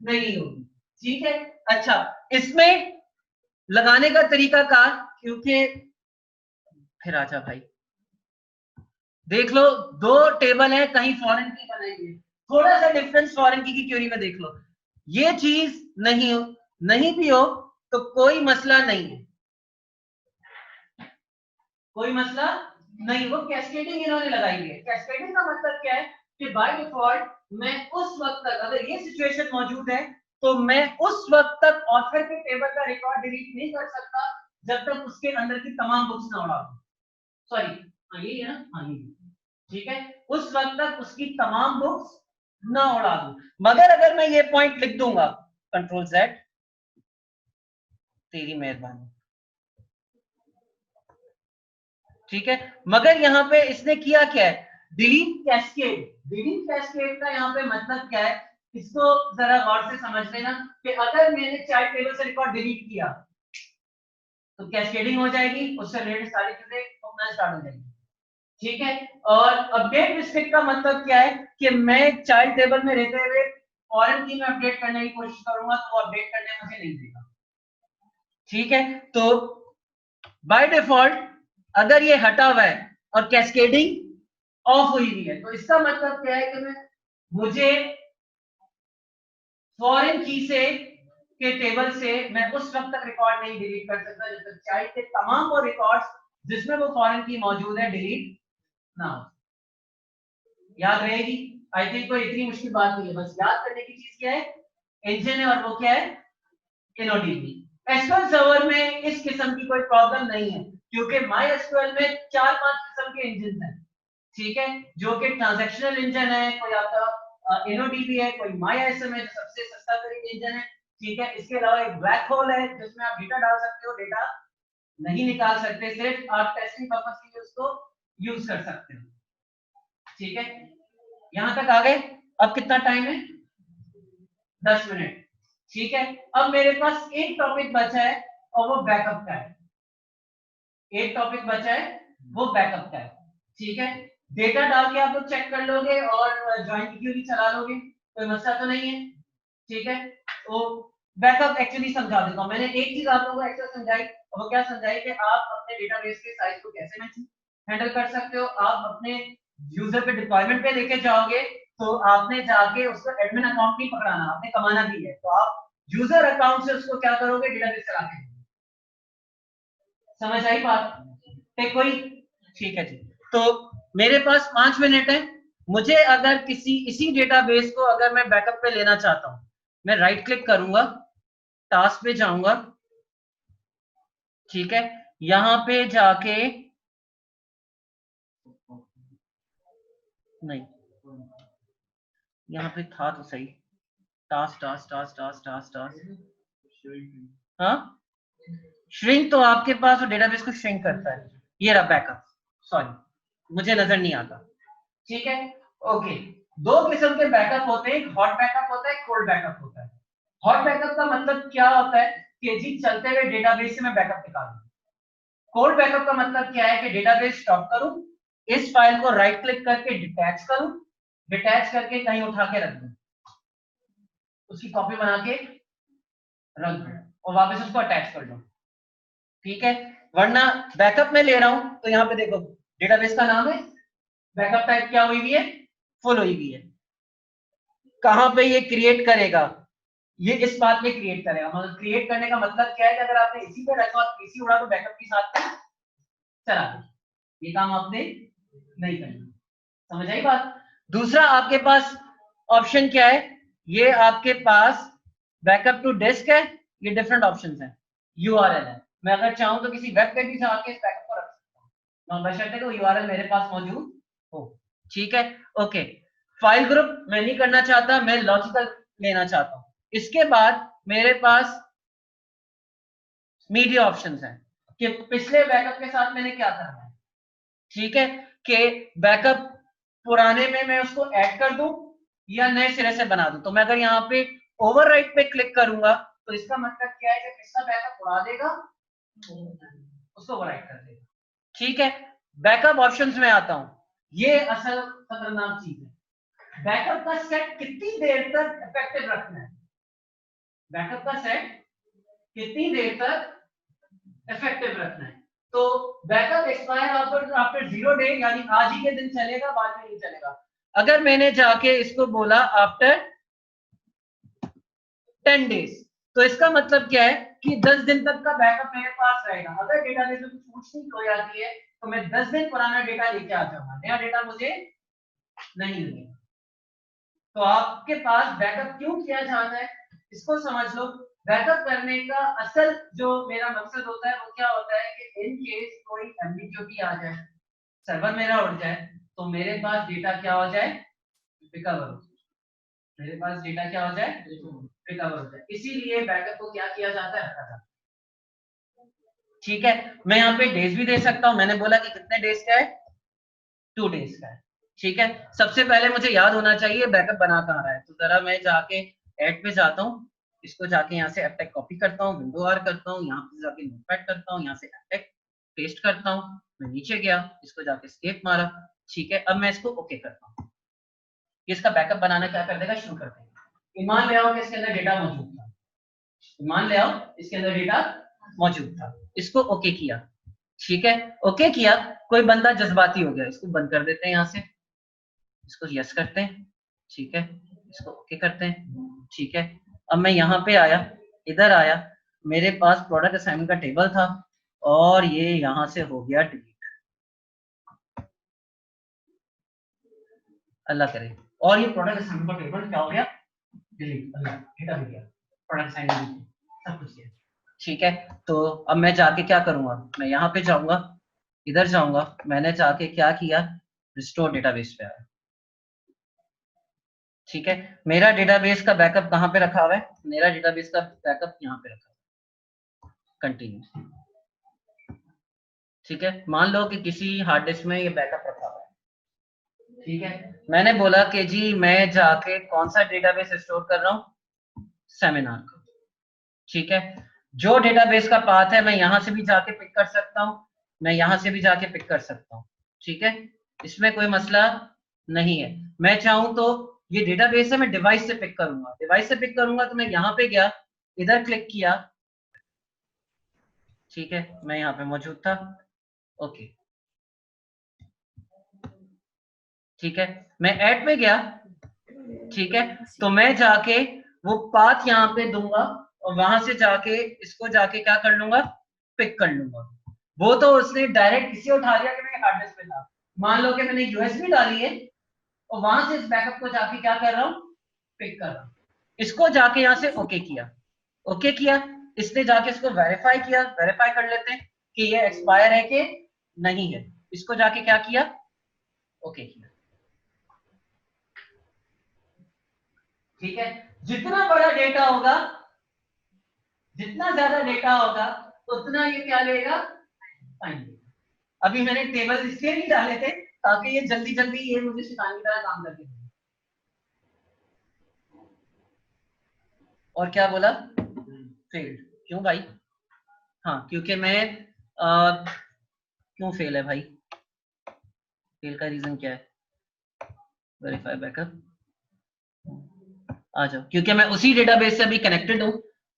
Speaker 1: नहीं होगी। ठीक है, अच्छा, इसमें लगाने का तरीका कार, क्योंकि फिर आजा भाई, देख लो दो टेबल है, कहीं फॉरेन की बनाएंगे, थोड़ा सा डिफरेंस फॉरेन की क्यूरी में देख लो। ये चीज नहीं हो, नहीं भी हो तो कोई मसला नहीं है, कोई मसला नहीं। वो कैस्केडिंग इन्होंने लगाई है। कैस्केडिंग का मतलब क्या है कि बाय डिफॉल्ट मैं उस वक्त तक, अगर ये सिचुएशन मौजूद है तो मैं उस वक्त तक ऑथर के टेबल का रिकॉर्ड डिलीट नहीं कर सकता जब तक उसके अंदर की तमाम बुक्स ना उड़ा दूं। सॉरी, हाँ यही है ना, हाँ यही, ठीक है, उस वक्त तक उसकी तमाम बुक्स ना उड़ा दूं। मगर अगर मैं ये पॉइंट लिख दूंगा, कंट्रोल जेड, तेरी मेहरबानी, ठीक है, मगर यहाँ पे इसने किया क्या है, डिलीट कैस्केड। डिलीट कैस्केड का यहाँ पे मतलब क्या है, इसको जरा गौर से समझ लेना कि अगर मैंने चाइल्ड टेबल से रिकॉर्ड डिलीट किया तो कैस्केडिंग हो जाएगी, उससे रिलेटेड सारी चीजें होना स्टार्ट हो जाएगी। ठीक है, और अपडेट रिस्ट्रिक्ट का मतलब क्या है कि मैं चाइल्ड टेबल में रहते हुए फॉरेन की में अपडेट करने की कोशिश करूंगा तो वो अपडेट करने मुझे नहीं देगा। ठीक है, तो बाय डिफॉल्ट अगर ये हटा हुआ है और कैस्केडिंग ऑफ हुई हुई है तो इसका मतलब क्या है कि मैं, मुझे फॉरेन की से के टेबल से मैं उस वक्त तक रिकॉर्ड नहीं डिलीट कर सकता जब तक चाइल्ड के तमाम वो रिकॉर्ड्स जिसमें वो फॉरेन की मौजूद है डिलीट ना हो। याद रहेगी? आई थिंक कोई इतनी मुश्किल बात नहीं है, बस याद करने की चीज क्या है, इंजन है, और वो क्या है, इनोडीबी। एसक्यूएल सर्वर में इस किस्म की कोई प्रॉब्लम नहीं है क्योंकि माई एसक्यूएल में 4-5 किस्म के इंजन हैं। ठीक है, जो कि ट्रांजैक्शनल इंजन है, कोई आपका इनोडीबी है, कोई माई एसएम है जो सबसे सस्ता तरीके इंजन है। ठीक है, इसके अलावा एक ब्लैक होल है जिसमें आप डेटा डाल सकते हो, डेटा नहीं निकाल सकते, सिर्फ आप टेस्टिंग पर्पस के लिए उसको यूज कर सकते हो। ठीक है, यहां तक आ गए? अब कितना टाइम है? 10 मिनट। ठीक है, अब मेरे पास एक टॉपिक बचा है और वो बैकअप का है। एक टॉपिक बचा है, वो बैकअप का है। ठीक है, डेटा डाल के आप लोग चेक कर लोगे और ज्वाइंट क्यूरी चला लोगे, कोई मसला तो नहीं है। ठीक है, तो बैकअप एक्चुअली समझा देता हूँ। मैंने एक चीज आप लोगों को एक्चुअली समझाई, और वो क्या समझाई कि आप अपने डेटाबेस के साइज को कैसे हैंडल कर सकते हो। आप अपने यूजर पे डिप्लॉयमेंट पे लेके जाओगे तो आपने जाके उसको एडमिन अकाउंट नहीं पकड़ाना, आपने कमाना भी है, तो आप यूजर अकाउंट से उसको क्या करोगे, डेटाबेस चला के। समझ आई बात? पे कोई? ठीक है जी, तो मेरे पास 5 मिनट है। मुझे अगर किसी इसी डेटाबेस को अगर मैं बैकअप पे लेना चाहता हूं, मैं राइट क्लिक करूंगा, टास्क पे जाऊंगा, ठीक है, यहां पे जाके, नहीं, यहाँ पे था तो सही, task task task task task task, हाँ श्रिंक तो आपके पास वो डेटाबेस को श्रिंक करता है, ये रहा बैकअप, सॉरी मुझे नजर नहीं आता। ठीक है, ओके। दो किस्म के बैकअप होते हैं, हॉट बैकअप होता है, कोल्ड बैकअप होता है। हॉट बैकअप का मतलब क्या होता है कि जी चलते हुए डेटाबेस से मैं बैकअप निकालूं। कोल्ड बैकअप का मतलब क्या है कि डेटाबेस स्टॉप करूं, इस फाइल को राइट क्लिक करके डिटैच करूं, डिटैच करके कहीं उठा के रख दूं, उसकी कॉपी बना के रख दूं और वापस उसको अटैच कर दूं। ठीक है, वरना बैकअप में ले रहा हूं तो यहाँ पे देखो डेटाबेस का नाम है, बैकअप टाइप क्या हुई हुई है, फुल हुई हुई है। कहां पे ये क्रिएट करेगा, ये इस बात में क्रिएट करेगा, मतलब क्रिएट करने का मतलब क्या है कि अगर आपने इसी पे रखा और इसी उड़ा तो बैकअप के साथ में चला गया, ये काम आपने नहीं करना। समझ आई बात। दूसरा आपके पास ऑप्शन क्या है, ये आपके पास बैकअप टू डिस्क है, ये डिफरेंट ऑप्शंस हैं। यूआरएल है, मैं अगर चाहूं तो किसी वेब पे भी जाके इस बैकअप को रख सकता हूं, बशर्ते कि यूआरएल मेरे पास मौजूद हो। ठीक है, ओके। फाइल ग्रुप मैं नहीं करना चाहता, मैं लॉजिकल लेना चाहता हूं। इसके बाद मेरे पास मीडिया ऑप्शंस हैं कि पिछले बैकअप के साथ मैंने क्या करना है। ठीक है, कि बैकअप पुराने में मैं उसको ऐड कर दूं या नए सिरे से बना दूं। तो मैं अगर यहाँ पे ओवरराइट पे क्लिक करूंगा तो इसका मतलब क्या है कि पिछला बैकअप उड़ा देगा, उसको ओवरराइट कर देगा। ठीक है, बैकअप ऑप्शंस में आता हूं, ये असल खतरनाक चीज है। बैकअप का सेट कितनी देर तक इफेक्टिव रखना है, बैकअप का सेट कितनी देर तक इफेक्टिव रखना है। तो बैकअप एक्सपायर आफ्टर 0 डे, यानी आज ही के दिन चलेगा, बाद में नहीं चलेगा। अगर मैंने जाके इसको बोला आफ्टर 10 डेज, तो इसका मतलब क्या है कि 10 दिन तक का बैकअप मेरे पास रहेगा। अगर डेटाबेस में कुछ छूट हो जाती है तो मैं 10 दिन पुराना डेटा लेके आ जाऊंगा, नया डेटा मुझे नहीं मिलेगा। तो आपके पास बैकअप क्यों किया जाता है इसको समझ लो। बैकअप करने का असल जो मेरा मकसद होता है वो क्या होता है कि इन केस कोई एम्बिग्युइटी आ जाए, सर्वर मेरा उड़ जाए, तो मेरे पास डेटा क्या हो जाए, रिकवर हो जाए। मेरे पास डेटा क्या हो जाए, रिकवर हो जाए। इसीलिए बैकअप को क्या किया जाता है, रखा जाता है। ठीक है, मैं यहाँ पे डेज भी दे सकता हूँ, मैंने बोला कि कितने डेज का है, 2 डेज का है। ठीक है, सबसे पहले मुझे याद होना चाहिए बैकअप बना कहाँ रहा है, तो जरा मैं जाके ऐड पे जाता हूँ, इसको जाके यहाँ से एपटेक कॉपी करता हूँ, विंडो आर करता हूँ, यहाँ पे जाके नोटपैड करता हूँ, यहाँ से एपटेक पेस्ट करता हूँ, मैं नीचे गया, इसको जाके एस्केप मारा। ठीक है, अब मैं इसको ओके करता हूँ, इसका बैकअप बनाना क्या कर देगा, शुरू कर देगा। ईमान ले आओ कि इसके अंदर डेटा मौजूद था, ईमान ले आओ इसके अंदर डेटा मौजूद था, इसको ओके किया। ठीक है, ओके किया, कोई बंदा जज्बाती हो गया, इसको बंद कर देते हैं, यहाँ से इसको यस करते हैं। ठीक है, इसको ओके करते हैं। ठीक है, अब मैं यहाँ पे आया, इधर आया, मेरे पास प्रोडक्ट असाइनमेंट का टेबल था और ये यहाँ से हो गया डिलीट, अल्लाह करे। और ये प्रोडक्ट असाइनमेंट का टेबल क्या हो गया, डिलीट, अल्लाह डेटा मिल गया, प्रोडक्ट असाइनमेंट सब कुछ गया। ठीक है, तो अब मैं जाके क्या करूंगा, मैं यहाँ पे जाऊंगा, इधर जाऊंगा, मैंने जाके क्या किया, रिस्टोर डेटाबेस पे आया। ठीक है, मेरा डेटाबेस का बैकअप कहाँ पे रखा हुआ है, मेरा डेटाबेस का बैकअप यहाँ पे रखा हुआ है, कंटिन्यू। ठीक है, मान लो कि किसी हार्ड डिस्क में ये बैकअप रखा हुआ है। ठीक है, मैंने बोला कि जी मैं जाके कौन सा डेटाबेस स्टोर कर रहा हूँ, सेमिनार का। ठीक है, जो डेटाबेस का पाथ है मैं यहाँ से भी जाके पिक कर सकता हूँ, मैं यहाँ से भी जाके पिक कर सकता हूँ। ठीक है, इसमें कोई मसला नहीं है। मैं चाहूँ तो ये डेटाबेस है, मैं डिवाइस से पिक करूंगा, डिवाइस से पिक करूंगा तो मैं यहाँ पे गया, इधर क्लिक किया। ठीक है, मैं यहाँ पे मौजूद था, ओके। ठीक है, मैं ऐड पे गया। ठीक है, तो मैं जाके वो पाथ यहाँ पे दूंगा और वहां से जाके इसको जाके क्या कर लूंगा, पिक कर लूंगा। वो तो उसने डायरेक्ट किसी उठा लिया कि मेरे हार्ड डिस्क पे था, मान लो कि मैंने यूएसबी डाली है और वहां से इस बैकअप को जाके क्या कर रहा हूँ, पिक कर रहा हूँ। इसको जाके यहाँ से ओके किया, ओके किया, इसने जाके इसको वेरीफाई किया, वेरीफाई कर लेते हैं कि ये एक्सपायर है कि नहीं है। इसको जाके क्या किया, ओके किया। ठीक है, जितना बड़ा डेटा होगा, जितना ज्यादा डेटा होगा, उतना ये क्या लेगा, टाइम लेगा। अभी मैंने टेबल इसलिए नहीं डाले थे ताकि ये जल्दी जल्दी ये मुझे शैतानी तरह काम करके दे। और क्या बोला, फेल्ड, क्यों भाई? हाँ, क्योंकि मैं क्यों फेल है भाई, फेल का रीजन क्या है, वेरीफाई बैकअप, आ जाओ, क्योंकि मैं उसी डेटाबेस से अभी कनेक्टेड हूँ।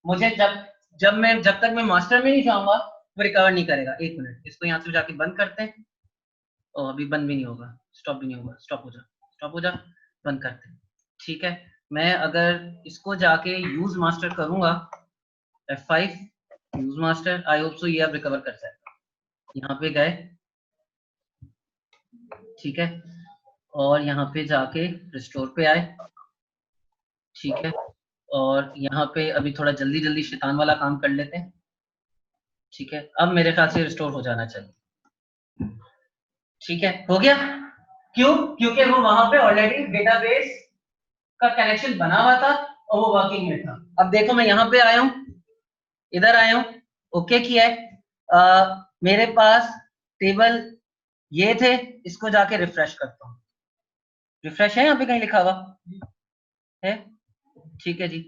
Speaker 1: मुझे जब तक मैं मास्टर में नहीं जाऊंगा वो रिकवर नहीं करेगा। एक मिनट, इसको यहाँ से जाके बंद करते हैं। ओ, अभी बंद भी नहीं होगा, स्टॉप भी नहीं होगा, स्टॉप हो जा, स्टॉप हो जा, बंद करते हैं। ठीक है, मैं अगर इसको जाके यूज मास्टर करूंगा, F5 use master, I hope so ये अब रिकवर कर जाएगा। यहाँ पे गए, ठीक है, और यहाँ पे जाके रिस्टोर पे आए, ठीक है, और यहाँ पे अभी थोड़ा जल्दी जल्दी शैतान वाला काम कर लेते हैं। ठीक है, अब मेरे ख्याल से रिस्टोर हो जाना चाहिए। ठीक है, हो गया। क्यों? क्योंकि वो वहां पे ऑलरेडी डेटाबेस का कनेक्शन बना हुआ था और वो वर्किंग में था। अब देखो, मैं यहाँ पे आया हूँ, इधर आया हूँ, ओके किया है, मेरे पास टेबल ये थे, इसको जाके रिफ्रेश करता हूँ। रिफ्रेश है यहाँ पे कहीं लिखा हुआ है? ठीक है जी,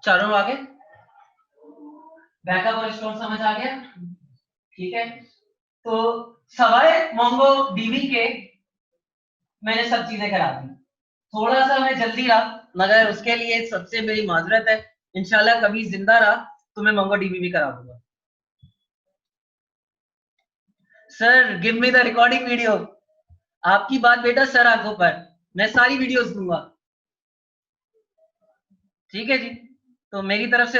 Speaker 1: चारों आगे, बैकअप और स्टोर समझ आ गया। ठीक है, तो सवाए मोंगो डीबी के मैंने सब चीजें करा दी। थोड़ा सा मैं जल्दी रहा, मगर उसके लिए सबसे मेरी माजरत है। इंशाल्लाह कभी जिंदा रहा तो मैं मोंगो डीबी भी करा दूंगा। Sir give me the recording video. आपकी बात बेटा सर आंखों पर, मैं सारी वीडियोस दूंगा। ठीक है जी, तो मेरी तरफ से